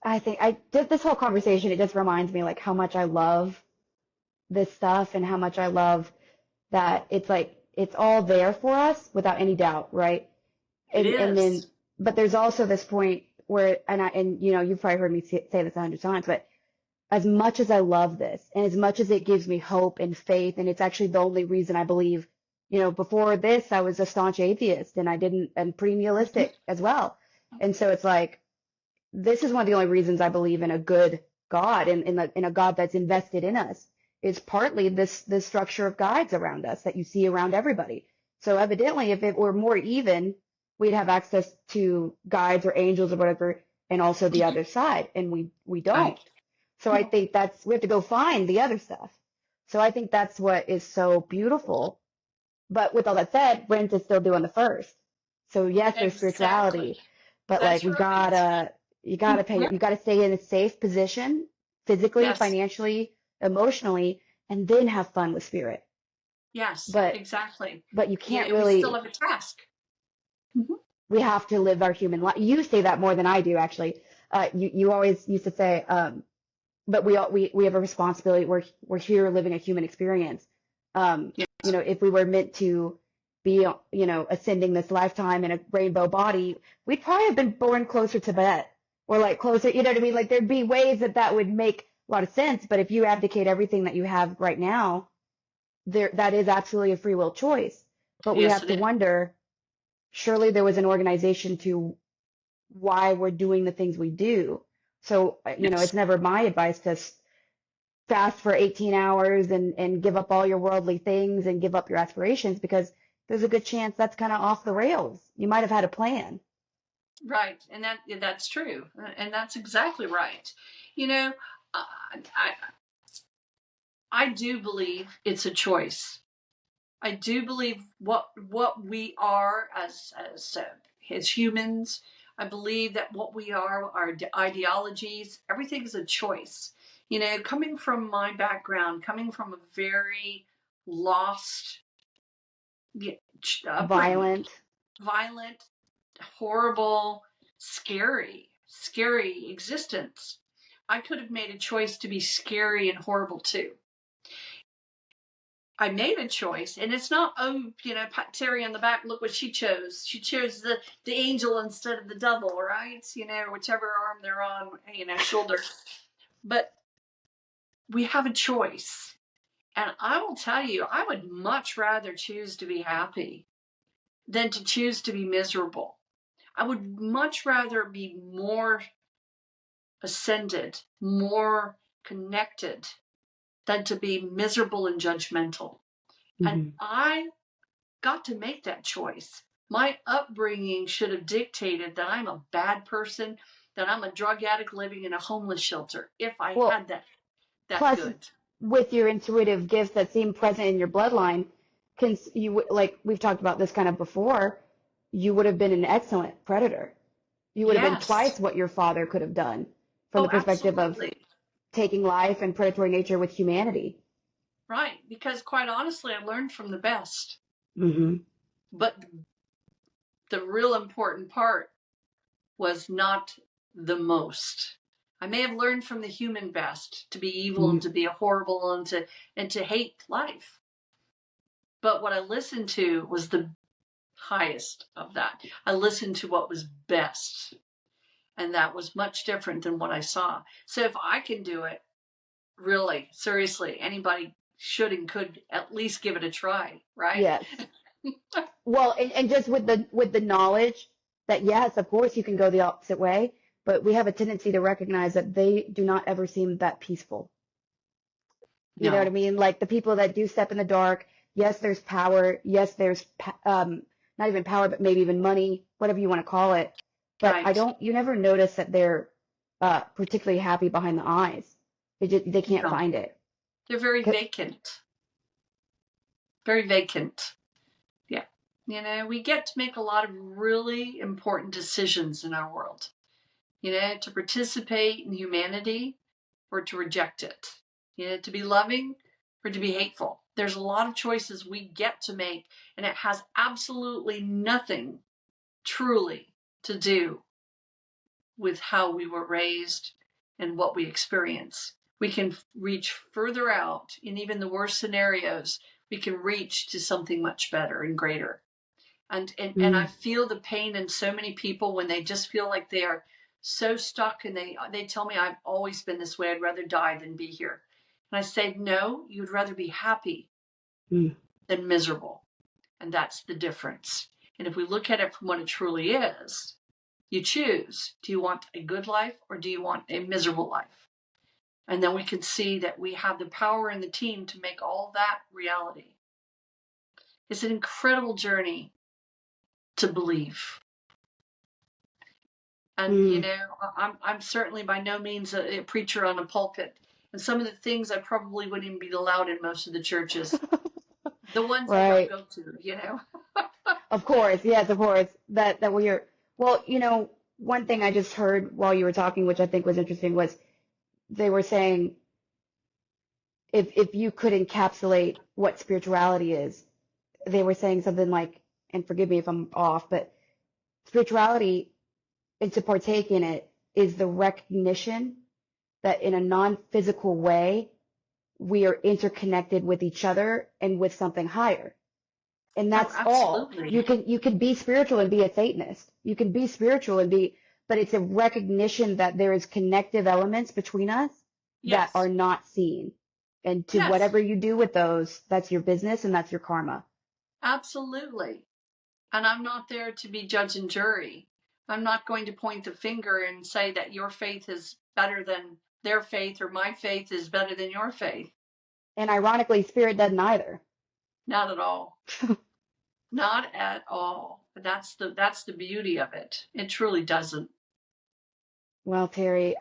I think this whole conversation, it just reminds me like how much I love this stuff and how much I love that it's like it's all there for us without any doubt, right? It And then is. but there's also this point where and you've probably heard me say this 100 times, but as much as I love this and as much as it gives me hope and faith, and it's actually the only reason I believe, before this I was a staunch atheist and and premialistic as well. And so it's like this is one of the only reasons I believe in a good God and in a God that's invested in us is partly this structure of guides around us that you see around everybody. So evidently, if it were more even, we'd have access to guides or angels or whatever, and also the other side, and we don't. Right. So I think we have to go find the other stuff. So I think that's what is so beautiful. But with all that said, Brent is still doing the first. So yes, there's Exactly. spirituality, but like That's right. you gotta you gotta stay in a safe position, physically, Yes. financially, emotionally, and then have fun with spirit. Yes. But Exactly. you can't We still really. have a task. Mhm. We have to live our human life. You say that more than I do, actually. You always used to say, but we have a responsibility. We're here living a human experience. Yes. If we were meant to be, ascending this lifetime in a rainbow body, we'd probably have been born closer to Tibet or like closer, you know what I mean? Like there'd be ways that would make a lot of sense. But if you abdicate everything that you have right now, that is absolutely a free will choice. But we Yes, have it to is. wonder, surely there was an organization to why we're doing the things we do. So, Yes. it's never my advice to fast for 18 hours and give up all your worldly things and give up your aspirations because there's a good chance that's kind of off the rails. You might have had a plan. Right. And that's true. And that's exactly right. You know, I, I I do believe it's a choice. I do believe what we are as humans. I believe that what we are, our ideologies, everything is a choice. Coming from my background, coming from a very lost upbringing, Violent. violent, horrible, scary existence. I could have made a choice to be scary and horrible too. I made a choice, and it's not, pat Terry on the back, look what she chose. She chose the angel instead of the devil, right? Whichever arm they're on, shoulder. But we have a choice. And I will tell you, I would much rather choose to be happy than to choose to be miserable. I would much rather be more ascended, more connected than to be miserable and judgmental. And I got to make that choice. My upbringing should have dictated that I'm a bad person, that I'm a drug addict living in a homeless shelter, if I had that Plus, good. with your intuitive gifts that seem present in your bloodline, like we've talked about this kind of before, you would have been an excellent predator. You would have been twice what your father could have done from the perspective of taking life and predatory nature with humanity. Right, because quite honestly, I learned from the best. But the real important part was not the most. I may have learned from the human best to be evil and to be horrible and to hate life. But what I listened to was the highest of that. I listened to what was best. And that was much different than what I saw. So if I can do it, really, seriously, anybody should and could at least give it a try, right? Yes. Well, and just with the knowledge that, yes, of course you can go the opposite way, but we have a tendency to recognize that they do not ever seem that peaceful. You know what I mean? Like the people that do step in the dark, yes, there's power. Yes, there's not even power, but maybe even money, whatever you want to call it. But you never notice that they're particularly happy behind the eyes. They can't find it. They're very vacant. Very vacant. Yeah. You know, we get to make a lot of really important decisions in our world. You know, to participate in humanity or to reject it. You know, to be loving or to be hateful. There's a lot of choices we get to make, and it has absolutely nothing truly to do with how we were raised and what we experience. We can reach further out in even the worst scenarios. We can reach to something much better and greater. And I feel the pain in so many people when they just feel like they are so stuck, and they tell me, I've always been this way. I'd rather die than be here. And I say, no, you'd rather be happy than miserable. And that's the difference. And if we look at it from what it truly is, you choose. Do you want a good life or do you want a miserable life? And then we can see that we have the power in the team to make all that reality. It's an incredible journey to believe. And, you know, I'm certainly by no means a preacher on a pulpit. And some of the things I probably wouldn't even be allowed in most of the churches. The ones I don't go to, you know. Of course, yes, of course. That we're, well, you know, one thing I just heard while you were talking, which I think was interesting, was they were saying if you could encapsulate what spirituality is, they were saying something like, and forgive me if I'm off, but spirituality, and to partake in it, is the recognition that in a non-physical way, we are interconnected with each other and with something higher. And that's all. You can be spiritual and be a Satanist. You can be spiritual and be, but it's a recognition that there is connective elements between us that are not seen. And to whatever you do with those, that's your business and that's your karma. Absolutely. And I'm not there to be judge and jury. I'm not going to point the finger and say that your faith is better than their faith or my faith is better than your faith. And ironically, spirit doesn't either. Not at all. Not at all. That's the beauty of it. It truly doesn't. Well, Terri,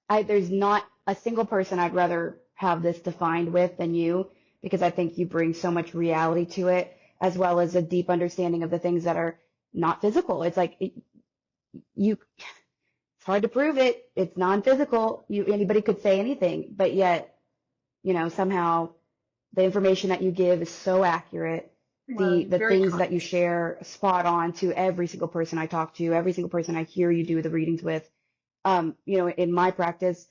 there's not a single person I'd rather have this defined with than you, because I think you bring so much reality to it, as well as a deep understanding of the things that are not physical. It's like, it's hard to prove it. It's non-physical. Anybody could say anything, but yet, you know, somehow the information that you give is so accurate. The things that you share spot on to every single person I talk to, every single person I hear you do the readings with. You know, in my practice,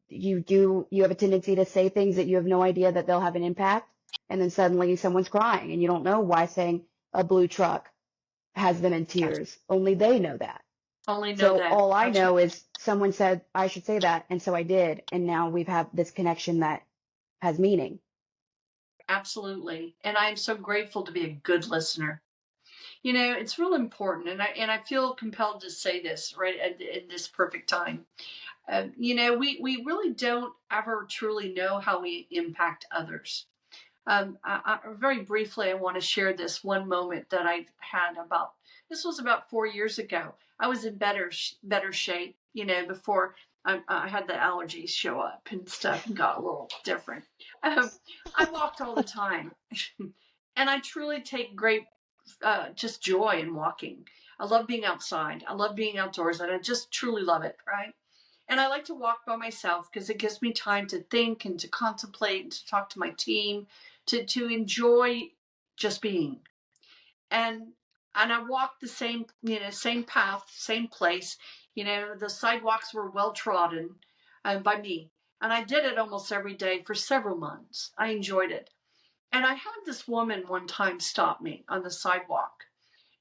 you have a tendency to say things that you have no idea that they'll have an impact. And then suddenly someone's crying and you don't know why saying a blue truck has them in tears. Only they know that. So all I know is someone said I should say that. And so I did. And now we've had this connection that has meaning. Absolutely. And I am so grateful to be a good listener. It's real important, and I feel compelled to say this right in this perfect time. We really don't ever truly know how we impact others. Very briefly, I want to share this one moment that I had about. This was about 4 years ago. I was in better shape, before I had the allergies show up and stuff and got a little different. Um, I walked all the time, and I truly take great just joy in walking. I love being outside. I love being outdoors, and I just truly love it, right? And I like to walk by myself because it gives me time to think and to contemplate and to talk to my team, to enjoy just being. And I walked the same path, same place. The sidewalks were well trodden by me. And I did it almost every day for several months. I enjoyed it. And I had this woman one time stop me on the sidewalk.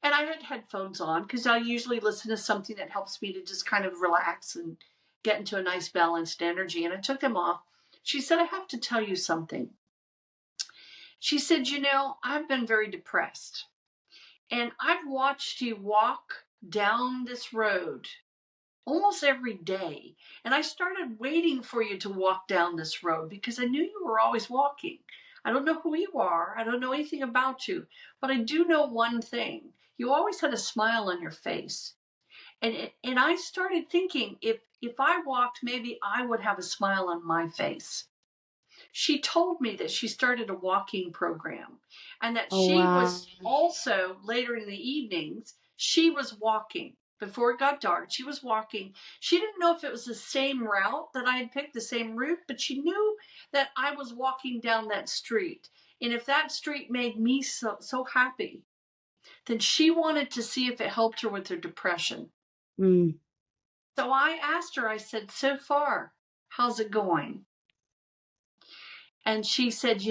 And I had headphones on because I usually listen to something that helps me to just kind of relax and get into a nice balanced energy. And I took them off. She said, I have to tell you something. She said, I've been very depressed. And I've watched you walk down this road almost every day. And I started waiting for you to walk down this road because I knew you were always walking. I don't know who you are. I don't know anything about you. But I do know one thing. You always had a smile on your face. And I started thinking if I walked, maybe I would have a smile on my face. She told me that she started a walking program and that Oh, she wow. was also later in the evenings, she was walking. Before it got dark, she was walking. She didn't know if it was the same route that I had picked, the same route, but she knew that I was walking down that street. And if that street made me so happy, then she wanted to see if it helped her with her depression. Mm. So I asked her, I said, so far, how's it going? And she said,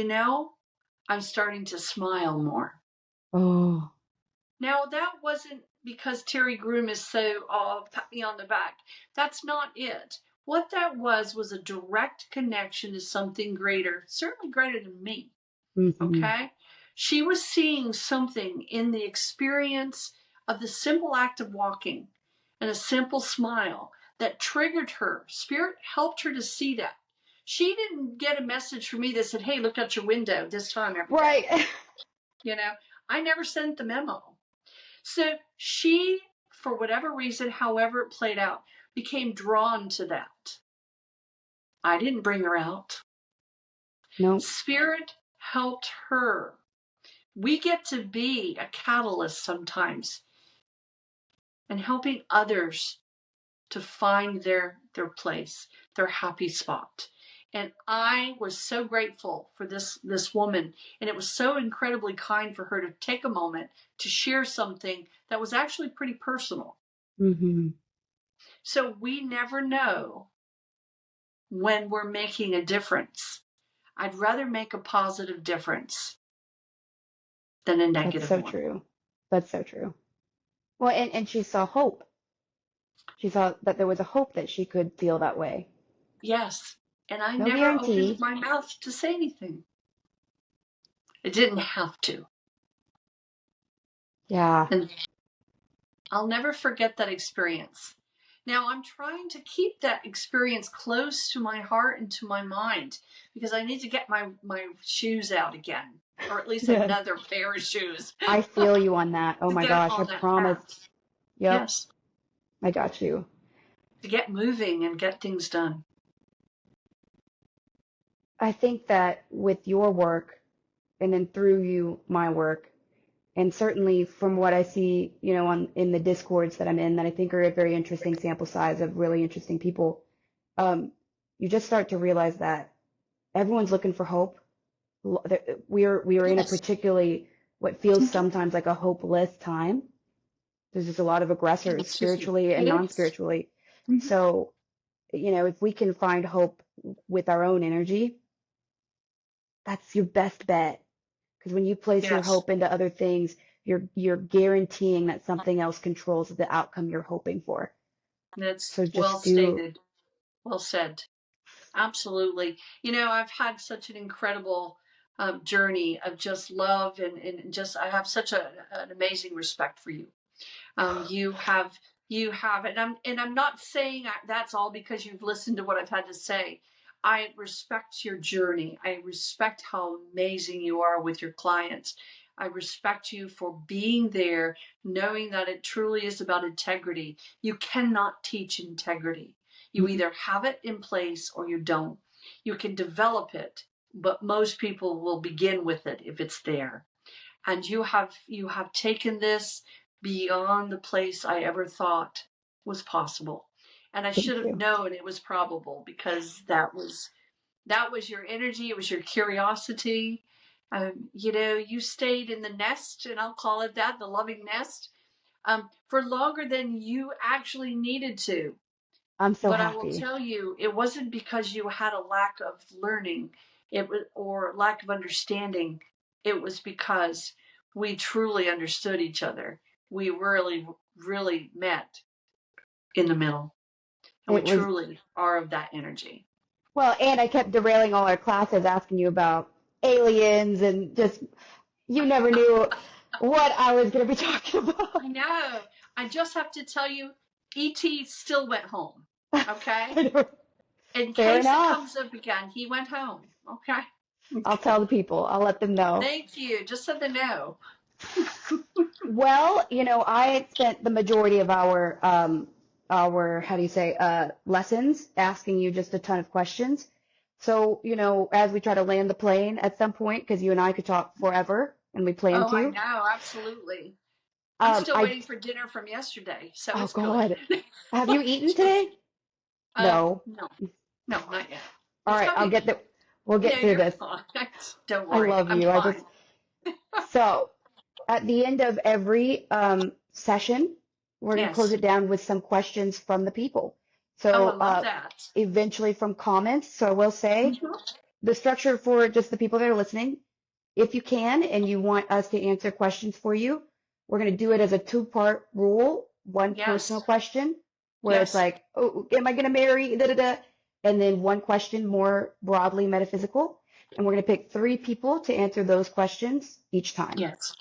I'm starting to smile more. Oh. Now, that wasn't because Terri Groom is so, pat me on the back. That's not it. What that was a direct connection to something greater, certainly greater than me. Mm-hmm. Okay? She was seeing something in the experience of the simple act of walking and a simple smile that triggered her. Spirit helped her to see that. She didn't get a message from me that said, hey, look out your window this time every day. Right. I never sent the memo. So she, for whatever reason, however it played out, became drawn to that. I didn't bring her out. No. Spirit helped her. We get to be a catalyst sometimes and helping others to find their place, their happy spot. And I was so grateful for this woman, and it was so incredibly kind for her to take a moment to share something that was actually pretty personal. Mm-hmm. So we never know when we're making a difference. I'd rather make a positive difference than a That's negative so one. true. That's so true. Well, and she saw hope. She saw that there was a hope that she could feel that way. Yes. And I No never opened guarantee. my mouth to say anything. I didn't have to. Yeah. And I'll never forget that experience. Now I'm trying to keep that experience close to my heart and to my mind because I need to get my shoes out again, or at least Yes. another pair of shoes I feel you on that. Oh to my get gosh, I on that promise. path. Yep, Yes, I got you. to get moving and get things done. I think that with your work and then through you, my work, and certainly from what I see, in the discords that I'm in, that I think are a very interesting sample size of really interesting people, you just start to realize that everyone's looking for hope. We are in a Yes. particularly what feels sometimes like a hopeless time. There's just a lot of aggressors spiritually and Yes. non-spiritually. Mhm. So, if we can find hope with our own energy, that's your best bet. Because when you place your Yes. hope into other things, you're guaranteeing that something else controls the outcome you're hoping for. That's So well just do. stated. Well said. Absolutely. I've had such an incredible journey of just love and just I have such an amazing respect for you. You have and I'm not saying that's all because you've listened to what I've had to say. I respect your journey. I respect how amazing you are with your clients. I respect you for being there, knowing that it truly is about integrity. You cannot teach integrity. You either have it in place or you don't. You can develop it, but most people will begin with it if it's there. And you have taken this beyond the place I ever thought was possible. And I should Thank have you. known it was probable because that was your energy, it was your curiosity. You stayed in the nest, and I'll call it that, the loving nest, for longer than you actually needed to. I'm so But I will happy. tell you, it wasn't because you had a lack of learning, it was or lack of understanding. It was because we truly understood each other. We really, really met in the middle, and we It was, truly are of that energy. well, and I kept derailing all our classes asking you about aliens and just, you never knew what I was going to be talking about. I know. I just have to tell you, E.T. still went home. Okay? In Fair case it enough. comes up again, he went home. Okay? I'll Okay. tell the people. I'll let them know. Thank you. Just so they know. Well, I had spent the majority of our how do you say lessons asking you just a ton of questions. So, as we try to land the plane at some point, because you and I could talk forever, and we plan Oh, I to. know. Absolutely. I'm still I waiting for dinner from yesterday, so Oh it's good. God, have you eaten today? No. No, no, not yet. All It's right, I'll coming. get the. We'll No, get through you're this. fine. Don't I worry. love I'm you. I just fine. so at the end of every session, we're going to close Yes. it down with some questions from the people. Oh, I So love that. eventually from comments. So I will say Mhm. the structure for just the people that are listening, if you can and you want us to answer questions for you, we're going to do it as a two-part rule. One personal Yes. question where it's Yes. like, oh, am I going to marry? Da, da, da. And then one question more broadly metaphysical. And we're going to pick three people to answer those questions each time. Yes.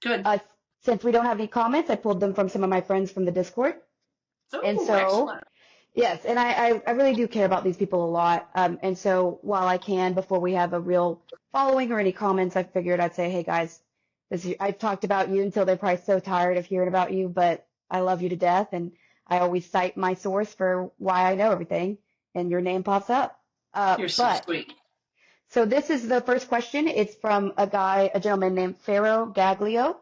Good. Uh, since we don't have any comments, I pulled them from some of my friends from the Discord. And Oh, so, excellent. yes, and I really do care about these people a lot. And so while I can, before we have a real following or any comments, I figured I'd say, hey guys, I've talked about you until they're probably so tired of hearing about you, but I love you to death. And I always cite my source for why I know everything, and your name pops up. You're so But sweet. so this is the first question. It's from a gentleman named Pharaoh Gaglio,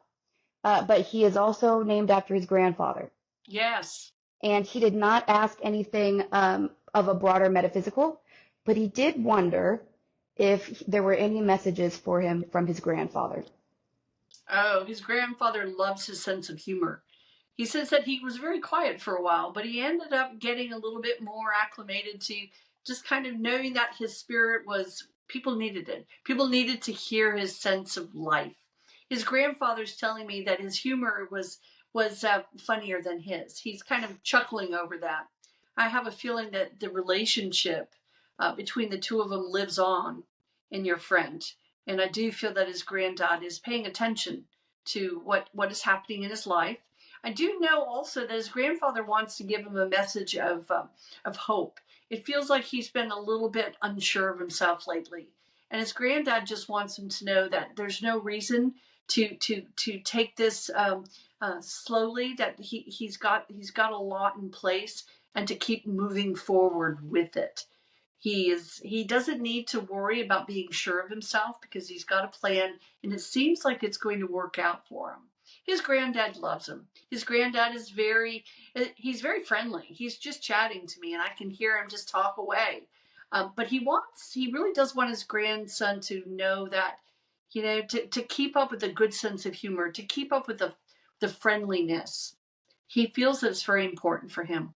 but he is also named after his grandfather. Yes. And he did not ask anything of a broader metaphysical, but he did wonder if there were any messages for him from his grandfather. Oh, his grandfather loves his sense of humor. He says that he was very quiet for a while, but he ended up getting a little bit more acclimated to just kind of knowing that his spirit was, people needed it. People needed to hear his sense of life. His grandfather's telling me that his humor was funnier than his. He's kind of chuckling over that. I have a feeling that the relationship between the two of them lives on in your friend. And I do feel that his granddad is paying attention to what is happening in his life. I do know also that his grandfather wants to give him a message of hope. It feels like he's been a little bit unsure of himself lately, and his granddad just wants him to know that there's no reason to take this slowly. That he's got a lot in place, and to keep moving forward with it. He doesn't need to worry about being sure of himself because he's got a plan, and it seems like it's going to work out for him. His granddad loves him. His granddad is he's very friendly. He's just chatting to me, and I can hear him just talk away. But he really does want his grandson to know that, to keep up with a good sense of humor, to keep up with the friendliness. He feels that it's very important for him.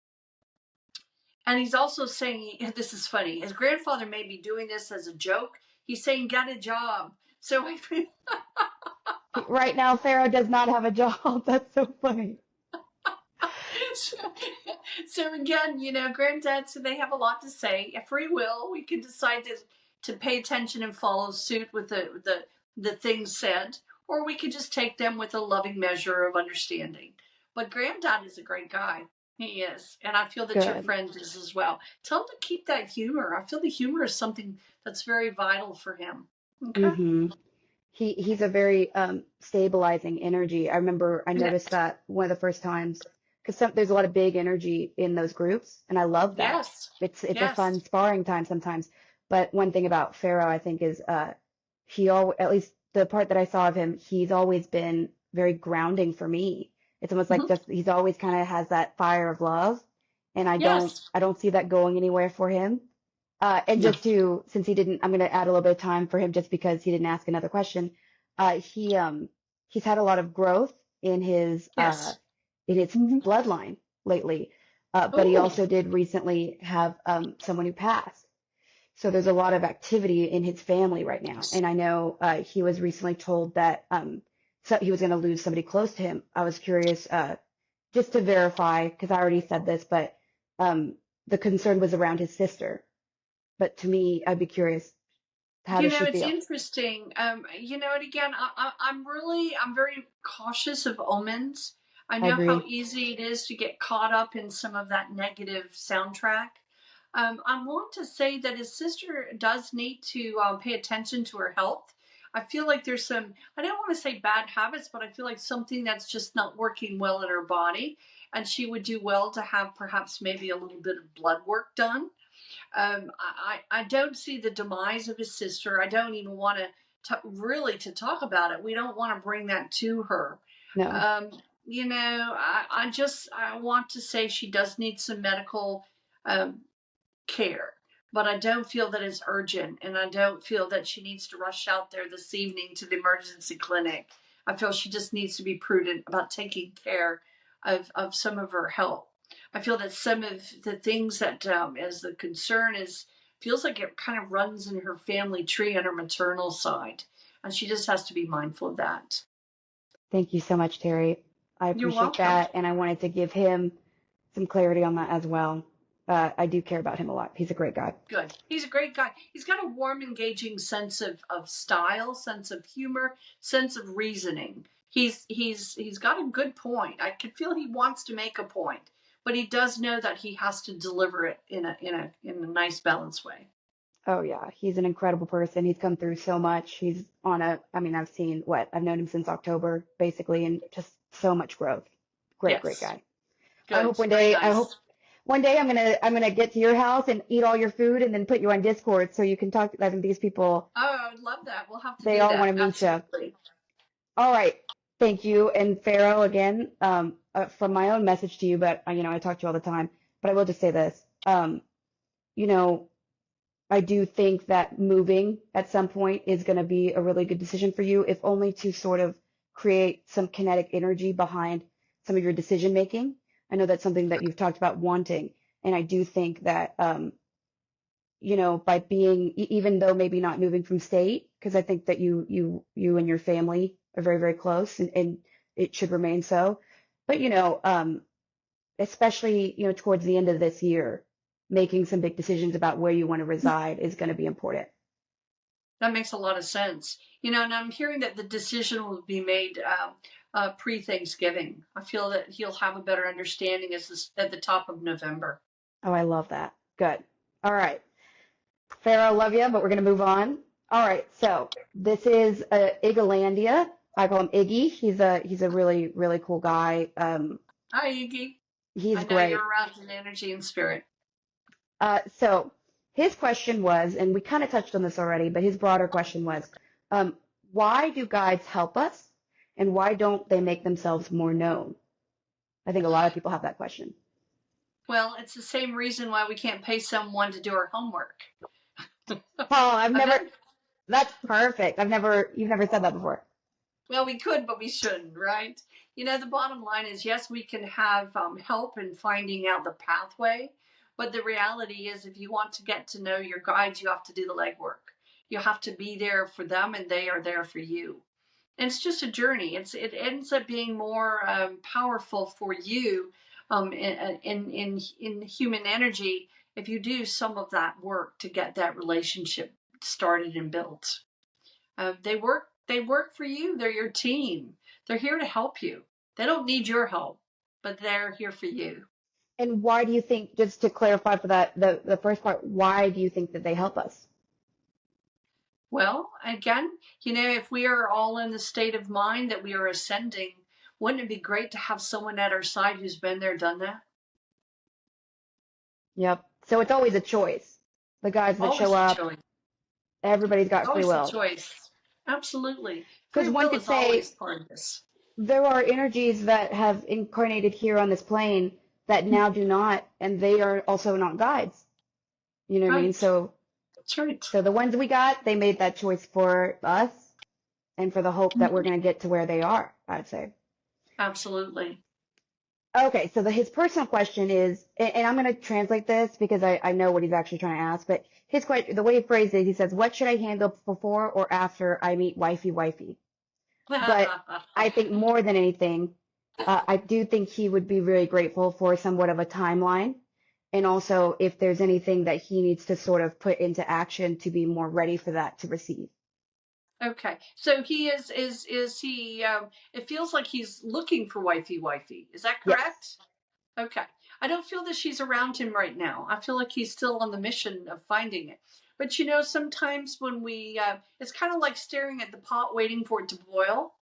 And he's also saying, this is funny, his grandfather may be doing this as a joke. He's saying, get a job. So I Right now, Pharaoh does not have a job. That's so funny. so, so again, granddad, so they have a lot to say. Free will, we can decide to pay attention and follow suit with the things said, or we could just take them with a loving measure of understanding. But Granddad is a great guy. He is. And I feel that your Good. friend is as well. Tell him to keep that humor. I feel the humor is something that's very vital for him. Okay? Mm-hmm. He's a very stabilizing energy. I remember I noticed Yes. that one of the first times because there's a lot of big energy in those groups, and I love that. Yes. It's a Yes. fun sparring time sometimes. But one thing about Pharaoh, I think, is at least the part that I saw of him, he's always been very grounding for me. It's almost like Mhm. just he's always kind of has that fire of love, and Yes. I don't see that going anywhere for him. And No. just to, since he didn't, I'm going to add a little bit of time for him just because he didn't ask another question. He's had a lot of growth Yes. in his Mm-hmm. bloodline lately. But he Oh, also did recently have, someone who passed. So there's a lot of activity in his family right now. And I know, he was recently told that, so he was going to lose somebody close to him. I was curious, just to verify, because I already said this, but, the concern was around his sister. But to me, I'd be curious, how does she it's feel? interesting. And again, I'm very cautious of omens. I I know how agree. easy it is to get caught up in some of that negative soundtrack. I want to say that his sister does need to pay attention to her health. I feel like there's some, I don't want to say bad habits, but I feel like something that's just not working well in her body. And she would do well to have perhaps maybe a little bit of blood work done. I don't see the demise of his sister. I don't even want to really to talk about it. We don't want to bring that to her. No, Um, I want to say she does need some medical um, care, but I don't feel that it's urgent, and I don't feel that she needs to rush out there this evening to the emergency clinic. I feel she just needs to be prudent about taking care of some of her health. I feel that some of the things that, as the concern is, feels like it kind of runs in her family tree on her maternal side, and she just has to be mindful of that. thank you so much, Terry. I You're appreciate welcome. that, and I wanted to give him some clarity on that as well. I do care about him a lot. He's a great guy. Good. He's a great guy. He's got a warm, engaging sense of style, sense of humor, sense of reasoning. He's got a good point. I can feel he wants to make a point, but he does know that he has to deliver it in a nice, balanced way. Oh yeah, he's an incredible person. He's come through so much. I mean, I've known him since October, basically, and just so much growth. Great Yes. guy. Good. Very I hope nice. one day I'm gonna get to your house and eat all your food and then put you on Discord so you can talk. I think these people, Oh, I would love that. We'll have to they do all want that. to meet you. Absolutely. All right. Thank you. And Pharaoh, again, from my own message to you, but I talk to you all the time, but I will just say this. You know, I do think that moving at some point is going to be a really good decision for you, if only to sort of create some kinetic energy behind some of your decision making. I know that's something that you've talked about wanting. And I do think that, by being, even though maybe not moving from state, because I think that you and your family are very, very close and it should remain so. But, especially, towards the end of this year, making some big decisions about where you want to reside is going to be important. That makes a lot of sense. And I'm hearing that the decision will be made pre-Thanksgiving. I feel that he'll have a better understanding at the top of November. Oh, I love that. Good. All right. Farrah, love you, but we're going to move on. All right. So this is Igalandia. I call him Iggy. He's a really, really cool guy. Hi, Iggy. He's I know you're great. around in energy and spirit. So his question was, and we kind of touched on this already, but his broader question was, um, why do guides help us and why don't they make themselves more known? I think a lot of people have that question. Well, it's the same reason why we can't pay someone to do our homework. Oh, And then, that's perfect. You've never said that before. well, we could, but we shouldn't, right? The bottom line is yes, we can have help in finding out the pathway. But the reality is, if you want to get to know your guides, you have to do the legwork. You have to be there for them, and they are there for you. And it's just a journey. It ends up being more powerful for you in human energy if you do some of that work to get that relationship started and built. They work for you. They're your team. They're here to help you. They don't need your help, but they're here for you. And why do you think, just to clarify for that, the first part, why do you think that they help us? Well, again, if we are all in the state of mind that we are ascending, wouldn't it be great to have someone at our side who's been there, done that? Yep. So it's always a choice. The guys that show Always a up, choice. everybody's got free Always a will. choice. Absolutely. Because Free one will could is say always part of this. there are energies that have incarnated here on this plane that now do not, and they are also not guides. You know what I mean? Right. So That's right. the ones we got, they made that choice for us and for the hope that we're going to get to where they are, I'd say. Absolutely. Okay, so his personal question is, and I'm going to translate this because I know what he's actually trying to ask, but his question, the way he phrased it, he says, what should I handle before or after I meet wifey? But I think more than anything, I do think he would be really grateful for somewhat of a timeline. And also if there's anything that he needs to sort of put into action to be more ready for that to receive. Okay. So he is he, it feels like he's looking for wifey. Is that Yes. correct? Okay. I don't feel that she's around him right now. I feel like he's still on the mission of finding it. But sometimes when we, it's kind of like staring at the pot waiting for it to boil.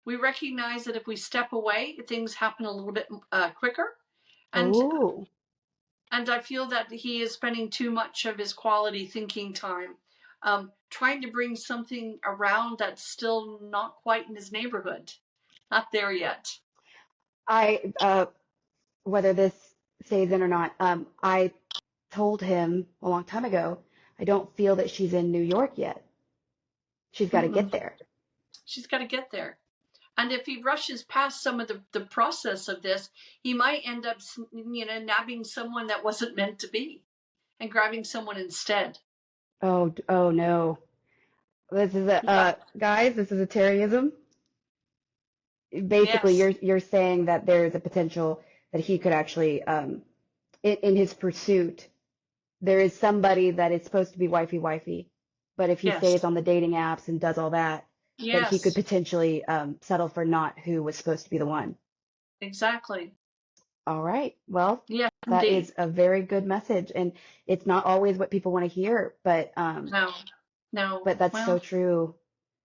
We recognize that if we step away, things happen a little bit quicker. And Oh, and I feel that he is spending too much of his quality thinking time trying to bring something around that's still not quite in his neighborhood. Not there yet. whether this stays in or not, I told him a long time ago, I don't feel that she's in New York yet. She's got to get there. She's got to get there. And if he rushes past some of the process of this, he might end up, nabbing someone that wasn't meant to be and grabbing someone instead. Oh no. This is guys, this is a Terryism. Basically, Yes. you're saying that there's a potential that he could actually, in his pursuit, there is somebody that is supposed to be wifey, but if he Yes. stays on the dating apps and does all that, that he could potentially settle for not who was supposed to be the one. Exactly. All right. Well, Yeah, that indeed. is a very good message, and it's not always what people want to hear, but No. but that's so true.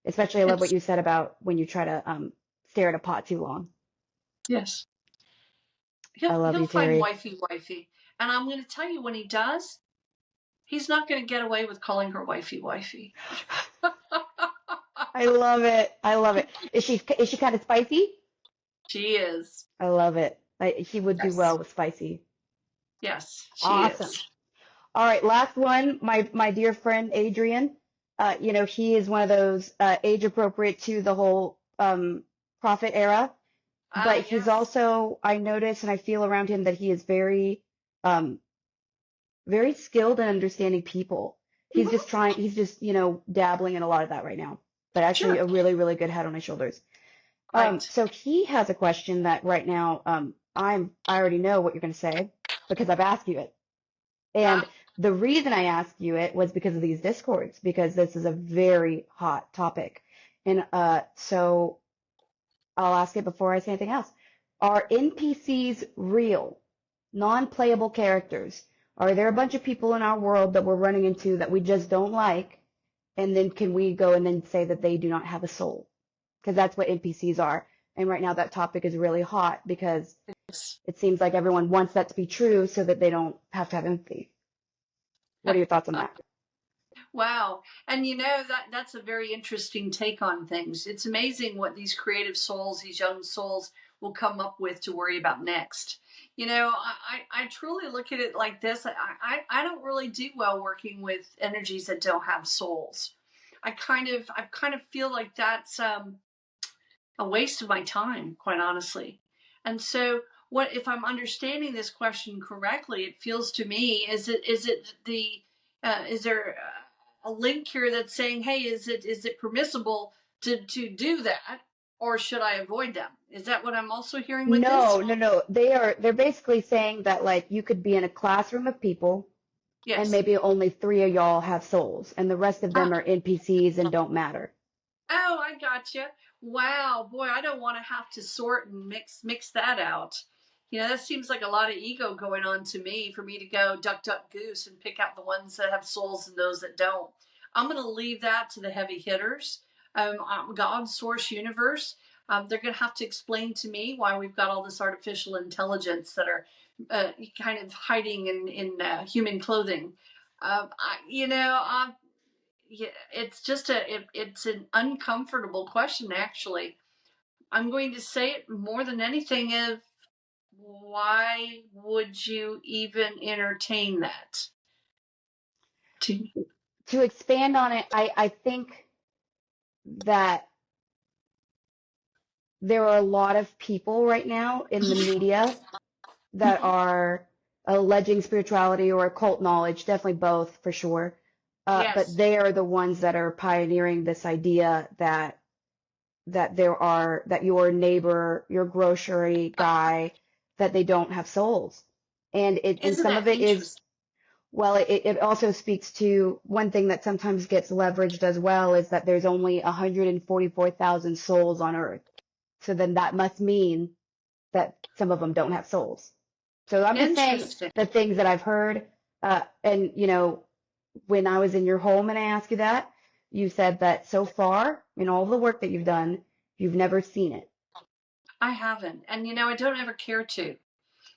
Especially, I love what you said about when you try to stare at a pot too long. Yes. I love He'll you, find Terri. wifey. And I'm going to tell you, when he does, he's not going to get away with calling her wifey. I love it. I love it. Is she kind of spicy? She is. I love it. He would do well with spicy. Yes, she Awesome. is. All right, last one. My dear friend Adrian. He is one of those age appropriate to the whole prophet era, but he's also, I notice and I feel around him that he is very very skilled in understanding people. He's just dabbling in a lot of that right now, but actually a really, really good head on his shoulders. So he has a question that right now, I already know what you're going to say because I've asked you it. And the reason I asked you it was because of these discords, because this is a very hot topic. And so I'll ask it before I say anything else. Are NPCs real, non-playable characters? Are there a bunch of people in our world that we're running into that we just don't like? And then can we go and then say that they do not have a soul? Because that's what NPCs are. And right now that topic is really hot because it seems like everyone wants that to be true so that they don't have to have empathy. What are your thoughts on that? Wow. And that's a very interesting take on things. It's amazing what these creative souls, these young souls, will come up with to worry about next. I truly look at it like this. I don't really do well working with energies that don't have souls. I kind of feel like that's a waste of my time, quite honestly. And so, what if I'm understanding this question correctly? It feels to me, is there a link here that's saying, hey, is it permissible to do that, or should I avoid them? Is that what I'm also hearing with this? No. They're basically saying that like you could be in a classroom of people and Yes. maybe only 3 of y'all have souls, and the rest of them Ah, are NPCs and don't matter. oh, I gotcha. Wow, boy, I don't want to have to sort and mix that out. That seems like a lot of ego going on to me for me to go duck, duck, goose and pick out the ones that have souls and those that don't. I'm going to leave that to the heavy hitters. God, source, universe. They're going to have to explain to me why we've got all this artificial intelligence that are kind of hiding in human clothing. Yeah, it's an uncomfortable question, actually. I'm going to say it more than anything is, why would you even entertain that? To, To expand on it, I think that there are a lot of people right now in the media that are alleging spirituality or occult knowledge, definitely both for sure. But yes, they are the ones that are pioneering this idea that your neighbor, your grocery guy, that they don't have souls. And isn't some that of it is, interesting? well, it also speaks to one thing that sometimes gets leveraged as well, is that there's only 144,000 souls on Earth. So then that must mean that some of them don't have souls. So I'm just saying Interesting. the things that I've heard. And, when I was in your home and I asked you that, you said that so far in all the work that you've done, you've never seen it. I haven't, and I don't ever care to.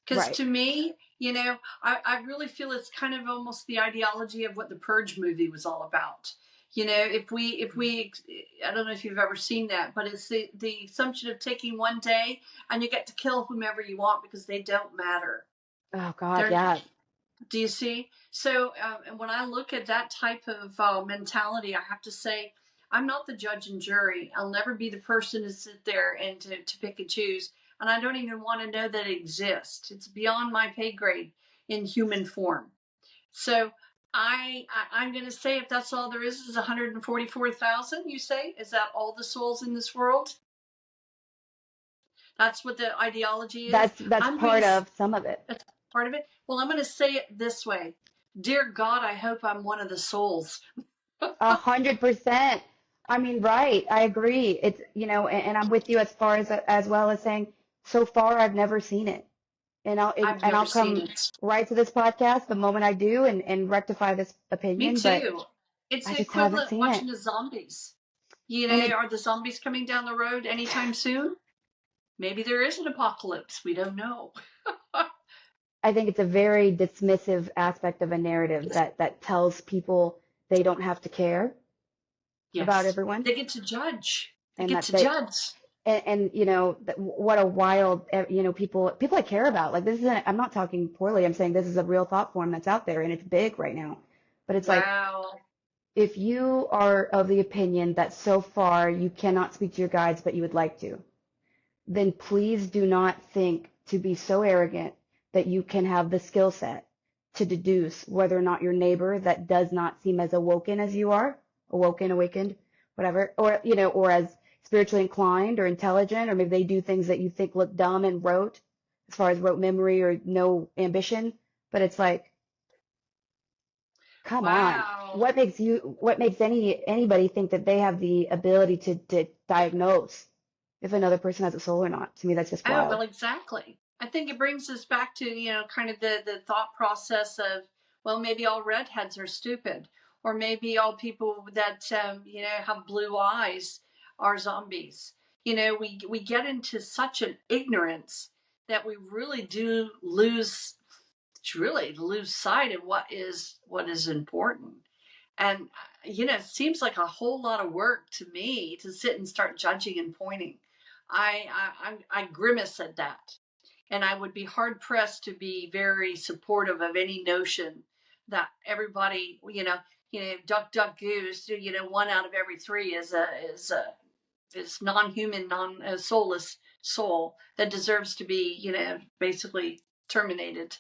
Because Right. to me, I really feel it's kind of almost the ideology of what the Purge movie was all about. If we, I don't know if you've ever seen that, but it's the assumption of taking one day and you get to kill whomever you want because they don't matter. Oh God, They're, yeah. do you see? So, and when I look at that type of mentality, I have to say, I'm not the judge and jury. I'll never be the person to sit there and to pick and choose. And I don't even want to know that it exists. It's beyond my pay grade in human form. So I'm going to say, if that's all there is 144,000, you say? Is that all the souls in this world? That's what the ideology is. That's I'm going part to of some of it. That's part of it. Well, I'm going to say it this way. Dear God, I hope I'm one of the souls. 100%. I mean, right. I agree. It's, and I'm with you as well as saying, so far I've never seen it. I've And never I'll seen come it. right to this podcast the moment I do and rectify this Me opinion, but too. It's I the just haven't equivalent of seen it. watching the zombies. And it, Are the zombies coming down the road anytime soon? Maybe there is an apocalypse. We don't know. I think it's a very dismissive aspect of a narrative that tells people they don't have to care about Yes. everyone, They get to judge. They and get that to they judge. and what a wild, people I care about. Like, this isn't, I'm not talking poorly. I'm saying this is a real thought form that's out there and it's big right now. But it's like, Wow. if you are of the opinion that so far you cannot speak to your guides, but you would like to, then please do not think to be so arrogant that you can have the skill set to deduce whether or not your neighbor that does not seem as awoken as you are, awakened, whatever, or as spiritually inclined or intelligent, or maybe they do things that you think look dumb and rote, as far as rote memory or no ambition. But it's like, come on. Wow. What makes anybody think that they have the ability to diagnose if another person has a soul or not? To me, that's just Oh, wild. well, exactly. I think it brings us back to, kind of the thought process of, well, maybe all redheads are stupid, or maybe all people that, have blue eyes are zombies. We get into such an ignorance that we really lose sight of what is important. And, it seems like a whole lot of work to me to sit and start judging and pointing. I grimace at that. And I would be hard pressed to be very supportive of any notion that everybody, duck, duck, goose, one out of every three is non-human, soulless soul that deserves to be, basically terminated.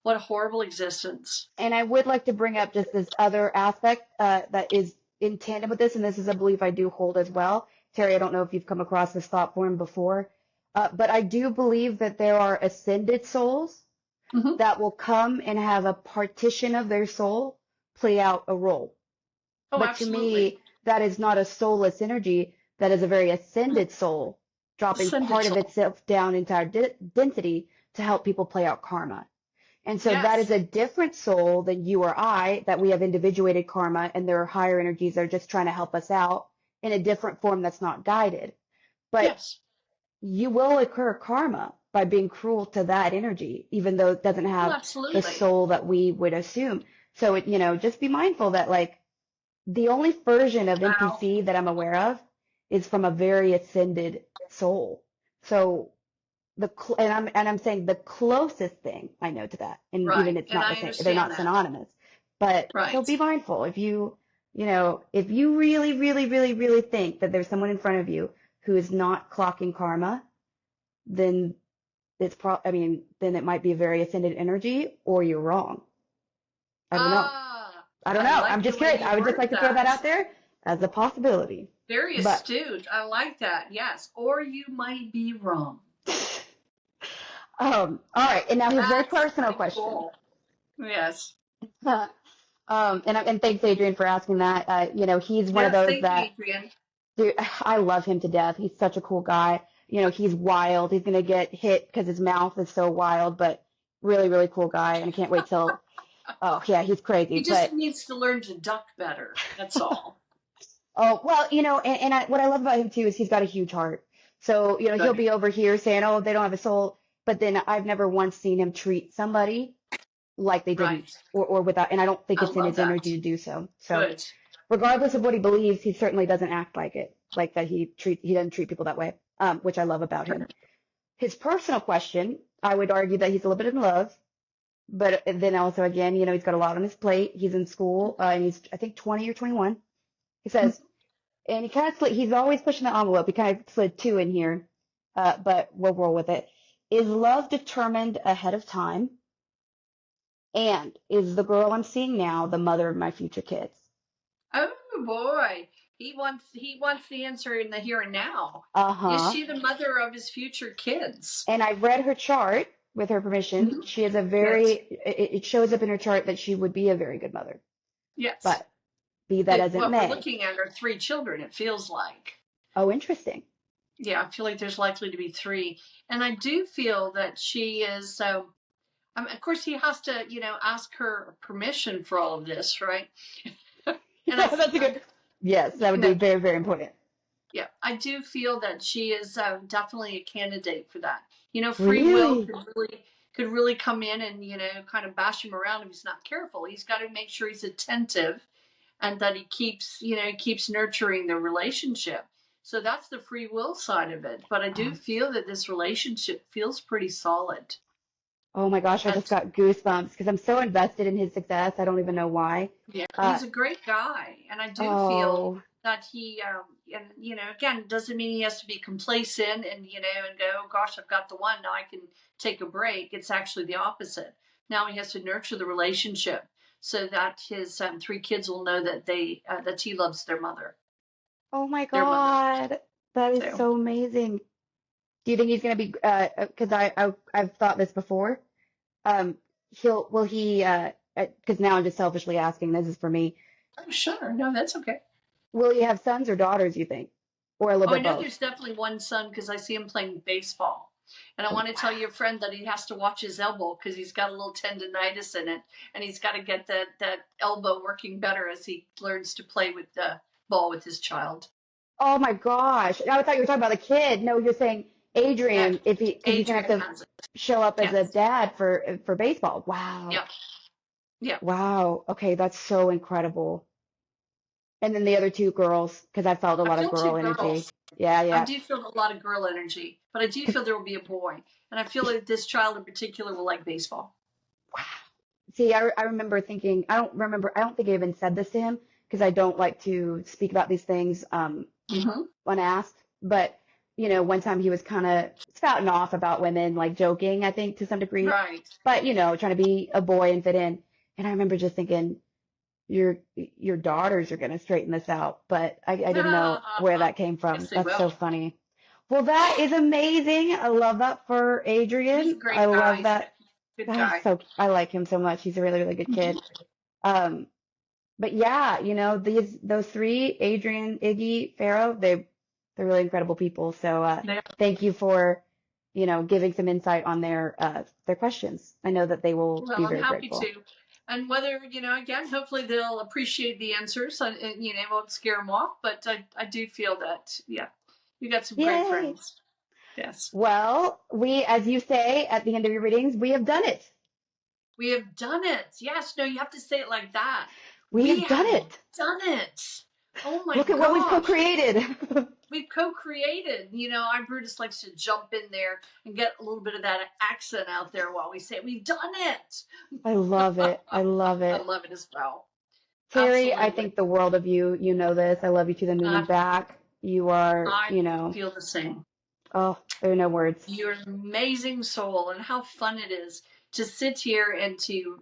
What a horrible existence. And I would like to bring up just this other aspect that is in tandem with this, and this is a belief I do hold as well. Terry, I don't know if you've come across this thought form before, but I do believe that there are ascended souls Hmm. that will come and have a partition of their soul play out a role. Oh, But to absolutely. me, that is not a soulless energy. That is a very ascended soul, dropping Ascended part of soul. itself down into our density to help people play out karma. And so that is Yes. a different soul than you or I, that we have individuated karma and there are higher energies that are just trying to help us out in a different form that's not guided. But Yes. you will incur karma by being cruel to that energy, even though it doesn't Oh, have the absolutely. soul that we would assume. So, just be mindful that like the only version of Wow. NPC that I'm aware of is from a very ascended soul. So and I'm saying the closest thing I know to that, and even Right. it's And not the I same, they're understand not that. synonymous. But so Right. be mindful if you really, really, really, really think that there's someone in front of you who is not clocking karma, then then it might be a very ascended energy, or you're wrong. I don't know. Ah, I don't I know. I'm like the just way curious. you I would just word like to throw that that. out there as a possibility. Very But astute. I like that. Yes. Or you might be wrong. all right. And now his very That's personal pretty question. cool. Yes. And thanks, Adrian, for asking that. He's one of Yes. those Thank you, that, Adrian. dude, I love him to death. He's such a cool guy. He's wild. He's gonna get hit because his mouth is so wild, but really, really cool guy. And I can't wait till, oh yeah, he's crazy. He just But needs to learn to duck better. That's all. oh well, what I love about him too is he's got a huge heart. So he'll Good. be over here saying, oh, they don't have a soul, but then I've never once seen him treat somebody like they didn't, Right. or without, and I don't think I it's in love his energy that. to do so. So Good. regardless of what he believes, he certainly doesn't act like it, like that he doesn't treat people that way, which I love about him. His personal question, I would argue that he's a little bit in love, but then also again, he's got a lot on his plate. He's in school, and he's I think 20 or 21. He says, and he kind of he's always pushing the envelope. He kind of slid two in here, but we'll roll with it. Is love determined ahead of time? And is the girl I'm seeing now the mother of my future kids? Oh boy. He wants the answer in the here and now. Is Uh-huh. she the mother of his future kids? And I read her chart with her permission. Hmm. She is Yes. it shows up in her chart that she would be a very good mother. Yes. But be that as it What we're may. looking at are three children, it feels like. Oh, interesting. Yeah, I feel like there's likely to be three. And I do feel that she is, of course, he has to, ask her permission for all of this, right? And Yeah, that's a good. Yes, that would be no, very, very important. yeah, I do feel that she is definitely a candidate for that. Free will Really? could really come in and kind of bash him around if he's not careful. He's got to make sure he's attentive and that he keeps nurturing the relationship. So that's the free will side of it. But I do feel that this relationship feels pretty solid. Oh my gosh, I just And got goosebumps because I'm so invested in his success. I don't even know why. yeah, Uh, he's a great guy, and I do feel oh, that he, and again, doesn't mean he has to be complacent and and go, oh gosh, I've got the one, now I can take a break. It's actually the opposite. Now he has to nurture the relationship so that his three kids will know that he loves oh my their mother. God, that is So so amazing. Do you think he's gonna be? Because I've thought this before. Um, will he? Because now I'm just selfishly asking. This is for me. oh, sure, no, that's okay. Will he have sons or daughters? You think, or a little Oh, I bit know both? there's definitely one son because I see him playing baseball. And I want to tell your friend that he has to watch his elbow because he's got a little tendonitis in it, and he's got to get that elbow working better as he learns to play with the ball with his child. Oh my gosh! I thought you were talking about a kid. No, you're saying No, Adrian, if because he's gonna have Adrian to has it. show up as a Yes. dad for baseball. Wow, Yep. Yep. wow. Okay, that's so incredible. And then the other two girls, because I felt a I lot of feel two girl energy. girls. Yeah, I yeah. do feel a lot of girl energy, but I do feel there will be a boy, and I feel like this child in particular will like baseball. Wow. See, I remember thinking, I don't think I even said this to him because I don't like to speak about these things Mm-hmm. unasked. But, one time he was kind of spouting off about women, like joking, I think, to some degree, Right. but, trying to be a boy and fit in. And I remember just thinking, your daughters are going to straighten this out. But I didn't know where that came from. Yes, they That's so will. funny. Well, that is amazing. I love that for He's a Adrian. I great love guy. that. Good guy. So I like him so much. He's a really, really good kid. Um, but yeah, those three, Adrian, Iggy, Pharaoh, they're really incredible people. So thank you for, giving some insight on their questions. I know that they will be Well, I'm very happy grateful. to. And whether, again, hopefully they'll appreciate the answers and, it won't scare them off. But I do feel that, yeah, you got some great Yay! friends. Yes. Well, as you say at the end of your readings, we have done it. We have done it. Yes. No, you have to say it like that. We have done it. Done it. Oh my Look at gosh. what we've co-created. We've co-created. I Brutus likes to jump in there and get a little bit of that accent out there while we say we've done it. I love it. I love it. I love it as well. Terry, Absolutely. I think the world of you. You know this. I love you to the moon and back. You are, I feel the same. Oh, there are no words. You're an amazing soul, and how fun it is to sit here and to,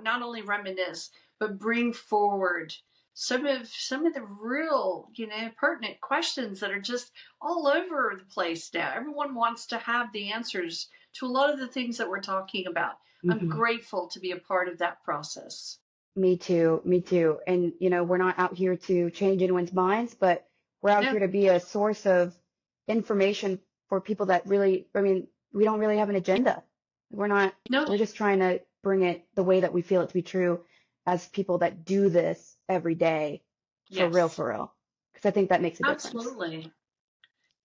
not only reminisce, but bring forward some of the real, pertinent questions that are just all over the place now. Everyone wants to have the answers to a lot of the things that we're talking about. Mm-hmm. I'm grateful to be a part of that process. Me too. Me too. And, we're not out here to change anyone's minds, but we're out here to be a source of information for people that really, we don't really have an agenda. We're just trying to bring it the way that we feel it to be true as people that do this every day. Yes. For real. Because I think that makes a difference. Absolutely.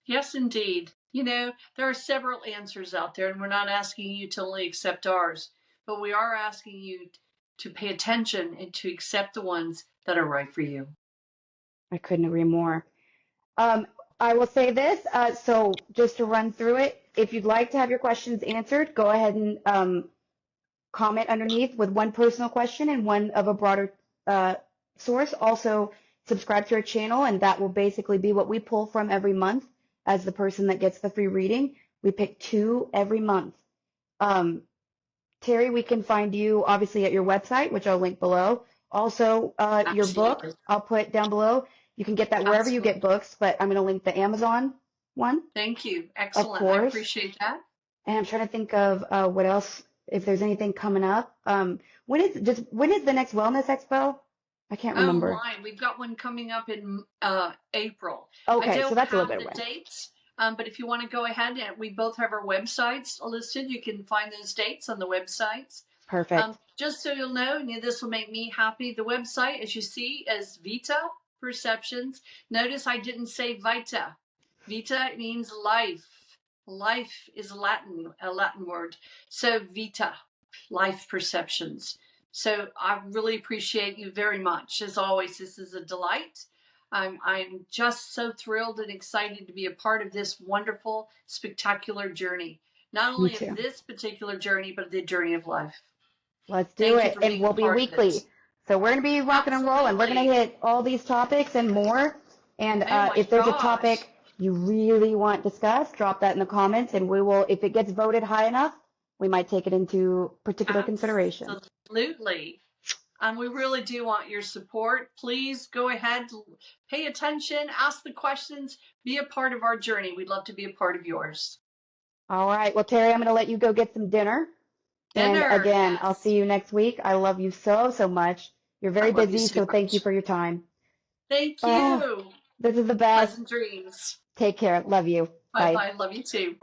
Yes, indeed. There are several answers out there, and we're not asking you to only accept ours, but we are asking you to pay attention and to accept the ones that are right for you. I couldn't agree more. I will say this, so just to run through it, if you'd like to have your questions answered, go ahead and comment underneath with one personal question and one of a broader source. Also, subscribe to our channel, and that will basically be what we pull from every month as the person that gets the free reading. We pick 2 every month. Terri, we can find you obviously at your website, which I'll link below. Also, your book, I'll put down below. You can get that wherever you get books, but I'm going to link the Amazon one. Thank you. Excellent. Of course. I appreciate that. And I'm trying to think of what else, if there's anything coming up. When is the next Wellness Expo? I can't remember. Oh, my. We've got one coming up in April. Okay, so that's a little bit away. Dates, but if you want to go ahead, and we both have our websites listed. You can find those dates on the websites. Perfect. Just so you'll know, and this will make me happy, the website, as you see, is vitaperceptions. Notice I didn't say vita. Vita means life. Life is a Latin word. So vita, life perceptions. So I really appreciate you very much. As always, this is a delight. I'm just so thrilled and excited to be a part of this wonderful, spectacular journey. Not only of this particular journey, but the journey of life. Let's do it. And we'll be weekly. So we're going to be rocking and rolling. We're going to hit all these topics and more. And if there's a topic you really want discussed, drop that in the comments. And we will, if it gets voted high enough, we might take it into particular consideration. Absolutely. And we really do want your support. Please go ahead, pay attention, ask the questions, be a part of our journey. We'd love to be a part of yours. All right. Well, Terri, I'm going to let you go get some dinner. And again, yes. I'll see you next week. I love you so, so much. You're very busy, so thank you for your time. Thank you. This is the best. Pleasant dreams. Take care. Love you. Bye. Love you too.